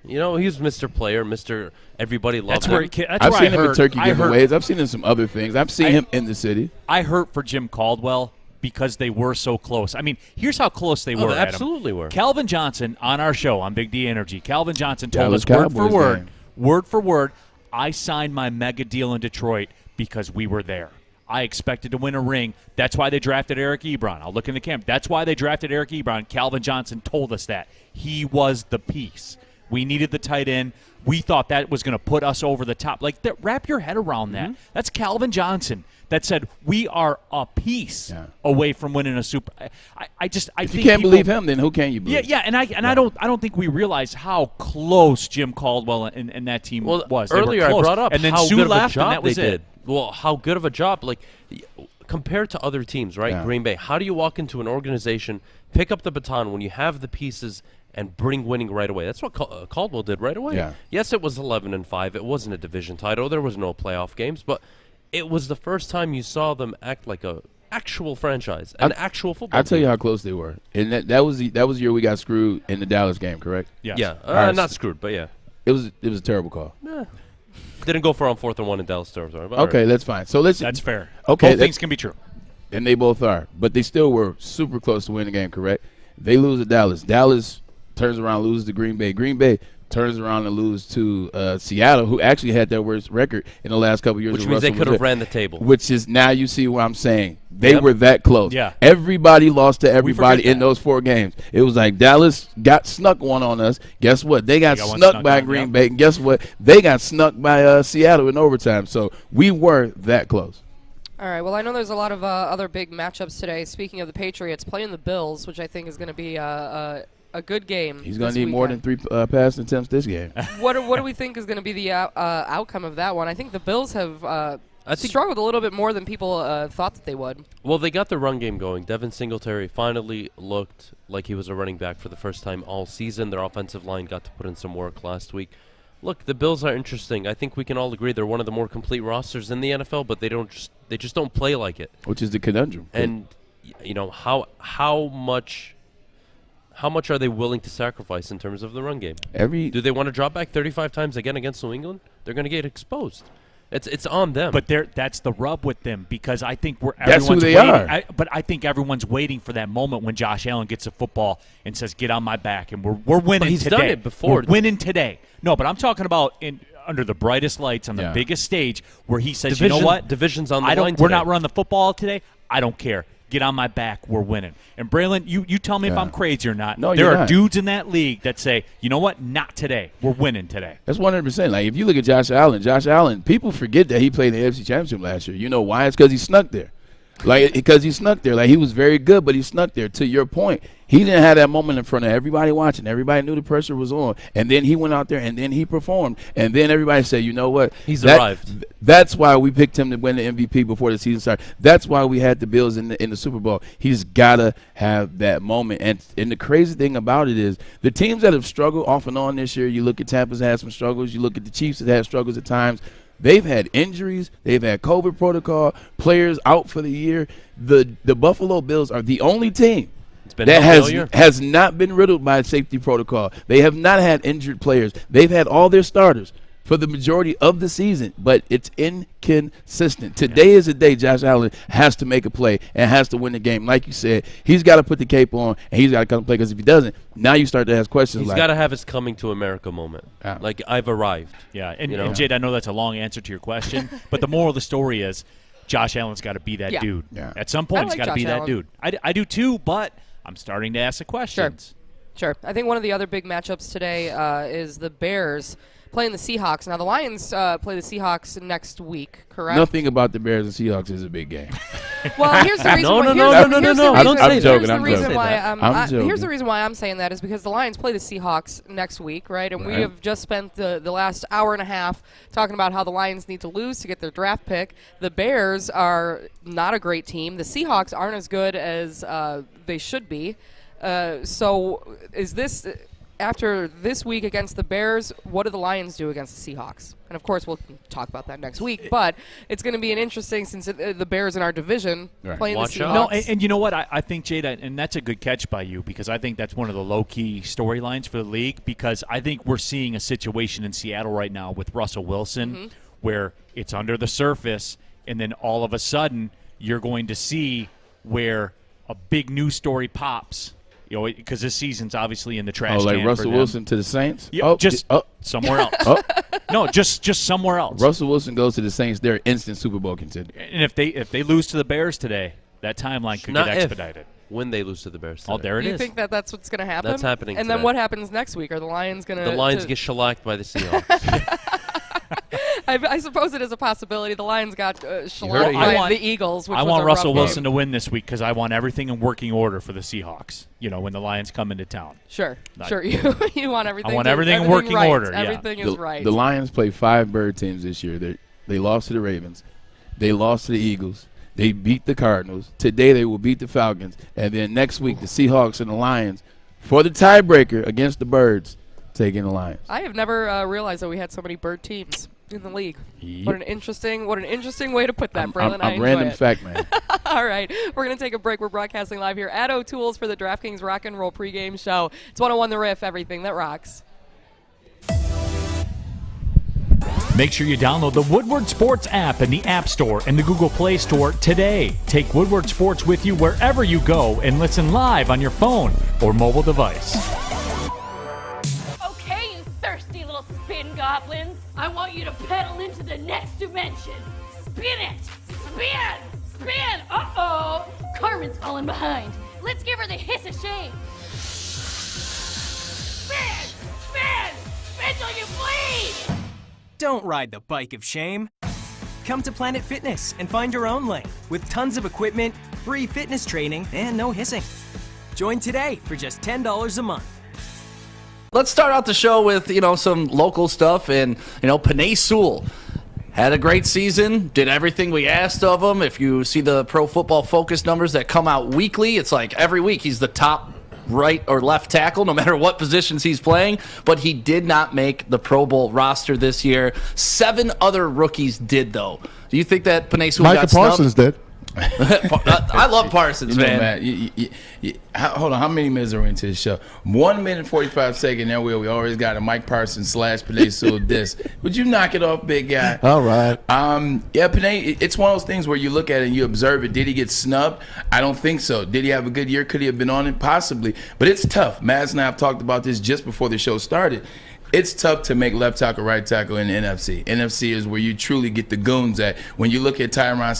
he's Mr. Player, Mr. Everybody loves him. I've seen him in turkey giveaways. I've seen him in some other things. I've seen him in the city. I hurt for Jim Caldwell because they were so close. I mean, here's how close they were. They absolutely were. Calvin Johnson on our show on Big D Energy. Calvin Johnson told us word for word. word for word, I signed my mega deal in Detroit because we were there. I expected to win a ring. That's why they drafted Eric Ebron. I'll look in the camp. That's why they drafted Eric Ebron. Calvin Johnson told us that. He was the piece. We needed the tight end. We thought that was going to put us over the top. Like, wrap your head around that. That's Calvin Johnson that said we are a piece away from winning a Super. I If think you can't believe him, then who can you believe? Yeah, and I don't think we realize how close Jim Caldwell and that team was. They Earlier were close. I brought up and then how Sue good of a left, and job that was they it. did. Well, how good of a job, like compared to other teams, right? Yeah. Green Bay. How do you walk into an organization, pick up the baton when you have the pieces, and bring winning right away? That's what Caldwell did right away. Yeah. Yes, it was 11-5. It wasn't a division title. There was no playoff games, but it was the first time you saw them act like a actual franchise, an actual football. I'll tell you team. how close they were, and that was the year we got screwed in the Dallas game, correct? Yes. Yeah, Right. not screwed, but yeah, it was a terrible call. didn't go for on 4th and 1 in Dallas territory. but Okay, all right. that's fine. So let's. That's fair. Okay, Both things can be true. And they both are, but they still were super close to winning the game, correct? They lose to Dallas. Dallas turns around, loses to Green Bay. Green Bay turns around and lose to Seattle, who actually had their worst record in the last couple of years. Which means they could have ran the table. Which is, now you see what I'm saying. They were that close. Yeah. Everybody lost to everybody forget in that. those 4 games. It was like Dallas got snuck one on us. Guess what? They got one snuck snuck by on, Green yep. Bay. And guess what? They got snuck by Seattle in overtime. So we were that close. All right. Well, I know there's a lot of other big matchups today. Speaking of the Patriots, playing the Bills, which I think is going to be a good game. He's going to this need more than weekend. 3 passing attempts this game. What do we think is going to be the outcome of that one? I think the Bills have struggled a little bit more than people thought that they would. Well, they got the run game going. Devin Singletary finally looked like he was a running back for the first time all season. Their offensive line got to put in some work last week. Look, the Bills are interesting. I think we can all agree they're one of the more complete rosters in the NFL, but they just don't play like it. Which is the conundrum. And you know, how much are they willing to sacrifice in terms of the run game? Do they want to drop back 35 times again against New England? They're going to get exposed. It's on them. But that's the rub with them, because I think That's who everyone's they waiting. are. But I think everyone's waiting for that moment when Josh Allen gets a football and says, "Get on my back," and we're winning But he's today. done it before. We're winning today. No, but I'm talking about under the brightest lights on the Yeah. biggest stage, where he says, Division- "You know what? division's on the I don't. line We're today." not running the football today. I don't care. Get on my back. We're winning." And Braylon, you tell me if Yeah. I'm crazy or not. No, there you're are not. dudes in that league that say, "You know what? Not today. We're winning today." That's 100%. Like, if you look at Josh Allen, people forget that he played the AFC Championship last year. You know why? It's because he snuck there. Like, because he snuck there. Like, he was very good, but he snuck there. To your point, he didn't have that moment in front of everybody watching. Everybody knew the pressure was on. And then he went out there, and then he performed. And then everybody said, you know what? He's arrived. That's why we picked him to win the MVP before the season started. That's why we had the Bills in the Super Bowl. He's got to have that moment. And the crazy thing about it is the teams that have struggled off and on this year, you look at Tampa's had some struggles. You look at the Chiefs that had struggles at times. They've had injuries. They've had COVID protocol, players out for the year. The Buffalo Bills are the only team that has not been riddled by safety protocol. They have not had injured players. They've had all their starters for the majority of the season, but it's inconsistent. Today is the day Josh Allen has to make a play and has to win the game. Like you said, he's got to put the cape on, and he's got to come play, because if he doesn't, now you start to ask questions. He's got to have his coming to America moment. Yeah. Like, I've arrived. Yeah, and, You know? and Jade, I know that's a long answer to your question, but the moral of the story is Josh Allen's got to be that dude. Yeah. At some point, I he's like got to Josh be that Allen. dude. I do too, but I'm starting to ask the questions. Sure. I think one of the other big matchups today is the Bears playing the Seahawks. Now, the Lions play the Seahawks next week, correct? Nothing about the Bears and Seahawks is a big game. Well, here's the reason. No. I'm joking. Here's the reason why I'm saying that is because the Lions play the Seahawks next week, right? And we have just spent the last hour and a half talking about how the Lions need to lose to get their draft pick. The Bears are not a great team. The Seahawks aren't as good as they should be. So is this... After this week against the Bears, what do the Lions do against the Seahawks? And, of course, we'll talk about that next week. But it's going to be an interesting, since the Bears in our division playing the Seahawks. No, and you know what? I think, Jade, and that's a good catch by you, because I think that's one of the low-key storylines for the league, because I think we're seeing a situation in Seattle right now with Russell Wilson where it's under the surface, and then all of a sudden you're going to see where a big news story pops. You know, because this season's obviously in the trash can. Like Russell for them. Wilson to the Saints? Yeah, just somewhere else. No, just somewhere else. Russell Wilson goes to the Saints, they're instant Super Bowl contender. And if they lose to the Bears today, that timeline could Not get if, expedited. when they lose to the Bears today. Oh, there it Do you is. think that that's what's going to happen? That's happening And today. then what happens next week? Are the Lions going to... The Lions get shellacked by the Seahawks. I suppose it is a possibility. The Lions got heard shellacked it by here. the Eagles, which I was want a Russell rough Wilson game. to win this week because I want everything in working order for the Seahawks. You know, when the Lions come into town. Sure, Not- sure. You want everything. I want everything in working right. order. Yeah. Everything is right. The Lions play 5 bird teams this year. They lost to the Ravens. They lost to the Eagles. They beat the Cardinals. Today they will beat the Falcons. And then next week the Seahawks and the Lions for the tiebreaker against the Birds taking the Lions. I have never realized that we had so many bird teams in the league. Yep. What an interesting way to put that, Braylon. I I'm enjoy random it. fact, man. All right, we're going to take a break. We're broadcasting live here at O'Toole's for the DraftKings Rock and Roll pregame show. It's 101 The Riff, everything that rocks. Make sure you download the Woodward Sports app in the App Store and the Google Play Store today. Take Woodward Sports with you wherever you go and listen live on your phone or mobile device. Okay, you thirsty little spin goblins. I want you to pedal into the next dimension. Spin it! Spin! Spin! Uh-oh! Carmen's falling behind. Let's give her the hiss of shame. Spin! Spin! Spin till you bleed! Don't ride the bike of shame. Come to Planet Fitness and find your own lane with tons of equipment, free fitness training, and no hissing. Join today for just $10 a month. Let's start out the show with, some local stuff. And, Panay Sewell had a great season, did everything we asked of him. If you see the Pro Football Focus numbers that come out weekly, it's like every week he's the top right or left tackle, no matter what positions he's playing. But he did not make the Pro Bowl roster this year. 7 other rookies did, though. Do you think that Panay Sewell got snubbed? Parsons did. I love Parsons, man. Matt, hold on. How many minutes are we into the show? 1 minute 45 seconds. There we always got a Mike Parsons / Panay Sewell diss. Would you knock it off, big guy? All right. Yeah, Panay. It's one of those things where you look at it and you observe it. Did he get snubbed? I don't think so. Did he have a good year? Could he have been on it? Possibly. But it's tough. Maz and I have talked about this just before the show started. It's tough to make left tackle, right tackle in the NFC. NFC is where you truly get the goons at. When you look at Tyron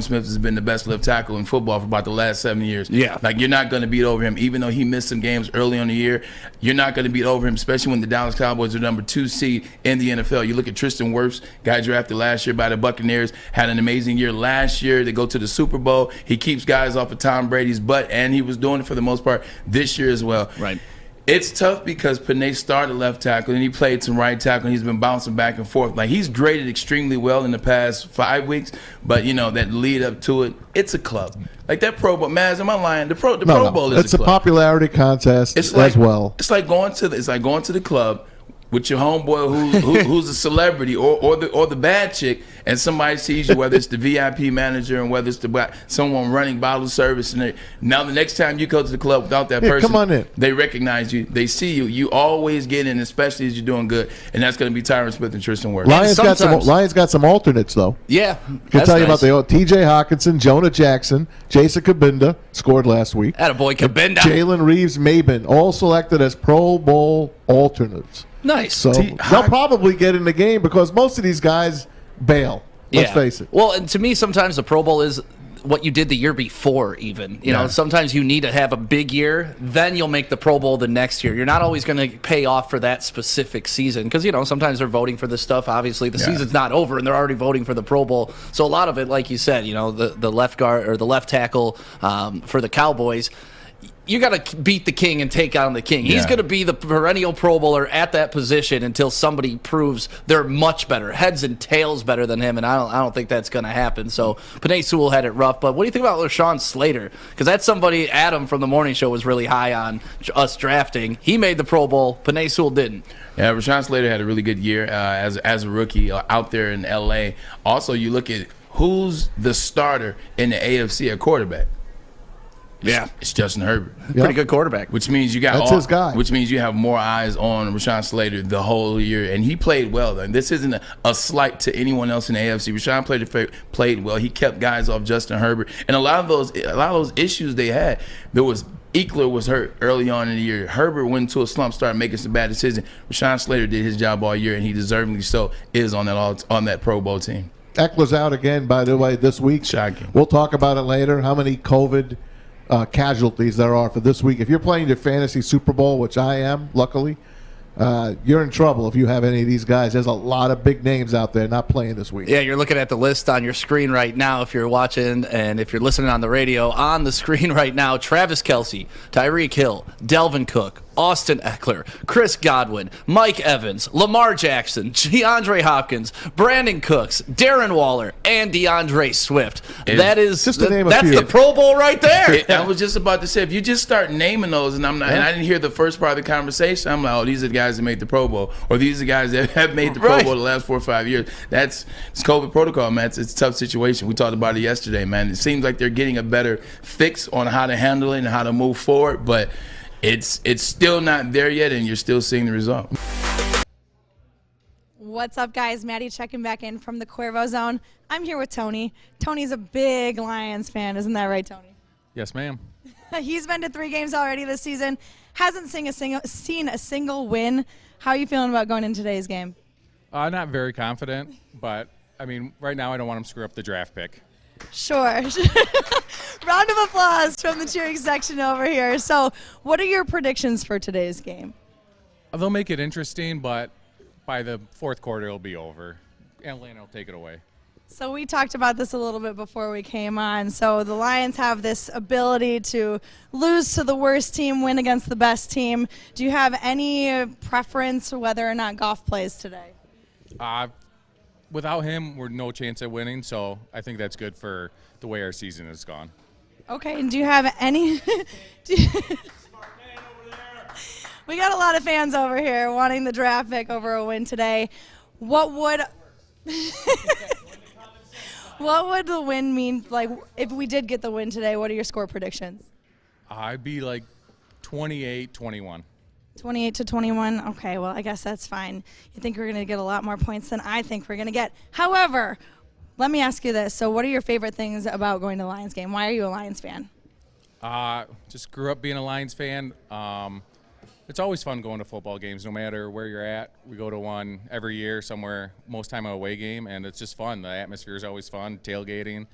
Smith has been the best left tackle in football for about the last 7 years. Yeah. Like, you're not going to beat over him. Even though he missed some games early on the year, you're not going to beat over him, especially when the Dallas Cowboys are number 2 seed in the NFL. You look at Tristan Wirfs, guy drafted last year by the Buccaneers, had an amazing year last year. They go to the Super Bowl. He keeps guys off of Tom Brady's butt, and he was doing it for the most part this year as well. Right. It's tough because Panay started left tackle and he played some right tackle and he's been bouncing back and forth. Like, he's graded extremely well in the past 5 weeks, but that lead up to it, it's a club. Like that Pro Bowl, Maz, am I lying? The Pro Bowl is it's a club. popularity contest as well. It's like going to the club with your homeboy who's a celebrity or the bad chick, and somebody sees you, whether it's the VIP manager and whether it's someone running bottle service, and now the next time you go to the club without that person, come on in. They recognize you, they see you, you always get in, especially as you're doing good, and that's going to be Tyron Smith and Tristan Wirfs. Lions got some alternates though. Yeah, I can tell you about T.J. Hawkinson, Jonah Jackson, Jason Kabinda scored last week. Attaboy Kabinda. Jalen Reeves-Maybin, all selected as Pro Bowl alternates. Nice. So they'll probably get in the game because most of these guys bail. Let's face it. Well, and to me, sometimes the Pro Bowl is what you did the year before even. You know, sometimes you need to have a big year, then you'll make the Pro Bowl the next year. You're not always going to pay off for that specific season because, sometimes they're voting for this stuff. Obviously, the season's not over and they're already voting for the Pro Bowl. So a lot of it, like you said, the left guard or the left tackle for the Cowboys, you got to beat the king and take on the king. He's going to be the perennial Pro Bowler at that position until somebody proves they're much better, heads and tails better than him, and I don't think that's going to happen. So Panay Sewell had it rough, but what do you think about Rashawn Slater? Because that's somebody Adam from the morning show was really high on us drafting. He made the Pro Bowl. Panay Sewell didn't. Yeah, Rashawn Slater had a really good year as a rookie out there in L.A. Also, you look at who's the starter in the AFC at quarterback. Yeah, it's Justin Herbert. Pretty good quarterback. Which means you got That's his guy. Which means you have more eyes on Rashawn Slater the whole year, and he played well. And this isn't a slight to anyone else in the AFC. Rashawn played well. He kept guys off Justin Herbert, and a lot of those issues they had. There was Eckler was hurt early on in the year. Herbert went into a slump, started making some bad decisions. Rashawn Slater did his job all year, and he deservingly so is on that Pro Bowl team. Eckler's out again, by the way, this week. Shocking. We'll talk about it later, how many COVID casualties there are for this week. If you're playing your fantasy Super Bowl, which I am, luckily, you're in trouble if you have any of these guys. There's a lot of big names out there not playing this week. Yeah, you're looking at the list on your screen right now if you're watching, and if you're listening on the radio, on the screen right now, Travis Kelce, Tyreek Hill, Delvin Cook, Austin Eckler, Chris Godwin, Mike Evans, Lamar Jackson, DeAndre Hopkins, Brandon Cooks, Darren Waller, and DeAndre Swift. That's the Pro Bowl right there. I was just about to say, if you just start naming those, and and I didn't hear the first part of the conversation, I'm like, oh, these are the guys that made the Pro Bowl, or these are the guys that have made the Pro Bowl the last 4 or 5 years. It's COVID protocol, man. It's a tough situation. We talked about it yesterday, man. It seems like they're getting a better fix on how to handle it and how to move forward, but it's still not there yet, and you're still seeing the result. What's up, guys? Maddie checking back in from the Cuervo Zone. I'm here with Tony. Tony's a big Lions fan. Isn't that right, Tony? Yes, ma'am. He's been to 3 games already this season. Hasn't seen a single win. How are you feeling about going into today's game? Not very confident, but, I mean, right now I don't want him to screw up the draft pick. Sure. Round of applause from the cheering section over here. So, what are your predictions for today's game? They'll make it interesting, but by the fourth quarter it'll be over. Atlanta will take it away. So we talked about this a little bit before we came on. So the Lions have this ability to lose to the worst team, win against the best team. Do you have any preference whether or not Goff plays today? Without him, we're no chance at winning, so I think that's good for the way our season has gone. Okay, and do you have any We got a lot of fans over here wanting the draft pick over a win today. What would the win mean? Like, if we did get the win today, what are your score predictions? I'd be like 28-21. 28-21. Okay, well, I guess that's fine. You think we're going to get a lot more points than I think we're going to get. However, let me ask you this. So what are your favorite things about going to the Lions game? Why are you a Lions fan? Just grew up being a Lions fan. It's always fun going to football games, no matter where you're at. We go to one every year somewhere, most time an away game, and it's just fun. The atmosphere is always fun, tailgating.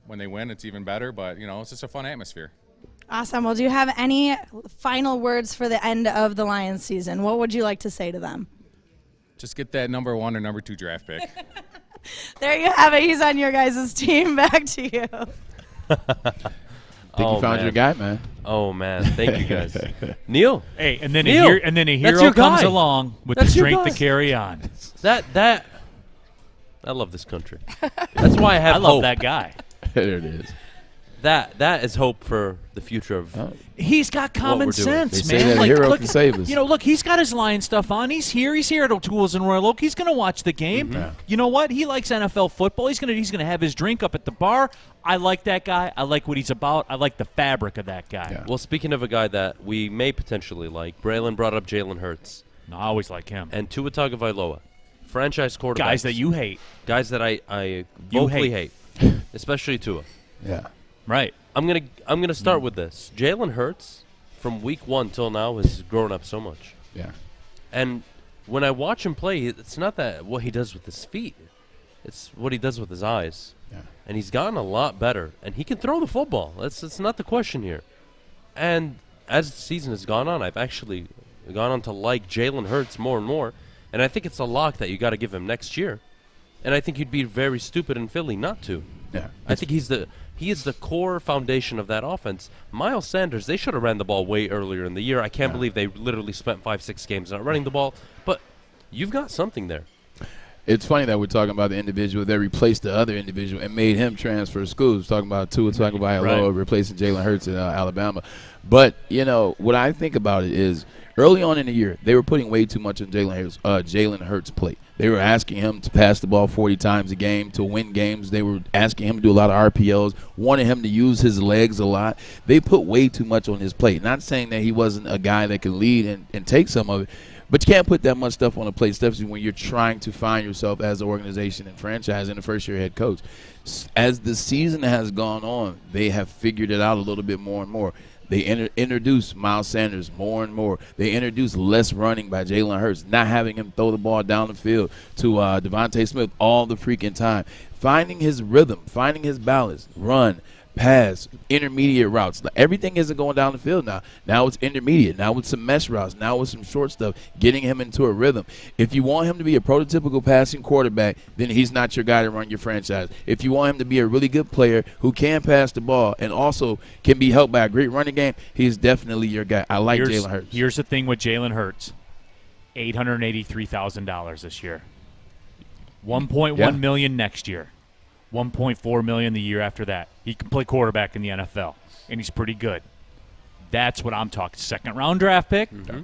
When they win, it's even better, but, it's just a fun atmosphere. Awesome. Well, do you have any final words for the end of the Lions season? What would you like to say to them? Just get that number 1 or number 2 draft pick. There you have it. He's on your guys' team. Back to you. I think you found your guy, man. Oh, man. Thank you, guys. Neal. Hey, and then Neal, a hero comes along with the strength to carry on. That I love this country. That's why I have hope. I love that guy. There it is. That is hope for the future of. He's got common sense, they man. Say that like, a hero look, can save us. Look, he's got his Lion stuff on. He's here. He's here at O'Toole's in Royal Oak. He's going to watch the game. Mm-hmm. You know what? He likes NFL football. He's going to have his drink up at the bar. I like that guy. I like what he's about. I like the fabric of that guy. Yeah. Well, speaking of a guy that we may potentially like, Braylon brought up Jalen Hurts. No, I always like him. And Tua Tagovailoa, franchise quarterbacks. Guys that you hate. Guys that I vocally hate, especially Tua. Yeah. Right. I'm gonna start with this. Jalen Hurts, from week 1 till now, has grown up so much. Yeah. And when I watch him play, it's not that what he does with his feet; it's what he does with his eyes. Yeah. And he's gotten a lot better, and he can throw the football. That's not the question here. And as the season has gone on, I've actually gone on to like Jalen Hurts more and more, and I think it's a lock that you got to give him next year. And I think you'd be very stupid in Philly not to. Yeah. I think he is the core foundation of that offense. Miles Sanders, they should have ran the ball way earlier in the year. I can't believe they literally spent 5-6 games not running the ball. But you've got something there. It's funny that we're talking about the individual that replaced the other individual and made him transfer schools. Talking about Tua Tagovailoa replacing Jalen Hurts in Alabama. But, what I think about it is early on in the year, they were putting way too much on Jalen Hurts' plate. They were asking him to pass the ball 40 times a game to win games. They were asking him to do a lot of RPOs, wanted him to use his legs a lot. They put way too much on his plate. Not saying that he wasn't a guy that could lead and take some of it, but you can't put that much stuff on a plate, especially when you're trying to find yourself as an organization and franchise and a first-year head coach. As the season has gone on, they have figured it out a little bit more and more. They introduce Miles Sanders more and more. They introduce less running by Jalen Hurts, not having him throw the ball down the field to Devontae Smith all the freaking time. Finding his rhythm, finding his balance, run, pass, intermediate routes. Everything isn't going down the field now. Now it's intermediate. Now it's some mesh routes. Now it's some short stuff, getting him into a rhythm. If you want him to be a prototypical passing quarterback, then he's not your guy to run your franchise. If you want him to be a really good player who can pass the ball and also can be helped by a great running game, he's definitely your guy. I like Jalen Hurts. Here's the thing with Jalen Hurts. $883,000 this year. $1.1 million next year. $1.4 million the year after that. He can play quarterback in the NFL, and he's pretty good. That's what I'm talking. Second-round draft pick. Mm-hmm.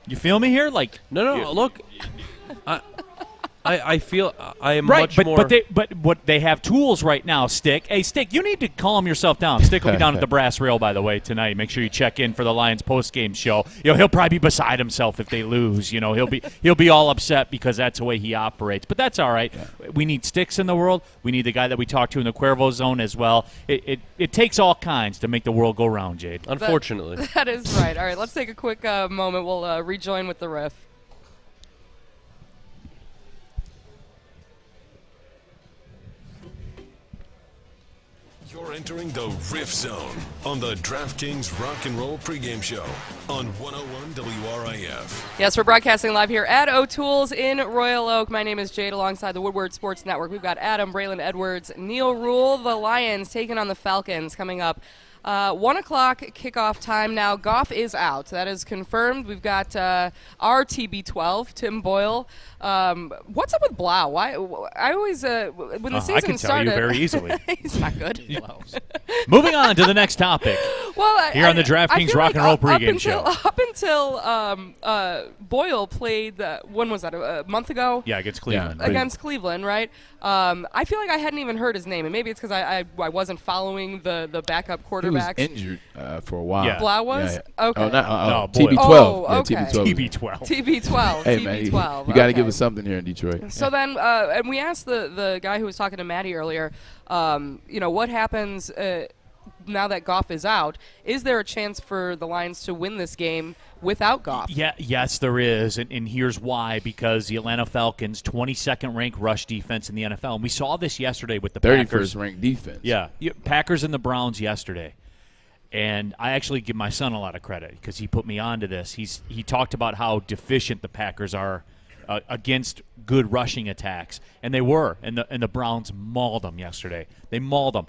You feel me here? Like no. Look, I feel I am right, much but, more. But they have tools right now. Stick, hey Stick, you need to calm yourself down. Stick will be down at the brass rail, by the way, tonight. Make sure you check in for the Lions post-game show. He'll probably be beside himself if they lose. He'll be all upset because that's the way he operates. But that's all right. Yeah. We need Sticks in the world. We need the guy that we talked to in the Cuervo zone as well. It takes all kinds to make the world go round, Jade. Unfortunately, that is right. All right, let's take a quick moment. We'll rejoin with the WRIF. You're entering the WRIF Zone on the DraftKings Rock and Roll pregame show on 101 WRIF. Yes, we're broadcasting live here at O'Toole's in Royal Oak. My name is Jade alongside the Woodward Sports Network. We've got Adham, Braylon Edwards, Neal Ruhl, the Lions taking on the Falcons coming up. 1 o'clock kickoff time now. Goff is out. That is confirmed. We've got our TB12, Tim Boyle. What's up with Blau? Why? I always when the season I can started, tell you very easily. He's not good. Moving on to the next topic. Well, here on the DraftKings Rock and Roll pregame show. Up until Boyle played, when was that? A month ago? Yeah, against Cleveland. Yeah, against Cleveland, right? I feel like I hadn't even heard his name, and maybe it's because I wasn't following the backup quarterback. He was injured for a while. Yeah. Blau was? Yeah. Okay. No, Boyle. TB12. Oh, Yeah, okay. TB12. TB12. Hey, TB12. man, you got to okay. give us something here in Detroit. So then, and we asked the guy who was talking to Maddie earlier, what happens now that Goff is out? Is there a chance for the Lions to win this game without Goff? Yes, there is, and here's why. Because the Atlanta Falcons, 22nd ranked rush defense in the NFL, and we saw this yesterday with the 31st Packers. ranked defense. Yeah, Packers and the Browns yesterday. And I actually give my son a lot of credit because he put me onto this. He talked about how deficient the Packers are against good rushing attacks, and they were. And the Browns mauled them yesterday. They mauled them.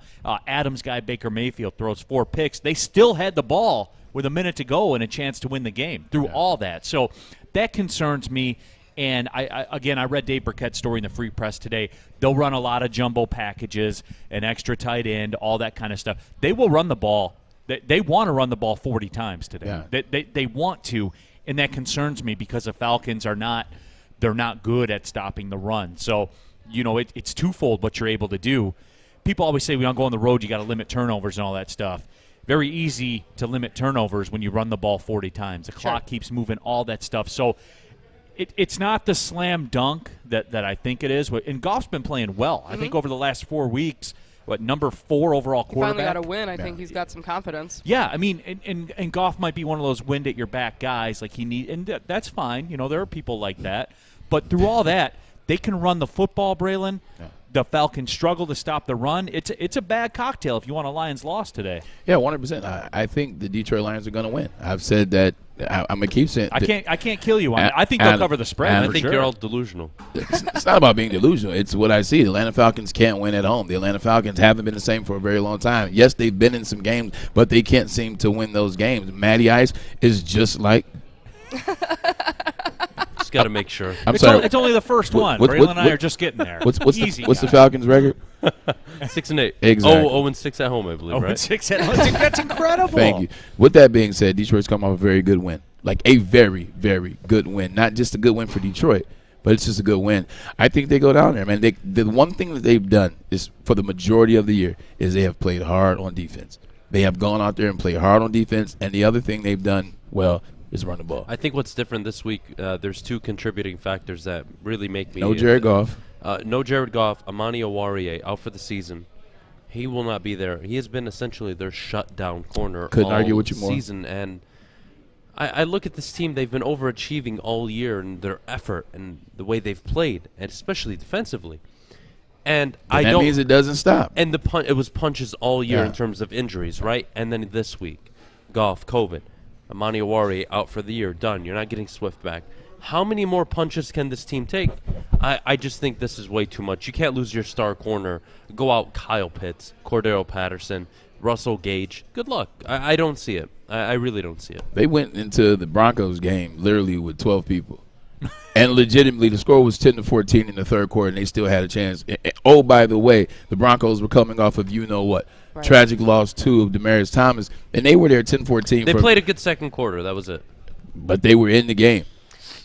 Adams' guy Baker Mayfield throws 4 picks. They still had the ball with a minute to go and a chance to win the game through all that. So that concerns me. And I read Dave Burkett's story in the Free Press today. They'll run a lot of jumbo packages, an extra tight end, all that kind of stuff. They will run the ball. They want to run the ball 40 times today. Yeah. They want to, and that concerns me because the Falcons are not good at stopping the run. So, it's twofold what you're able to do. People always say, we don't go on the road, you got to limit turnovers and all that stuff. Very easy to limit turnovers when you run the ball 40 times. The clock keeps moving, all that stuff. So it's not the slam dunk that I think it is. And Goff's been playing well. I think over the last 4 weeks, number 4 overall quarterback? He finally got a win. I think he's got some confidence. Yeah, I mean, and Goff might be one of those wind at your back guys like he need, and that's fine. There are people like that. But through all that, they can run the football, Braylon. Yeah. The Falcons struggle to stop the run. It's a bad cocktail if you want a Lions loss today. Yeah, 100%. I think the Detroit Lions are going to win. I've said that. I'm going to keep saying. I can't kill you on that. I think they'll cover the spread. I think you're all delusional. It's not about being delusional. It's what I see. The Atlanta Falcons can't win at home. The Atlanta Falcons haven't been the same for a very long time. Yes, they've been in some games, but they can't seem to win those games. Matty Ice is just like. Just got to make sure. It's only the first one. Braylon and I are just getting there. What's the Falcons' record? 6-8. Exactly. 0-6 at home, I believe. 0-6 at home. That's incredible. Thank you. With that being said, Detroit's come off a very good win. Like a very, very good win. Not just a good win for Detroit, but it's just a good win. I think they go down there, man. The one thing that they've done is for the majority of the year is they have played hard on defense. They have gone out there and played hard on defense, and the other thing they've done well is run the ball. I think what's different this week, there's 2 contributing factors that really make me. No Jared Goff. No Jared Goff. Amani Owarie out for the season. He will not be there. He has been essentially their shutdown corner Couldn't all argue with you more. season. And I look at this team. They've been overachieving all year in their effort and the way they've played, and especially defensively. And that means it doesn't stop. And it was punches all year Yeah. in terms of injuries, right? And then this week, Goff, COVID, Amani Awari out for the year, done. You're not getting Swift back. How many more punches can this team take? I just think this is way too much. You can't lose your star corner. Go out Kyle Pitts, Cordero Patterson, Russell Gage. Good luck. I don't see it. I really don't see it. They went into the Broncos game literally with 12 people. And legitimately, the score was 10-14 in the third quarter, and they still had a chance. Oh, by the way, the Broncos were coming off of Right. tragic loss 2 of Demaryius Thomas, and they were there 10-14. They played a good second quarter. That was it. But they were in the game.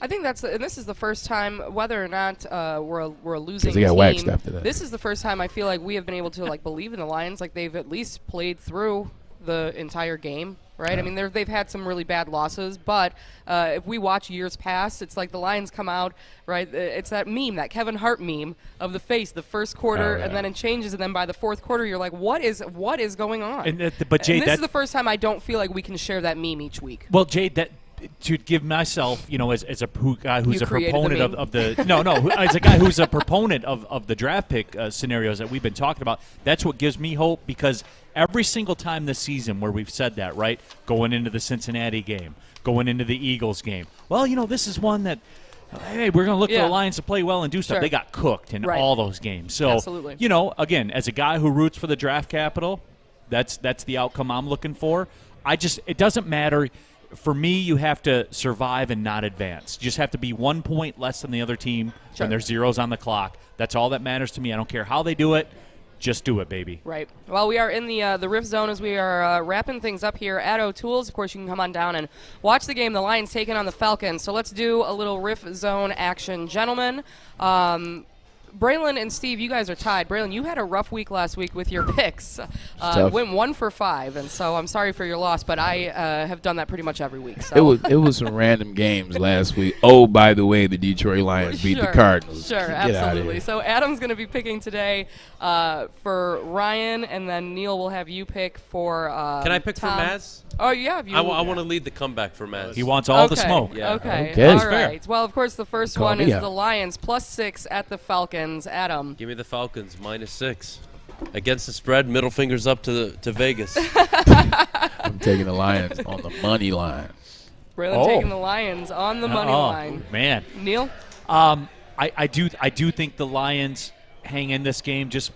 I think and this is the first time, whether or not we're a losing they got team. waxed after that. This is the first time I feel like we have been able to believe in the Lions. Like they've at least played through the entire game, right? I mean, they've had some really bad losses, but if we watch years past, it's like the Lions come out, right? It's that meme, that Kevin Hart meme of the face, the first quarter, and then it changes, and then by the fourth quarter, you're like, what is going on? But Jade, and this is the first time I don't feel like we can share that meme each week. Well, Jade, to give myself, as a guy who's You a created proponent the of the as a guy who's a proponent of the draft pick scenarios that we've been talking about, that's what gives me hope, because every single time this season where we've said that, right, going into the Cincinnati game, going into the Eagles game, well, this is one that, hey, we're going to look for the Lions to play well and do stuff. Sure. They got cooked in all those games. So, Absolutely. Again, as a guy who roots for the draft capital, that's the outcome I'm looking for. It doesn't matter. For me, you have to survive and not advance. You just have to be 1 point less than the other team when there's zeros on the clock. That's all that matters to me. I don't care how they do it. Just do it, baby. Right. Well, we are in the RIF zone as we are wrapping things up here at O'Toole's. Of course, you can come on down and watch the game. The Lions taking on the Falcons. So let's do a little RIF zone action, gentlemen. Braylon and Steve, you guys are tied. Braylon, you had a rough week last week with your picks. Went 1 for 5, and so I'm sorry for your loss, but I have done that pretty much every week. So. It was some random games last week. Oh, by the way, the Detroit Lions beat the Cardinals. Sure, Get out of absolutely. here. So Adam's going to be picking today for Ryan, and then Neal will have you pick for Can I pick Tom. for Maz? Oh, yeah. I want to lead the comeback for Maz. He wants all the smoke. Yeah. Okay. All right. Well, of course, the first Call one me is out. the Lions +6 at the Falcons. Adam. Give me the Falcons -6 against the spread. Middle fingers up to Vegas. I'm taking the Lions on the money line. Braylon taking the Lions on the money line. Man. Neal? I do think the Lions hang in this game just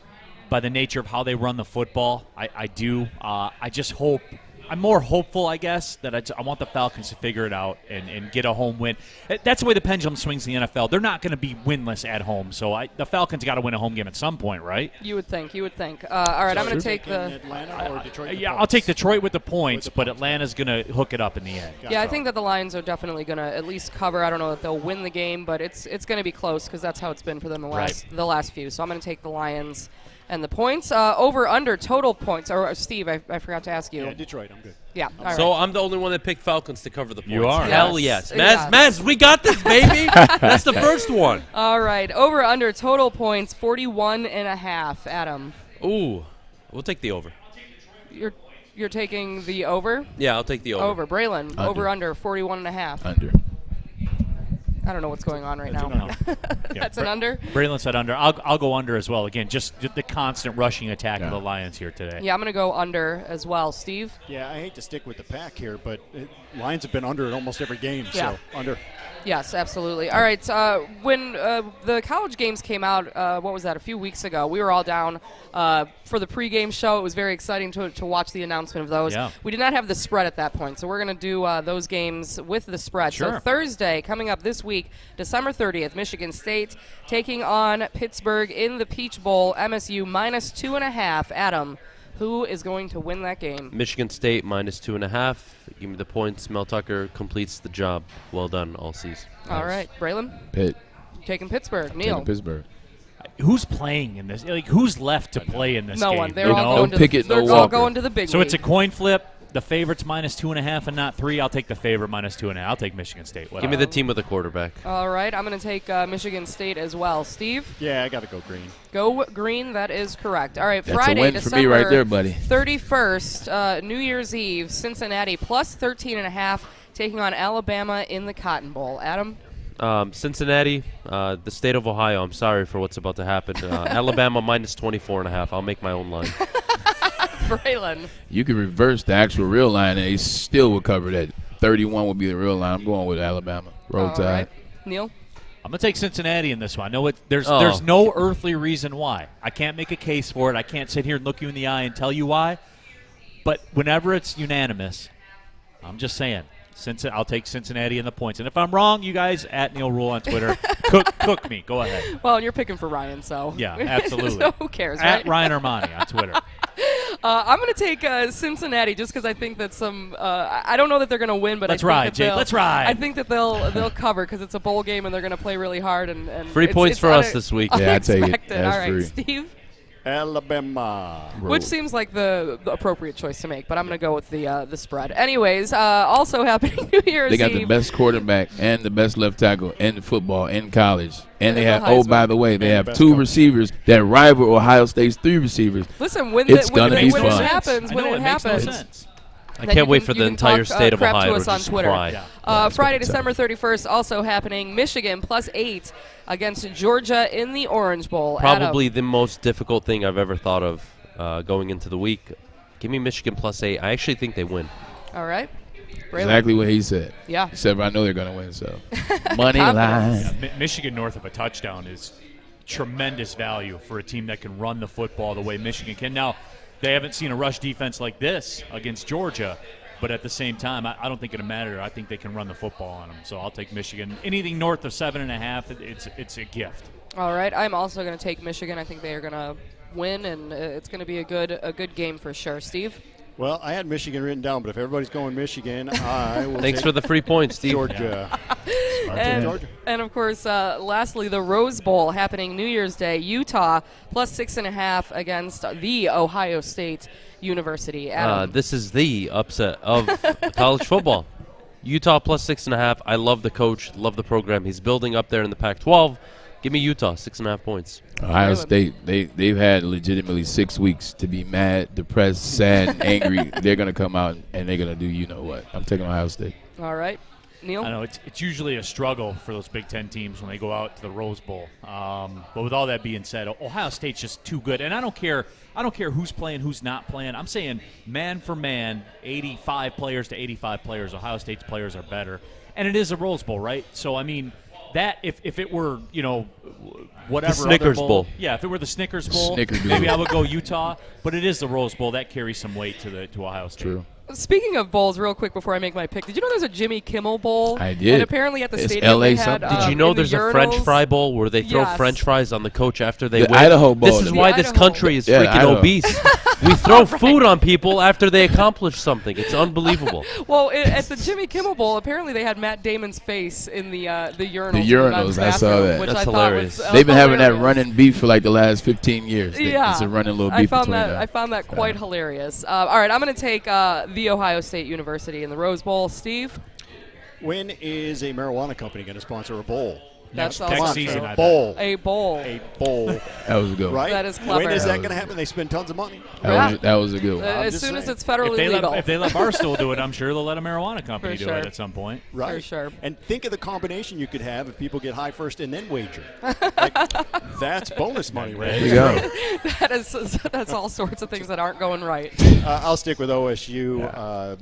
by the nature of how they run the football. I do. I just hope. I'm more hopeful, I guess, that I want the Falcons to figure it out and get a home win. That's the way the pendulum swings in the NFL. They're not going to be winless at home, so the Falcons got to win a home game at some point, right? You would think. All right, I'm going to take the Atlanta or Detroit. I'll take Detroit with the points, but Atlanta's going to hook it up in the end. Yeah, I think that the Lions are definitely going to at least cover. I don't know if they'll win the game, but it's going to be close because that's how it's been for them the last few. So I'm going to take the Lions and the points. Over under total points. Or Steve, I forgot to ask you. Yeah, Detroit. I'm good. Yeah. All right. So I'm the only one that picked Falcons to cover the points. You are. Hell yes. Yes. Maz, we got this, baby. That's the first one. All right. Over under total points 41.5. Adam. Ooh. We'll take the over. You're taking the over? Yeah, I'll take the over. Over. Braylon. Over under 41.5. Under. I don't know what's going on right now. That's an under? Braylon said under. I'll go under as well. Again, just the constant rushing attack of the Lions here today. Yeah, I'm going to go under as well. Steve? Yeah, I hate to stick with the pack here, but Lions have been under in almost every game, Yeah. so under. Yes, absolutely. All right, when the college games came out, what was that, a few weeks ago, we were all down for the pregame show. It was very exciting to watch the announcement of those. Yeah. We did not have the spread at that point, so we're going to do those games with the spread. Sure. So Thursday, coming up this week, December 30th, Michigan State taking on Pittsburgh in the Peach Bowl, MSU -2.5. Adam, who is going to win that game? Michigan State -2.5. Give me the points. Mel Tucker completes the job. Well done all season. All right, Braylon? Pitt. Taking Pittsburgh. Neal? Taking Pittsburgh. Who's playing in this? Like, who's left to play in this No game? one. They're all going to the big So league. it's a coin flip. the favorites minus 2.5 and not 3. I'll take the favorite minus 2.5. I'll take Michigan State. Give me the team with a quarterback. All right, I'm going to take Michigan State as well. Steve? Yeah, I got to go green. Go green. That is correct. All right, That's Friday, a win December for me right there, buddy. 31st, New Year's Eve, Cincinnati plus 13.5, taking on Alabama in the Cotton Bowl. Adam? Cincinnati, the state of Ohio. I'm sorry for what's about to happen. Alabama minus 24.5. I'll make my own line. Braylon. You can reverse the actual real line, and they still would cover that. 31 would be the real line. I'm going with Alabama. Roll All Tide. right. Neal? I'm going to take Cincinnati in this one. I know there's no earthly reason why. I can't make a case for it. I can't sit here and look you in the eye and tell you why. But whenever it's unanimous, I'm just saying, I'll take Cincinnati in the points. And if I'm wrong, you guys at Neal Ruhl on Twitter, cook me. Go ahead. Well, you're picking for Ryan, so. Yeah, absolutely. So who cares, right? At Ryan Armani on Twitter. I'm going to take Cincinnati just because I think that I don't know that they're going to win, but Let's I think ride, that Jake. Let's ride. I think that they'll cover because it's a bowl game and they're going to play really hard. And 3 points for us this week. Yeah, I take it. All right, Steve. Alabama. Which seems like the appropriate choice to make, but I'm going to go with the spread. Anyways, also happening New Year's Eve. They got the best quarterback and the best left tackle in football in college. And they have, Heisman. by the way, they have 2 receivers that rival Ohio State's 3 receivers. Listen, when it's it going to be fun. happens, when it happens. Makes no sense. I can't wait for the entire state of crap Ohio to us to on just Twitter. cry. Friday, December 31st, also happening. Michigan plus 8 against Georgia in the Orange Bowl. Probably the most difficult thing I've ever thought of going into the week. Give me Michigan plus 8. I actually think they win. All right. Braylon. Exactly what he said. Yeah. Except I know they're going to win, so. Money line. Yeah, Michigan north of a touchdown is tremendous value for a team that can run the football the way Michigan can. Now, they haven't seen a rush defense like this against Georgia, but at the same time, I don't think it'll matter. I think they can run the football on them, so I'll take Michigan. Anything north of 7.5, it's a gift. All right, I'm also going to take Michigan. I think they are going to win, and it's going to be a good game for sure. Steve? Well, I had Michigan written down, but if everybody's going Michigan, I will Thanks take for the free points, Steve. Georgia. And of course, lastly, the Rose Bowl happening New Year's Day. Utah plus 6.5 against the Ohio State University. Adam. This is the upset of college football. Utah plus 6.5. I love the coach, love the program. He's building up there in the Pac-12. Give me Utah, 6.5 points. Ohio State, they've had legitimately 6 weeks to be mad, depressed, sad, and angry. They're going to come out and they're going to do you know what. I'm taking Ohio State. All right. Neal? I know it's usually a struggle for those Big Ten teams when they go out to the Rose Bowl. But with all that being said, Ohio State's just too good. And I don't care who's playing, who's not playing. I'm saying man for man, 85 players to 85 players, Ohio State's players are better. And it is a Rose Bowl, right? So, I mean, that if it were, whatever the Snickers other Bowl. Yeah, if it were the Snickers Bowl, Snickerdoodle. maybe I would go Utah. But it is the Rose Bowl. That carries some weight to Ohio State. True. Speaking of bowls, real quick before I make my pick, did you know there's a Jimmy Kimmel Bowl? I did. And apparently at the It's stadium LA they had, something. Did you know in the there's a French urinals- fry bowl where they throw Yes. French fries on the coach after they The win? Idaho Bowl. This is The why this Idaho. country is Yeah, freaking Idaho. obese. We throw food on people after they accomplish something. It's unbelievable. Well, at the Jimmy Kimmel Bowl, apparently they had Matt Damon's face in the urinals. The in the urinals, I saw bathroom, that. Which That's I hilarious. Thought was, They've been having that hilarious. running beef for like the last 15 years. Yeah, It's a running little I beef found between that. them. I found that quite hilarious. All right, I'm going to take the Ohio State University in the Rose Bowl. Steve? When is a marijuana company going to sponsor a bowl? That's Next also season, true. I bet. Bowl. A bowl. A bowl. That was a good one. Right? That is clever. When is that That going to was- happen? They spend tons of money. That was a good one. As just soon as saying. it's federally If legal. they let Barstool do it, I'm sure they'll let a marijuana company For do it sure. at some point. Right. For sure. And think of the combination you could have if people get high first and then wager. Like, that's bonus money, right? There you go. That's all sorts of things that aren't going right. I'll stick with OSU.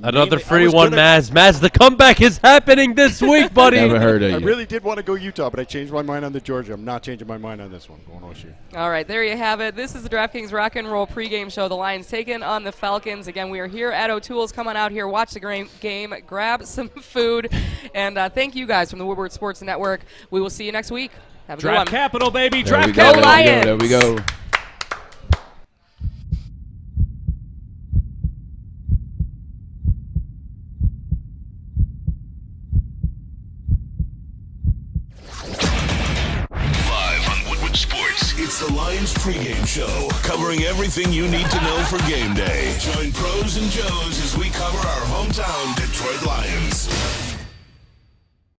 Another mainly- I free was one, gonna- Maz. The comeback is happening this week, buddy. Never heard of I you. really did want to go Utah, but I changed my mind on the Georgia. I'm not changing my mind on this one. Going OSU. All right, there you have it. This is the DraftKings Rock and Roll pregame show. The Lions taking on the Falcons. Again, we are here at O'Toole's. Come on out here, watch the game, grab some food, and thank you guys from the Woodward Sports Network. We will see you next week. Have a good one. Draft capital, baby. There we Draft go. capital. Lions. There we go. Live on Woodward Sports. Sports. It's the Lions pregame show, covering everything you need to know for game day. Join Pros and Joes as we cover our hometown Detroit Lions.